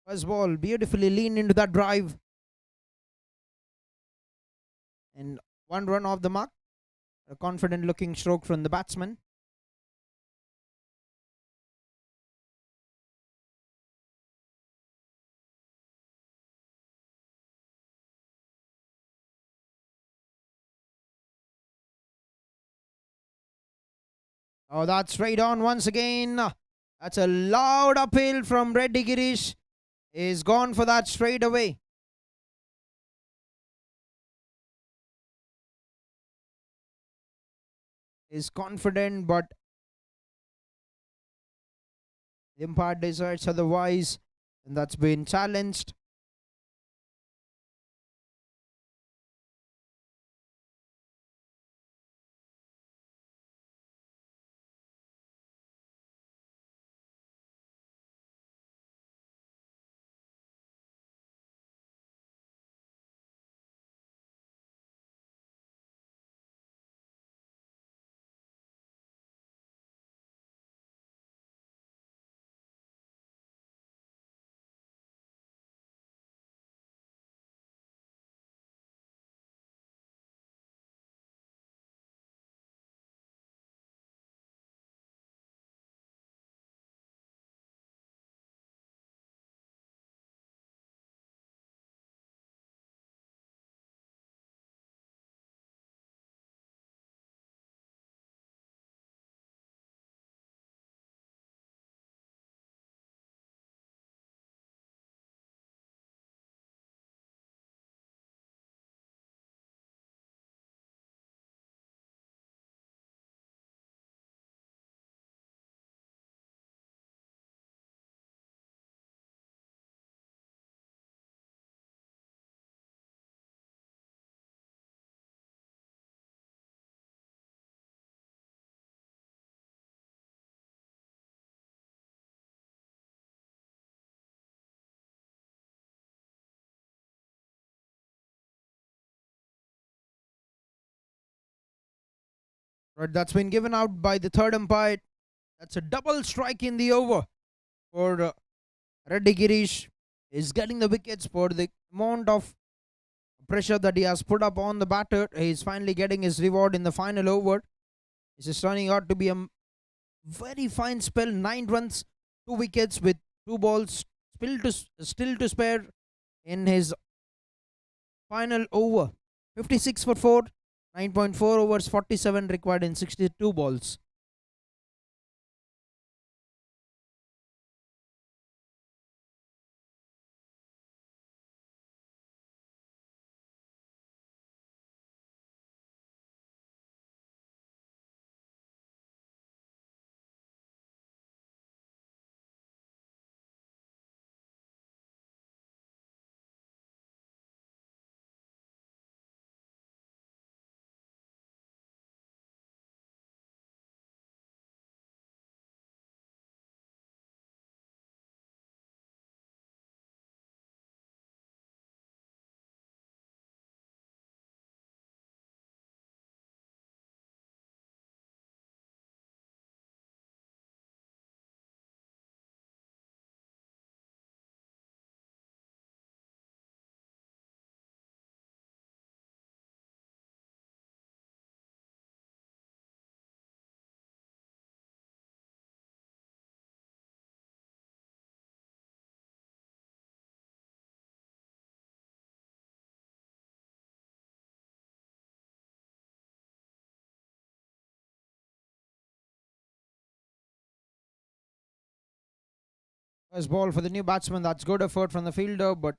First ball, beautifully leaned into that drive. And 1 run off the mark. A confident looking stroke from the batsman. Oh, that's straight on once again. That's a loud uphill from Reddy Girish. Is gone for that straight away. Is confident, but the umpire decides otherwise, and that's been challenged. Right, that's been given out by the third umpire. That's a double strike in the over for Reddy Girish. Is getting the wickets for the amount of pressure that he has put up on the batter. He is finally getting his reward in the final over. This is turning out to be a very fine spell. 9 runs, 2 wickets with 2 balls still to spare in his final over. 56 for 4, 9.4 overs, 47 required in 62 balls. First ball for the new batsman. That's good effort from the fielder, but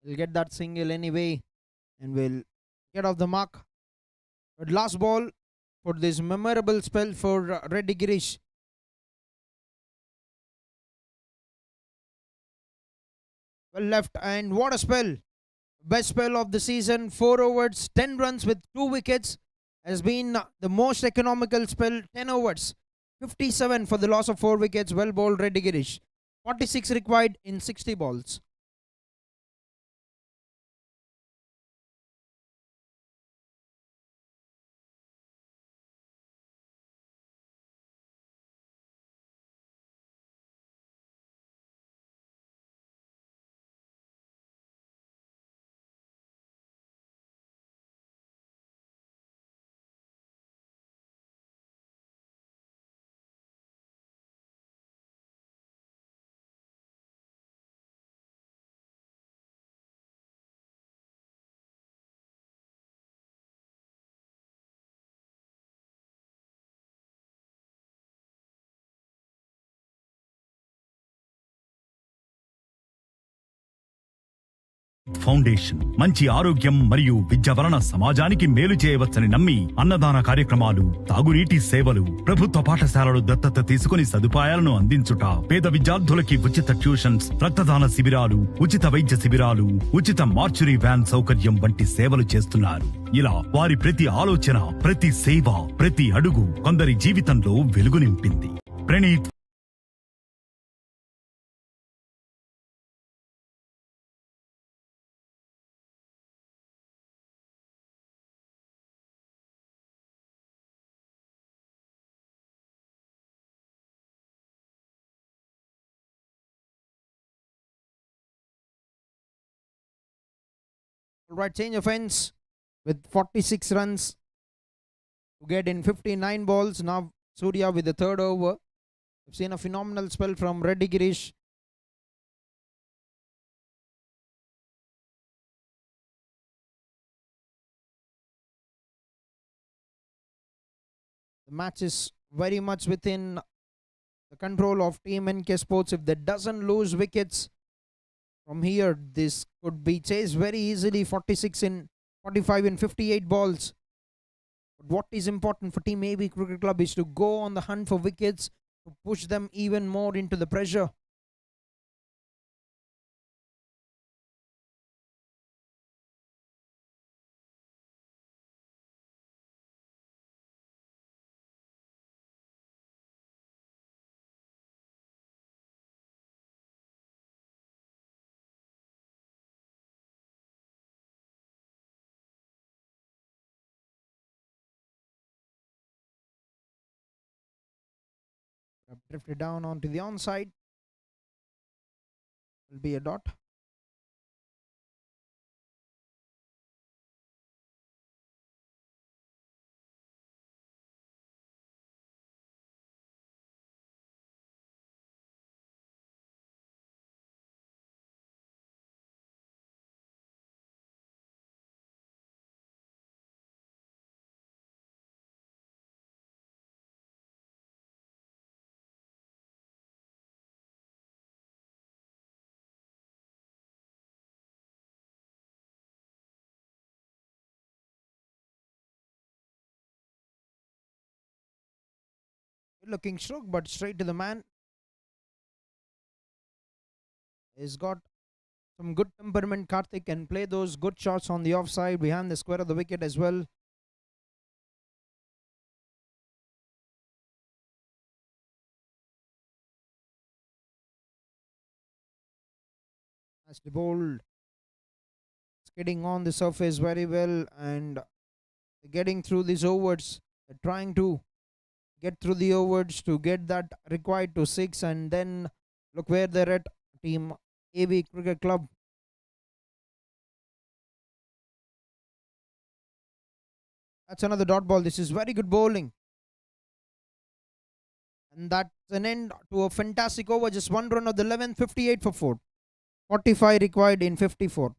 we'll get that single anyway and we'll get off the mark. But last ball for this memorable spell for Reddy Girish. Well left, and what a spell! Best spell of the season. 4 overs, 10 runs with 2 wickets has been the most economical spell. 10 overs, 57 for the loss of 4 wickets. Well bowled Reddy Girish. 46 required in 60 balls. Foundation మంచి ఆరోగ్యం మరియు విద్య వలన సమాజానికి మేలు చేయవచ్చని నమ్మి అన్నదాన కార్యక్రమాలు, తాగునీటి సేవలు, ప్రభుత్వ పాఠశాలలు దత్తత తీసుకుని సదుపాయాలను అందించుట, పేద విద్యార్థులకి ఉచిత ట్యూషన్స్, రక్తదాన శిబిరాలు, ఉచిత వైద్య శిబిరాలు, ఉచిత మార్చురీ వ్యాన్ సౌకర్యం వంటి సేవలు చేస్తున్నారు. ఇలా వారి ప్రతి ఆలోచన, ప్రతి సేవ, ప్రతి అడుగు కొందరి జీవితంలో వెలుగు నింపింది. Praneeth Right, change of ends with 46 runs to get in 59 balls. Now Surya with the third over. We've seen a phenomenal spell from Reddy Girish. The match is very much within the control of Team NK Sports. If they doesn't lose wickets from here, this could be chased very easily. 46 in 45 in 58 balls. But what is important for Team AB Cricket Club is to go on the hunt for wickets to push them even more into the pressure. Drifted down onto the onside. Will be a dot. Good looking stroke, but straight to the man. He's got some good temperament. Karthik can play those good shots on the offside behind the square of the wicket as well. Nicely bowled. Skidding on the surface very well and getting through these overs. Trying to get through the overs to get that required to 6, and then look where they're at. Team AV Cricket Club. That's another dot ball. This is very good bowling. And that's an end to a fantastic over. Just one run of the 11th, 58 for 4. 45 required in 54.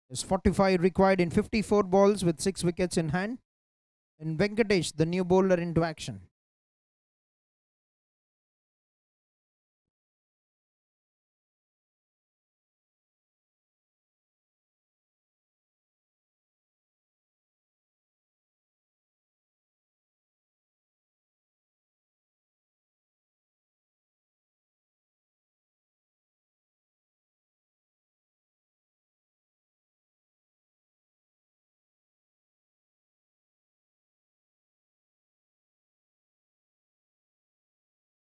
There's 45 required in 54 balls with 6 wickets in hand. And Venkatesh, the new bowler, into action.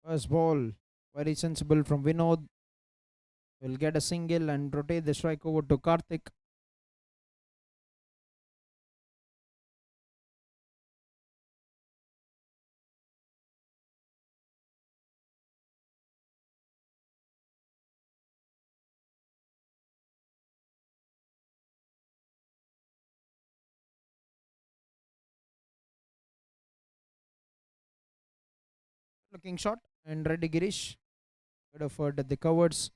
First ball, very sensible from Vinod. Will get a single and rotate the strike over to Karthik. Looking shot and ready Girish. Good effort at the covers.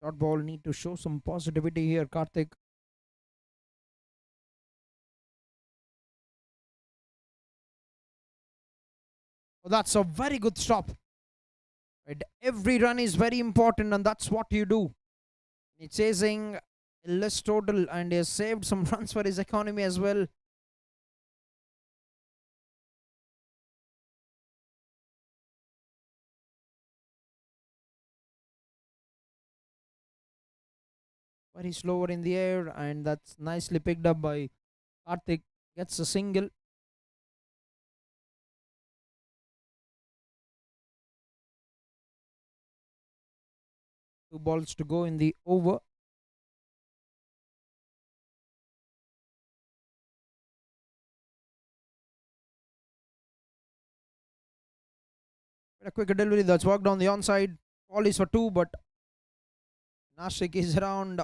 Dot ball need to show some positivity here, Karthik. Oh, that's a very good stop. Right. Every run is very important, and that's what you do. It's chasing less total, and he has saved some runs for his economy as well. very slower in the air, and that's nicely picked up by Karthik. Gets a single. Two balls to go in the over. A quick delivery that's worked on the onside. Ball is for two, but Nashik is around.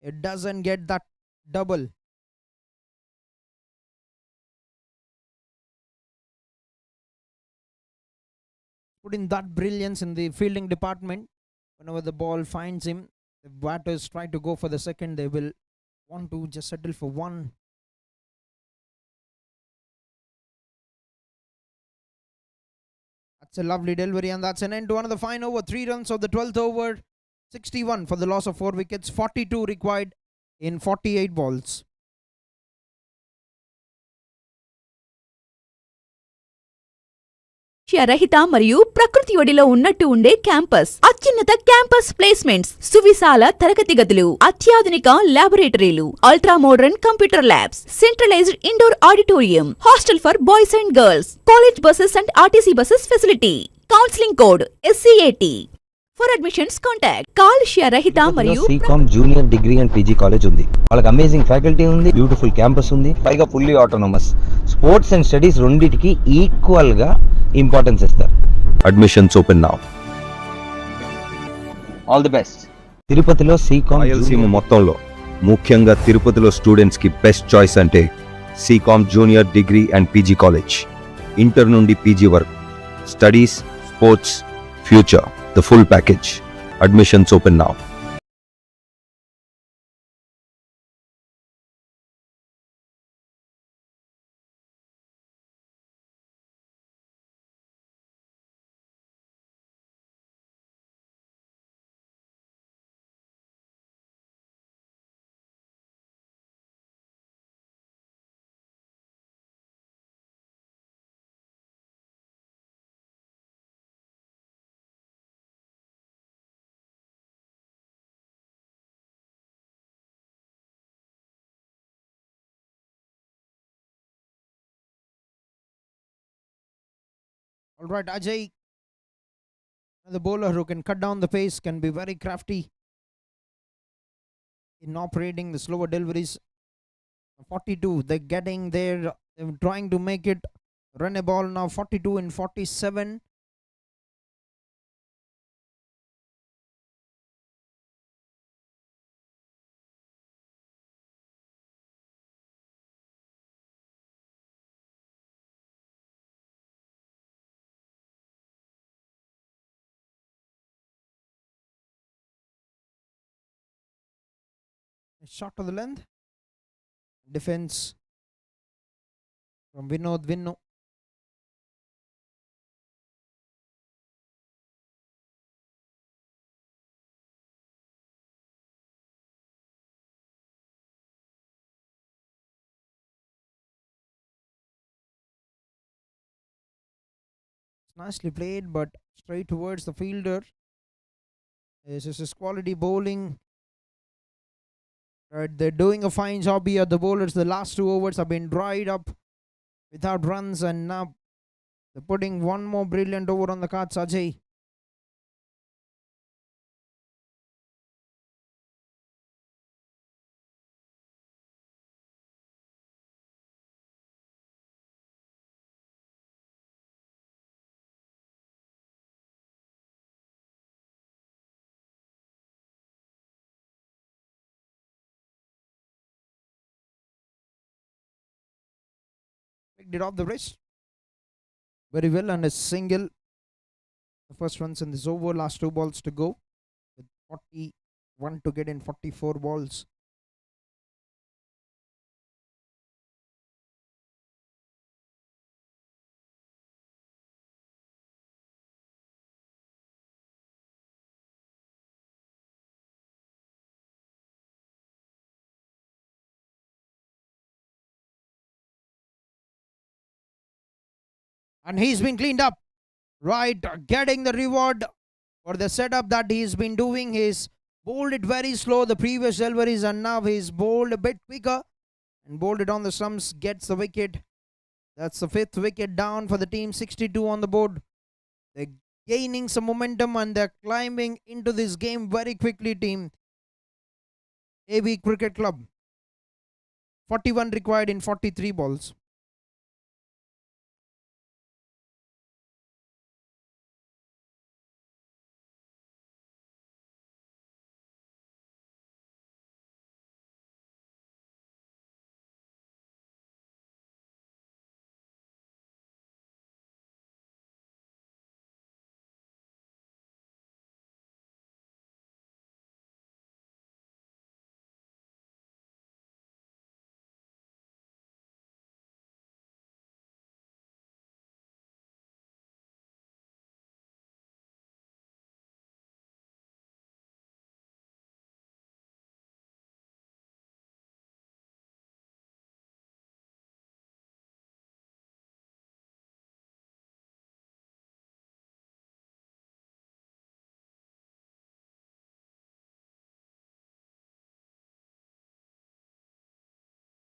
It doesn't get that double. Putting that brilliance in the fielding department. Whenever the ball finds him, the batters try to go for the second. They will want to just settle for one. That's a lovely delivery, and that's an end to another fine over. 3 runs of the 12th over. 61 for the loss of 4 wickets. 42 required in 48 balls. రహిత మరియు ప్రకృతి ఒడిలో ఉన్నట్టు ఉండే campus అత్యున్నత campus placements సువిశాల తరగతి గదులు అత్యాధునిక ల్యాబొరేటరీలు ultra modern computer labs centralised indoor auditorium hostel for boys and girls college buses and RTC buses facility counselling code SCAT. For admissions contact కాలుష్య రహిత మరియు Seacom junior degree and PG college ఉంది. వాళ్ళకి అమేజింగ్ ఫ్యాకల్టీ ఉంది, beautiful campus ఉంది, పైగా fully autonomous. Sports and studies రెండింటికి equal గా ఇంపార్టెన్స్ ఇస్తారు. Admissions open now. All the best. తిరుపతిలో సీకామ్ రాయలసీమ మొత్తంలో ముఖ్యంగా తిరుపతిలో స్టూడెంట్స్ కి బెస్ట్ చాయిస్ అంటే సీకామ్ junior degree and PG college. Inter నుండి పీజీ వరకు studies, sports, future, the full package. Admissions open now. All right, Ajay, the bowler who can cut down the pace, can be very crafty in operating the slower deliveries. 42, they're getting there. They're trying to make it run a ball now. 42 and 47. A shot to the length. Defense from Vinod Vinno. It's nicely played, but straight towards the fielder. This is his quality bowling. Right, they're doing a fine job here. The bowlers, the last 2 overs have been dried up without runs, and now they're putting one more brilliant over on the cards. Ajay. Picked it off the wrist very well, and a single. The first runs in this over. Last 2 balls to go, with 41 to get in 44 balls. And he's been cleaned up. Right, getting the reward for the setup that he's been doing. His bowled it very slow the previous deliveries, and now he's bowled a bit quicker and bowled it on the stumps, gets the wicket. That's the 5th wicket down for the team, 62 on the board. They're gaining some momentum and they're climbing into this game very quickly, team AB Cricket Club. 41 required in 43 balls.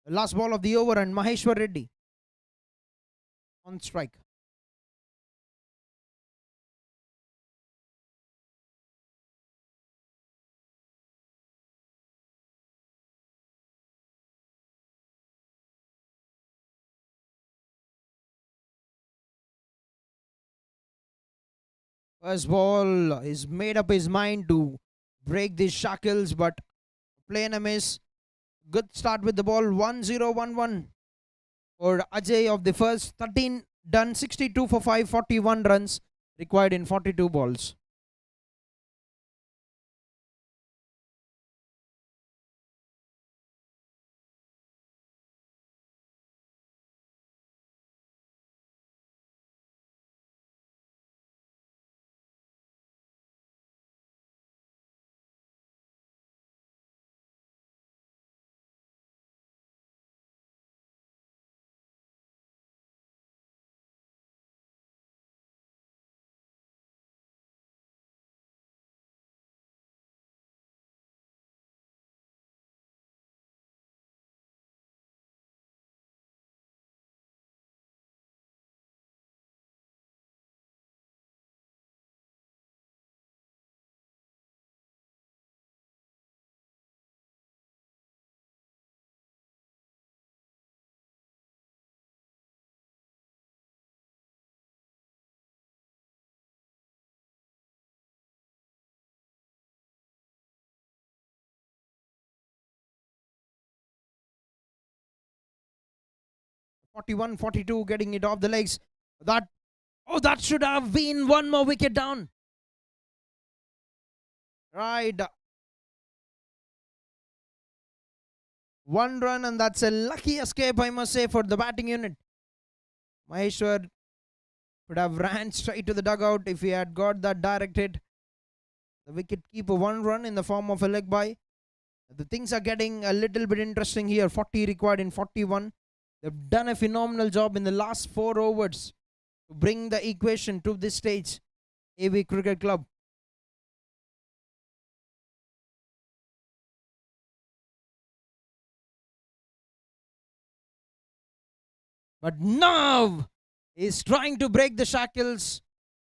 The last ball of the over and Maheshwar Reddy on strike. First ball, he's made up his mind to break these shackles, but playing a miss. Good start with the ball, 1-0-1-1 for Ajay of the first 13 done, 62 for 541 runs required in 42 balls. (41-42) getting it off the legs. That should have been one more wicket down. Right. 1 run, and that's a lucky escape, I must say, for the batting unit. Maheshwar could have ran straight to the dugout if he had got that direct hit. The wicket keeper 1 run in the form of a leg bye. The things are getting a little bit interesting here. 40 required in 41. They've done a phenomenal job in the last 4 overs to bring the equation to this stage. AB Cricket Club. But now he's trying to break the shackles.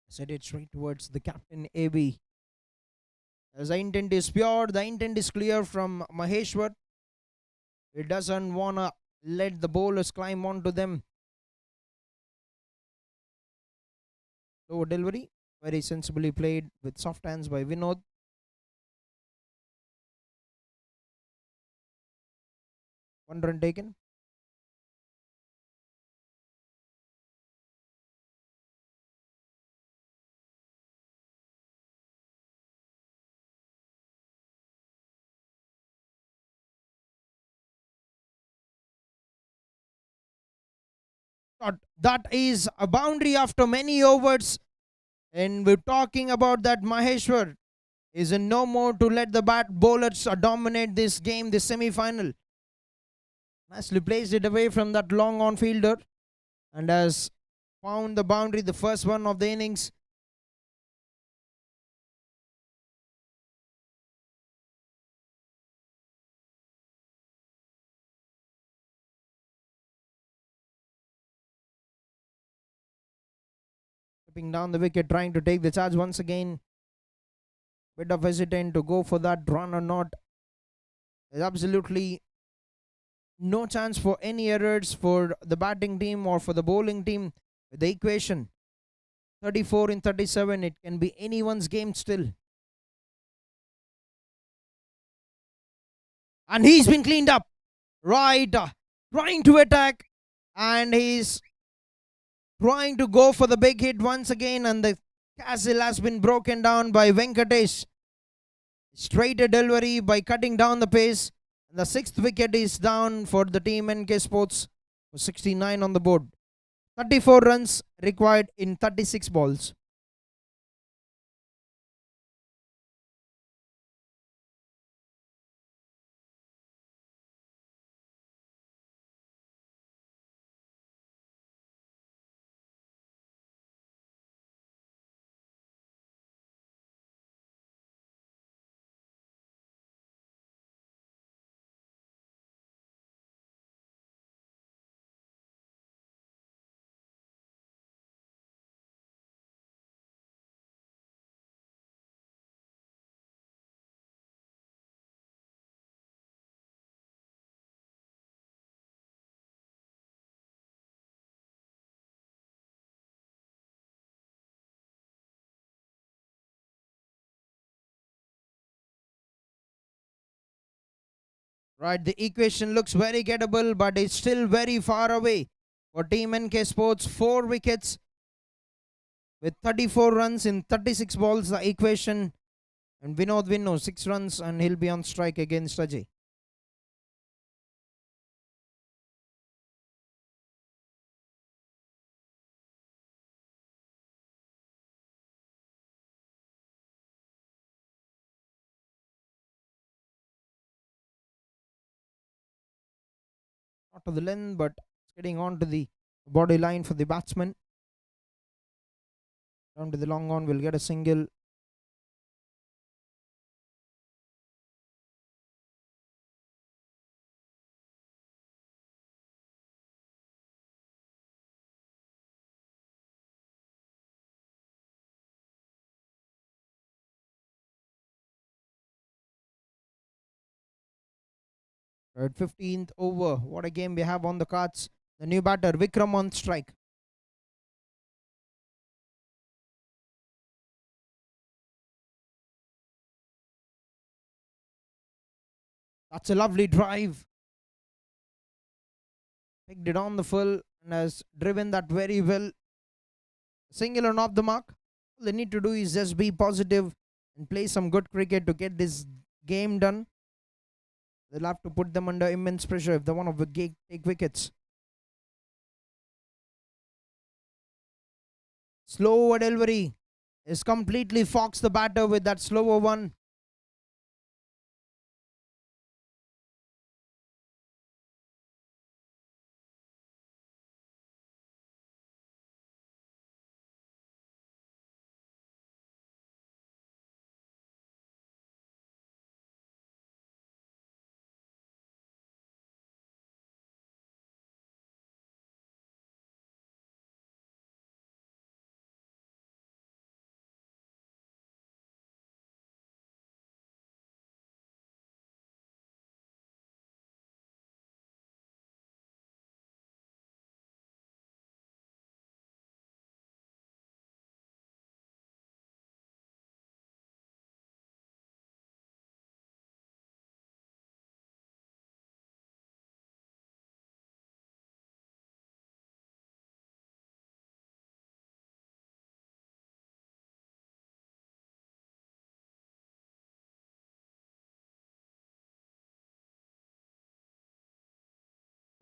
Set it straight towards the captain AB. As the intent is pure, the intent is clear from Maheshwar. He doesn't want to let the bowlers climb onto them. Low delivery, very sensibly played with soft hands by Vinod. One run taken. That is a boundary after many overs, and we're talking about that Maheshwar is in no more to let the bowlers dominate this game, this semi-final. Nicely placed it away from that long on fielder and has found the boundary, the first one of the innings. Tipping down the wicket, trying to take the charge once again. Bit of hesitant to go for that run or not. There's absolutely no chance for any errors for the batting team or for the bowling team. With the equation 34 in 37, it can be anyone's game still. And he's been cleaned up. Right, trying to attack, and he's trying to go for the big hit once again, and the castle has been broken down by Venkatesh. Straight delivery by cutting down the pace. And the 6th wicket is down for the team NK Sports. 69 on the board. 34 runs required in 36 balls. Right, the equation looks very gettable, but it's still very far away. For Team NK Sports, 4 wickets with 34 runs in 36 balls. The equation, and Vinod Vinno 6 runs, and he'll be on strike against Ajay. Not to the length, but it's getting on to the body line for the batsman. Down to the long on, will get a single. At 15th over, what a game we have on the cards. The new batter, Vikram on strike. That's a lovely drive. Picked it on the full and has driven that very well. Single and off the mark. All they need to do is just be positive and play some good cricket to get this game done. They'll have to put them under immense pressure if they want to take wickets. Slow delivery is completely foxed the batter with that slower one.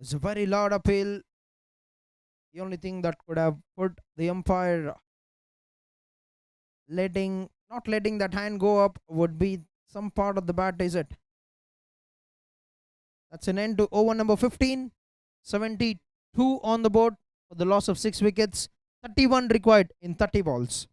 It's a very loud appeal. The only thing that could have put the umpire not letting that hand go up would be some part of the bat, is it? That's an end to over number 15. 72 on the board for the loss of 6 wickets. 31 required in 30 balls.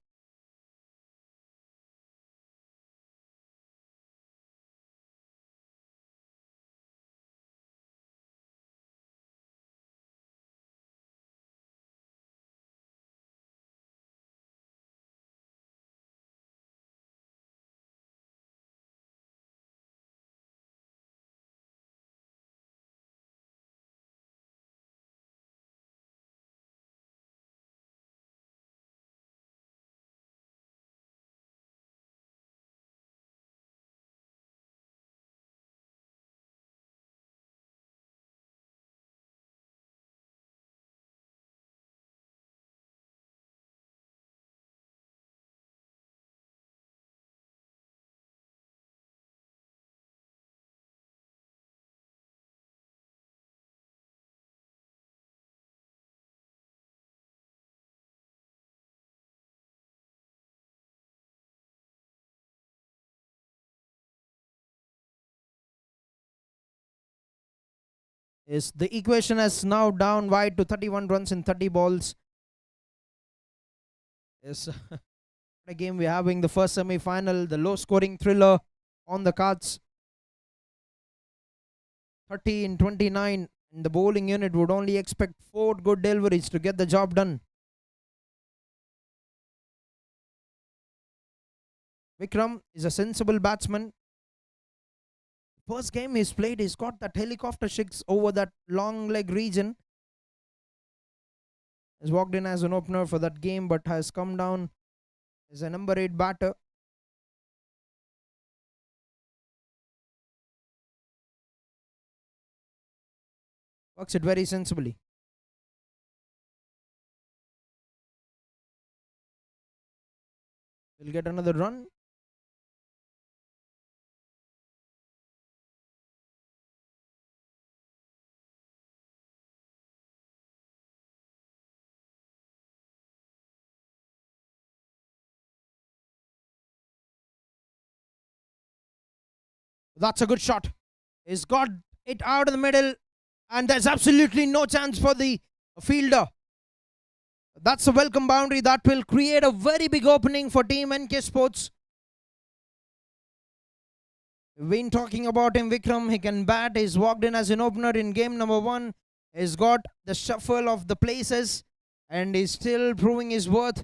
Is the equation has now down wide to 31 runs in 30 balls. Yes, a game we're having the first semi-final, the low-scoring thriller on the cards. 30 in 29, and the bowling unit would only expect 4 good deliveries to get the job done. Vikram is a sensible batsman. First game he's played, he's got that helicopter six over that long leg region. Has walked in as an opener for that game, but has come down as a number 8 batter. Works it very sensibly. Will get another run. That's a good shot. He's got it out of the middle, and there's absolutely no chance for the fielder. That's a welcome boundary that will create a very big opening for Team NK Sports. We've been talking about him, Vikram. He can bat. He's walked in as an opener in game number 1. He's got the shuffle of the places, and he's still proving his worth.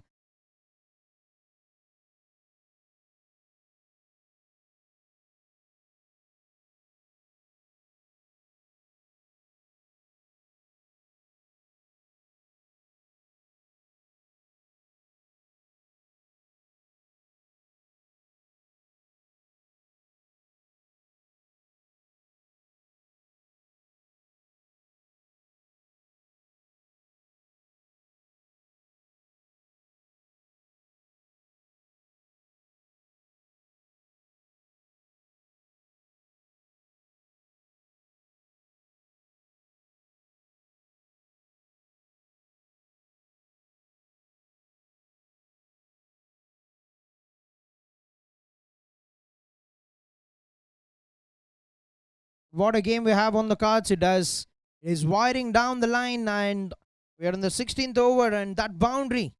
What a game we have on the cards. It is wiring down the line, and we are in the 16th over, and that boundary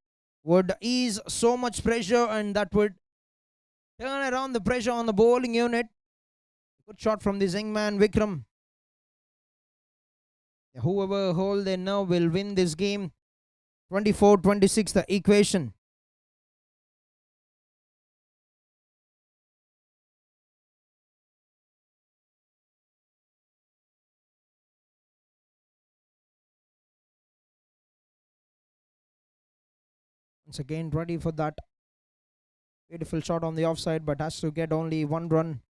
would ease so much pressure, and that would turn around the pressure on the bowling unit. Good shot from this young man, Vikram. Whoever hold their nerve will win this game. 24-26, the equation. Once again, ready for that beautiful shot on the offside, but has to get only 1 run.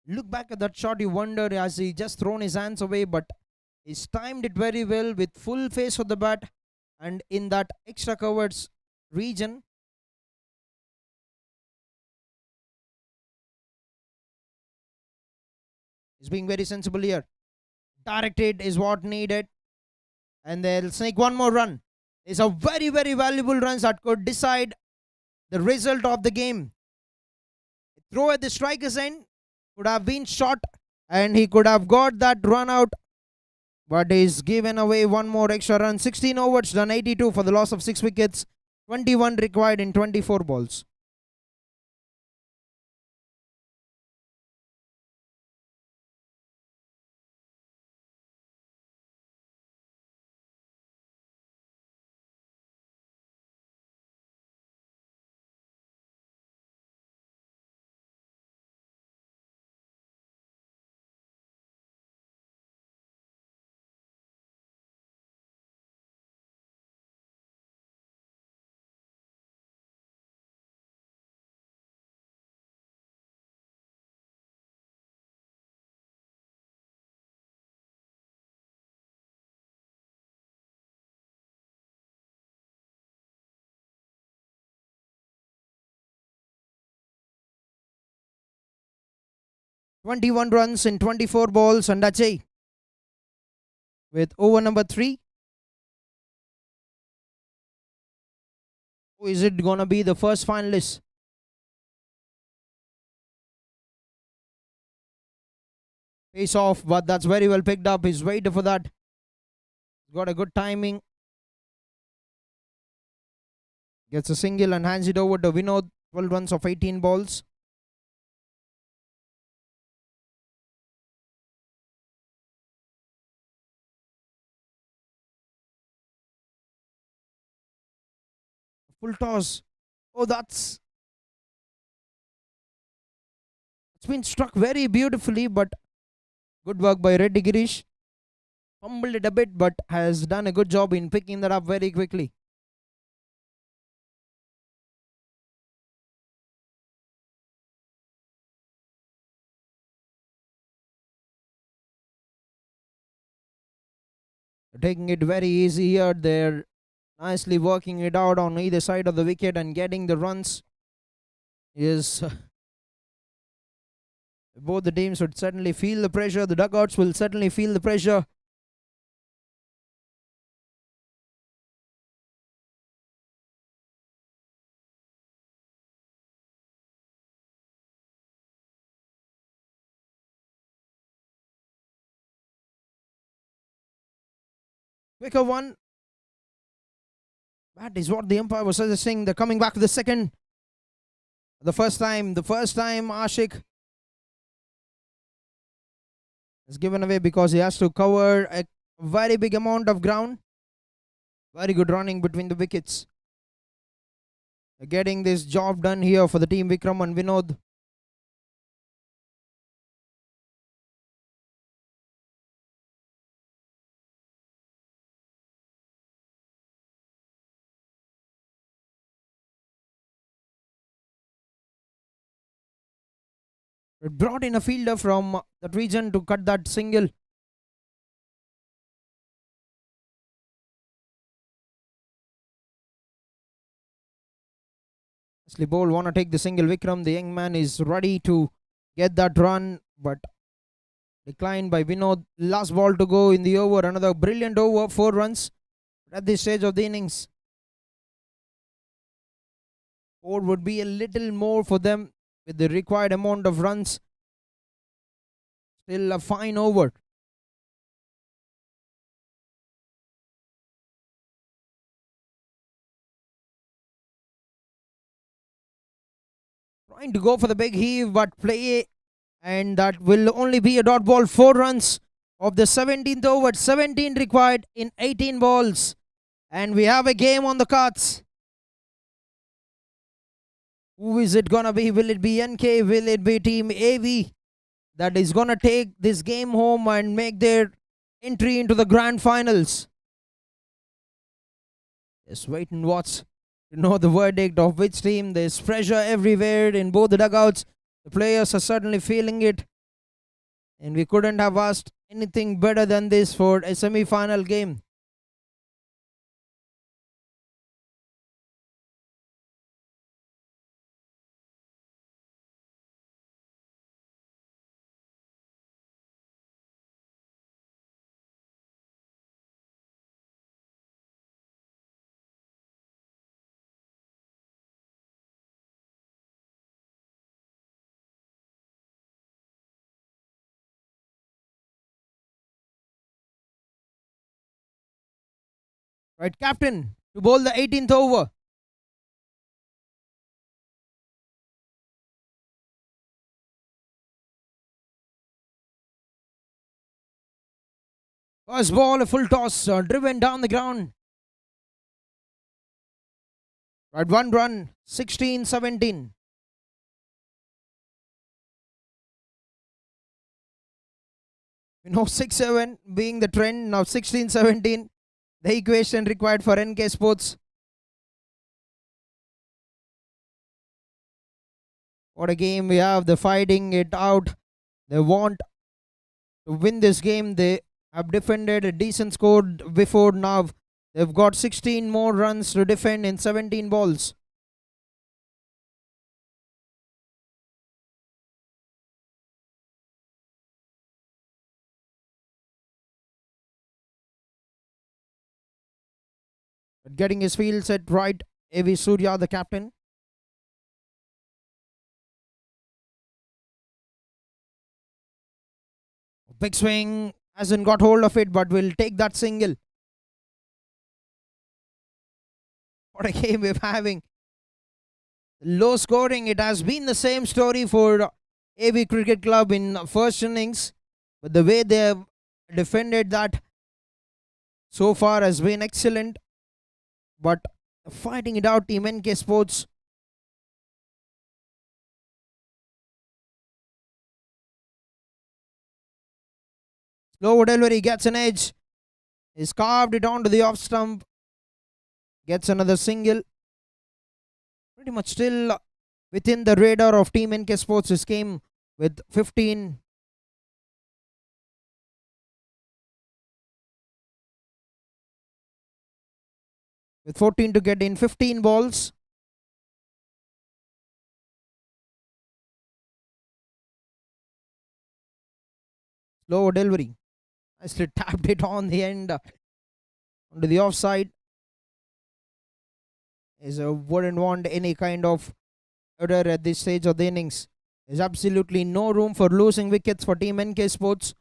Look back at that shot, you wonder, has he just thrown his hands away, but he's timed it very well with full face of the bat and in that extra covered region. He's being very sensible here. Direct hit is what needed, and they'll snake 1 more run. It's a very, very valuable runs that could decide the result of the game. Throw at the striker's end could have been shot, and he could have got that run out, but he's given away 1 more extra run. 16 overs done, 82 for the loss of 6 wickets. 21 required in 24 balls. "21 runs in 24 balls, and Ajay with over number 3. Who is it gonna be the first finalist? Face off, but that's very well picked up. He's waited for that. Got a good timing. Gets a single and hands it over to Vinod. 12 runs of 18 balls. Full toss. Oh, it's been struck very beautifully, but good work by Reddy Girish. Fumbled it a bit, but has done a good job in picking that up very quickly. Taking it very easy here. They're nicely working it out on either side of the wicket and getting the runs. Is both the teams would certainly feel the pressure. The dugouts will certainly feel the pressure. Quicker one. That is what the umpire was suggesting. They're coming back to the second. The first time Ashik is given away because he has to cover a very big amount of ground. Very good running between the wickets. Getting this job done here for the team, Vikram and Vinod. It brought in a fielder from that region to cut that single. Asli Bowl want to take the single. Vikram, the young man, is ready to get that run, but declined by Vinod. Last ball to go in the over. Another brilliant over, 4 runs at this stage of the innings. 4 would be a little more for them with the required amount of runs. Still a fine over. Trying to go for the big heave, but play, and that will only be a dot ball. 4 runs of the 17th over. 17 required in 18 balls. And we have a game on the cards. Who is it gonna be? Will it be NK? Will it be Team AV that is gonna take this game home and make their entry into the grand finals? Just wait and watch to know the verdict of which team. There's pressure everywhere in both the dugouts. The players are certainly feeling it. And we couldn't have asked anything better than this for a semi-final game. Right, captain, to bowl the 18th over. First ball, a full toss, driven down the ground. Right, 1 run, 16-17. You know, 6-7 being the trend, now 16-17. The equation required for NK Sports. What a game we have. They're fighting it out. They want to win this game. They have defended a decent score before now. They've got 16 more runs to defend in 17 balls. But getting his field set right, A.V. Surya, the captain. Big swing, hasn't got hold of it, but will take that single. What a game we're having. Low scoring, it has been the same story for AB Cricket Club in first innings, but the way they have defended that so far has been excellent. But fighting it out, Team NK Sports. Slow delivery, gets an edge. He's carved it onto the off stump. Gets another single. Pretty much still within the radar of Team NK Sports. This game with 15. With 14 to get in, 15 balls. Slow delivery. Nicely tapped it on the end. Onto the offside. Wouldn't want any kind of error at this stage of the innings. There's absolutely no room for losing wickets for Team NK Sports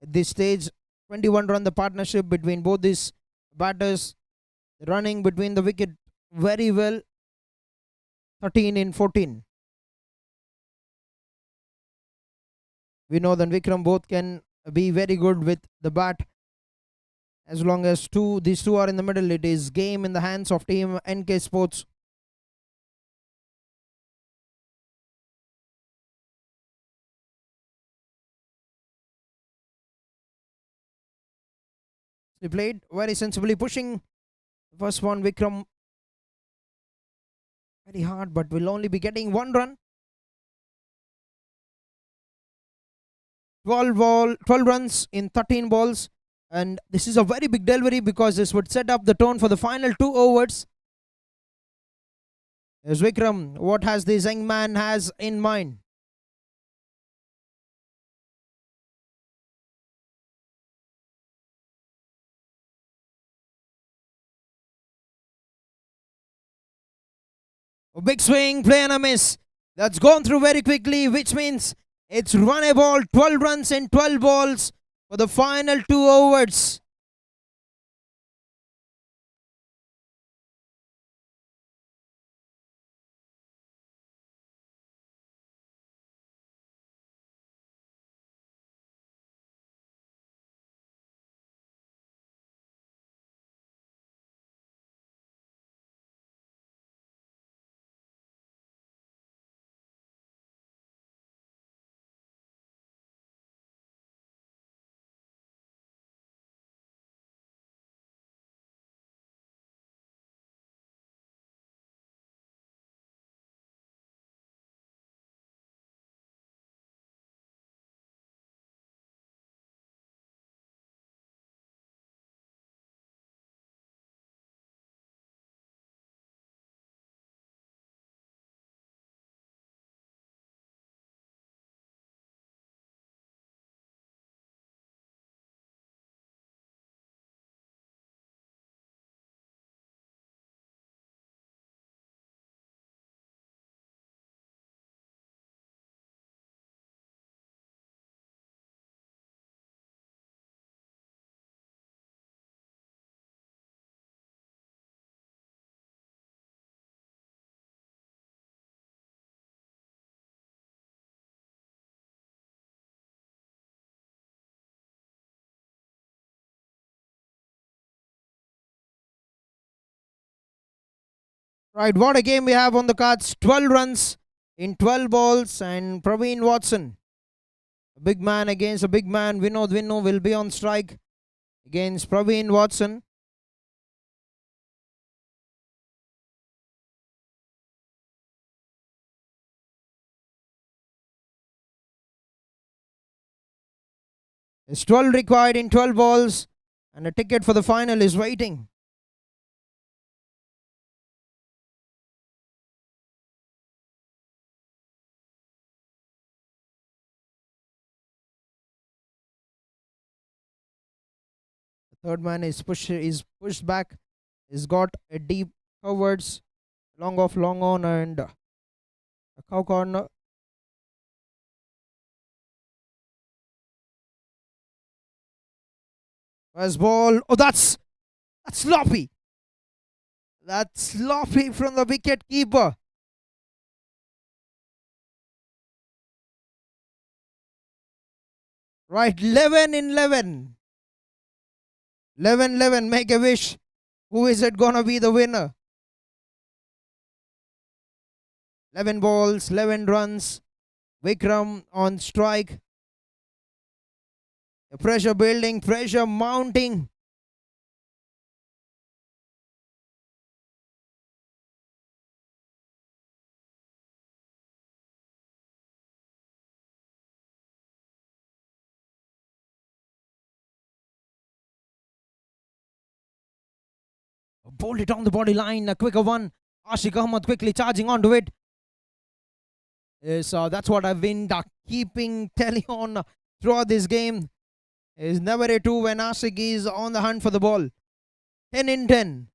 at this stage. 21 run the partnership between both these batters. Running between the wicket very well. 13 in 14. Vinod and Vikram both can be very good with the bat. As long as these two are in the middle, it is game in the hands of Team NK Sports. He played very sensibly, pushing the first one. Vikram very hard, but will only be getting one run. 12 runs in 13 balls. And this is a very big delivery because this would set up the tone for the final 2 overs. Here's Vikram. What has this young man has in mind? A big swing, play and a miss. That's gone through very quickly, which means it's run a ball, 12 runs in 12 balls for the final 2 overs. Right, what a game we have on the cards. 12 runs in 12 balls, and Praveen Watson, a big man against a big man. Vinod Vinnu will be on strike against Praveen Watson. It's 12 required in 12 balls, and a ticket for the final is waiting. The third man is pushed back. He's got a deep coverts, long off, long on, and a cow corner. First ball. Oh, that's sloppy. That's sloppy from the wicket keeper. Right, 11 in 11. 11, make a wish. Who is it gonna be the winner? 11 balls, 11 runs. Vikram on strike. The pressure building, pressure mounting. Bowled it on the body line, a quicker one. Ashik Ahmed quickly charging onto it. Yes, that's what I've been keeping telling on throughout this game. Is never a two when Ashik is on the hunt for the ball. 10 in 10.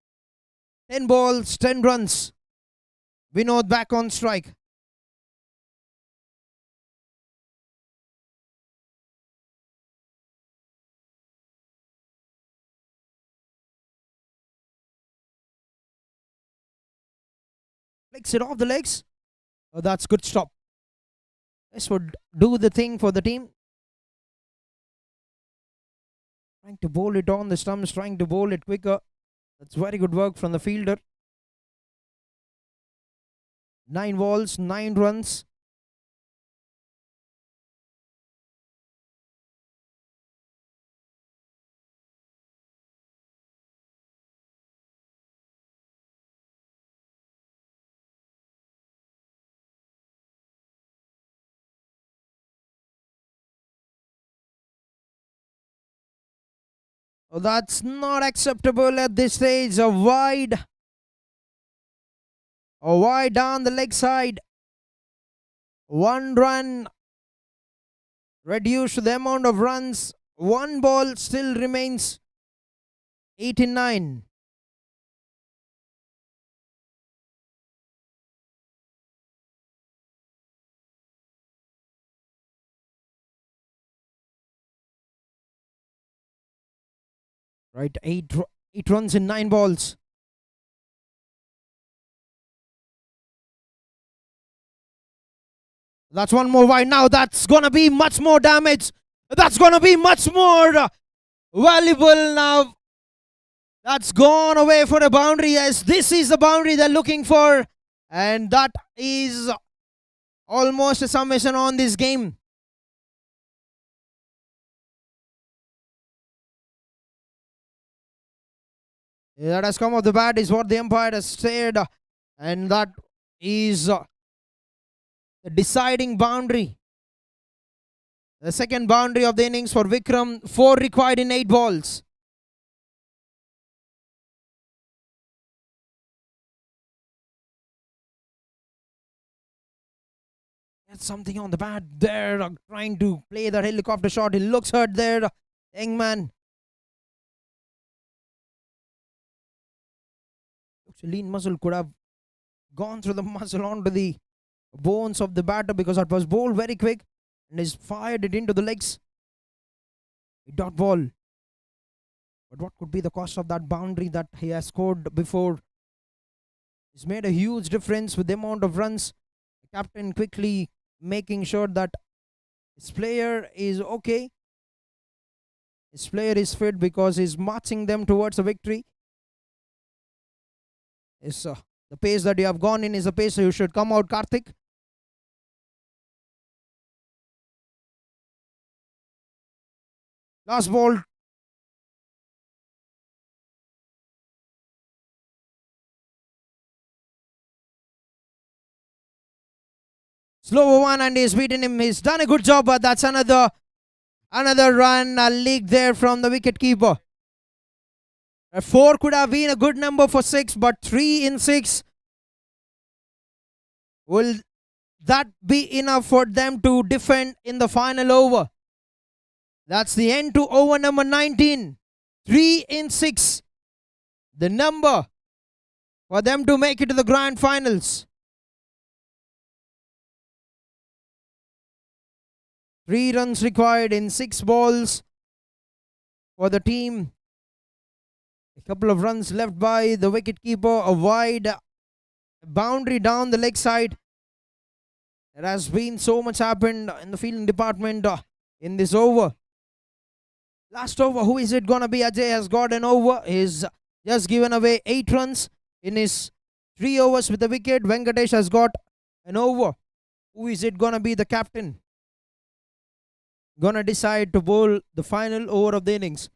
10 balls, 10 runs. Vinod back on strike. Flicks it off the legs. Oh, that's good stop. This would do the thing for the team. Trying to bowl it on the stumps, trying to bowl it quicker. That's very good work from the fielder. 9 balls, 9 runs. Oh, that's not acceptable at this stage. A wide down the leg side. 1 run reduced the amount of runs. 1 ball still remains. 8 in 9. Right, 8 runs in 9 balls. That's 1 more wide now. That's gonna be much more damage. That's gonna be much more valuable now. That's gone away for a boundary. Yes, this is the boundary they're looking for. And that is almost a summation on this game. That has come off the bat is what the umpire has said. And that is the deciding boundary. The second boundary of the innings for Vikram. 4 required in 8 balls. That's something on the bat there. Trying to play that helicopter shot. He looks hurt there. Young man. Lean muscle could have gone through the muscle onto the bones of the batter because that was bowled very quick and he's fired it into the legs. A dot ball. But what could be the cost of that boundary that he has scored before? It's made a huge difference with the amount of runs. The captain quickly making sure that his player is okay. His player is fit because he's marching them towards a victory. Is the pace that you have gone in is the pace you should come out, Karthik. Last ball. Slow one and he's beaten him. He's done a good job, but that's another run leaked there from the wicket keeper. 4 could have been a good number for 6, but 3 in 6. Will that be enough for them to defend in the final over? That's the end to over number 19. 3 in 6. The number for them to make it to the grand finals. 3 runs required in 6 balls. for the team. A couple of runs left by the wicketkeeper, a wide boundary down the leg side. There has been so much happened in the fielding department in this over. Last over, who is it gonna be? Ajay has got an over. He's just given away 8 runs in his 3 overs with the wicket. Venkatesh has got an over. Who is it gonna be? The captain gonna decide to bowl the final over of the innings.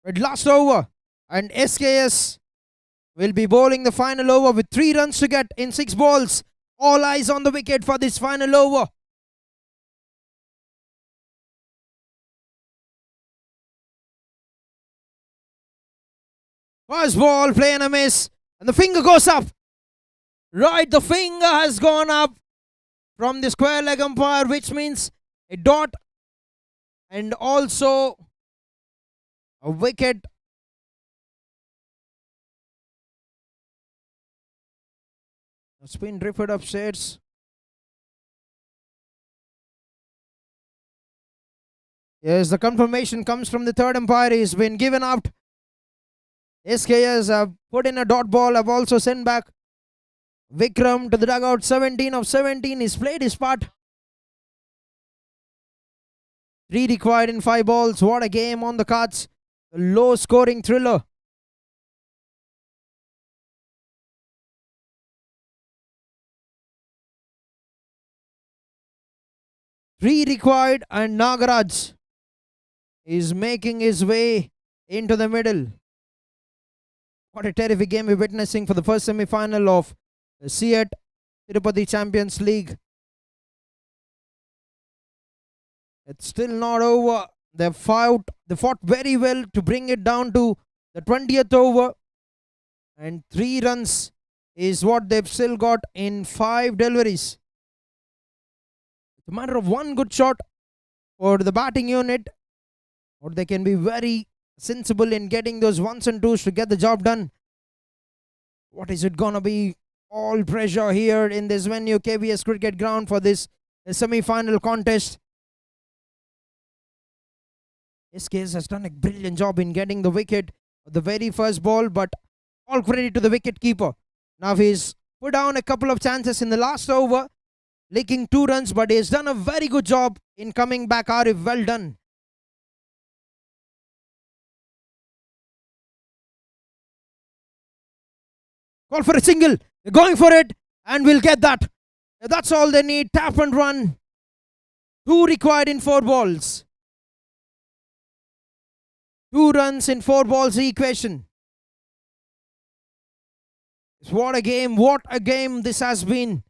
At last over, and SKS will be bowling the final over with 3 runs to get in 6 balls. All eyes on the wicket for this final over. First ball, play and a miss, and the finger goes up. Right, the finger has gone up from the square leg umpire, which means a dot and also a wicket. It's been drifted upstairs. Yes, the confirmation comes from the third umpire. He's been given out. SKS have put in a dot ball. Have also sent back Vikram to the dugout. 17 of 17. He's played his part. 3 required in 5 balls. What a game on the cards. A low scoring thriller. Three required, and Nagaraj is making his way into the middle. What a terrific game we're witnessing for the first semi-final of the SEAT Tirupati Champions League. It's still not over. They fought very well to bring it down to the 20th over. And 3 runs is what they've still got in 5 deliveries. It's a matter of 1 good shot for the batting unit, or they can be very sensible in getting those 1s and 2s to get the job done. What is it gonna be? All pressure here in this venue, KVS Cricket Ground, for this semi-final contest. SKS has done a brilliant job in getting the wicket at the very first ball, but all credit to the wicket keeper. Now he's put down a couple of chances in the last over, leaking 2 runs, but he's done a very good job in coming back. Arif, well done. Call for a single. They're going for it, and we'll get that. That's all they need. Tap and run. 2 required in 4 balls. 2 runs in 4 balls equation. What a game this has been.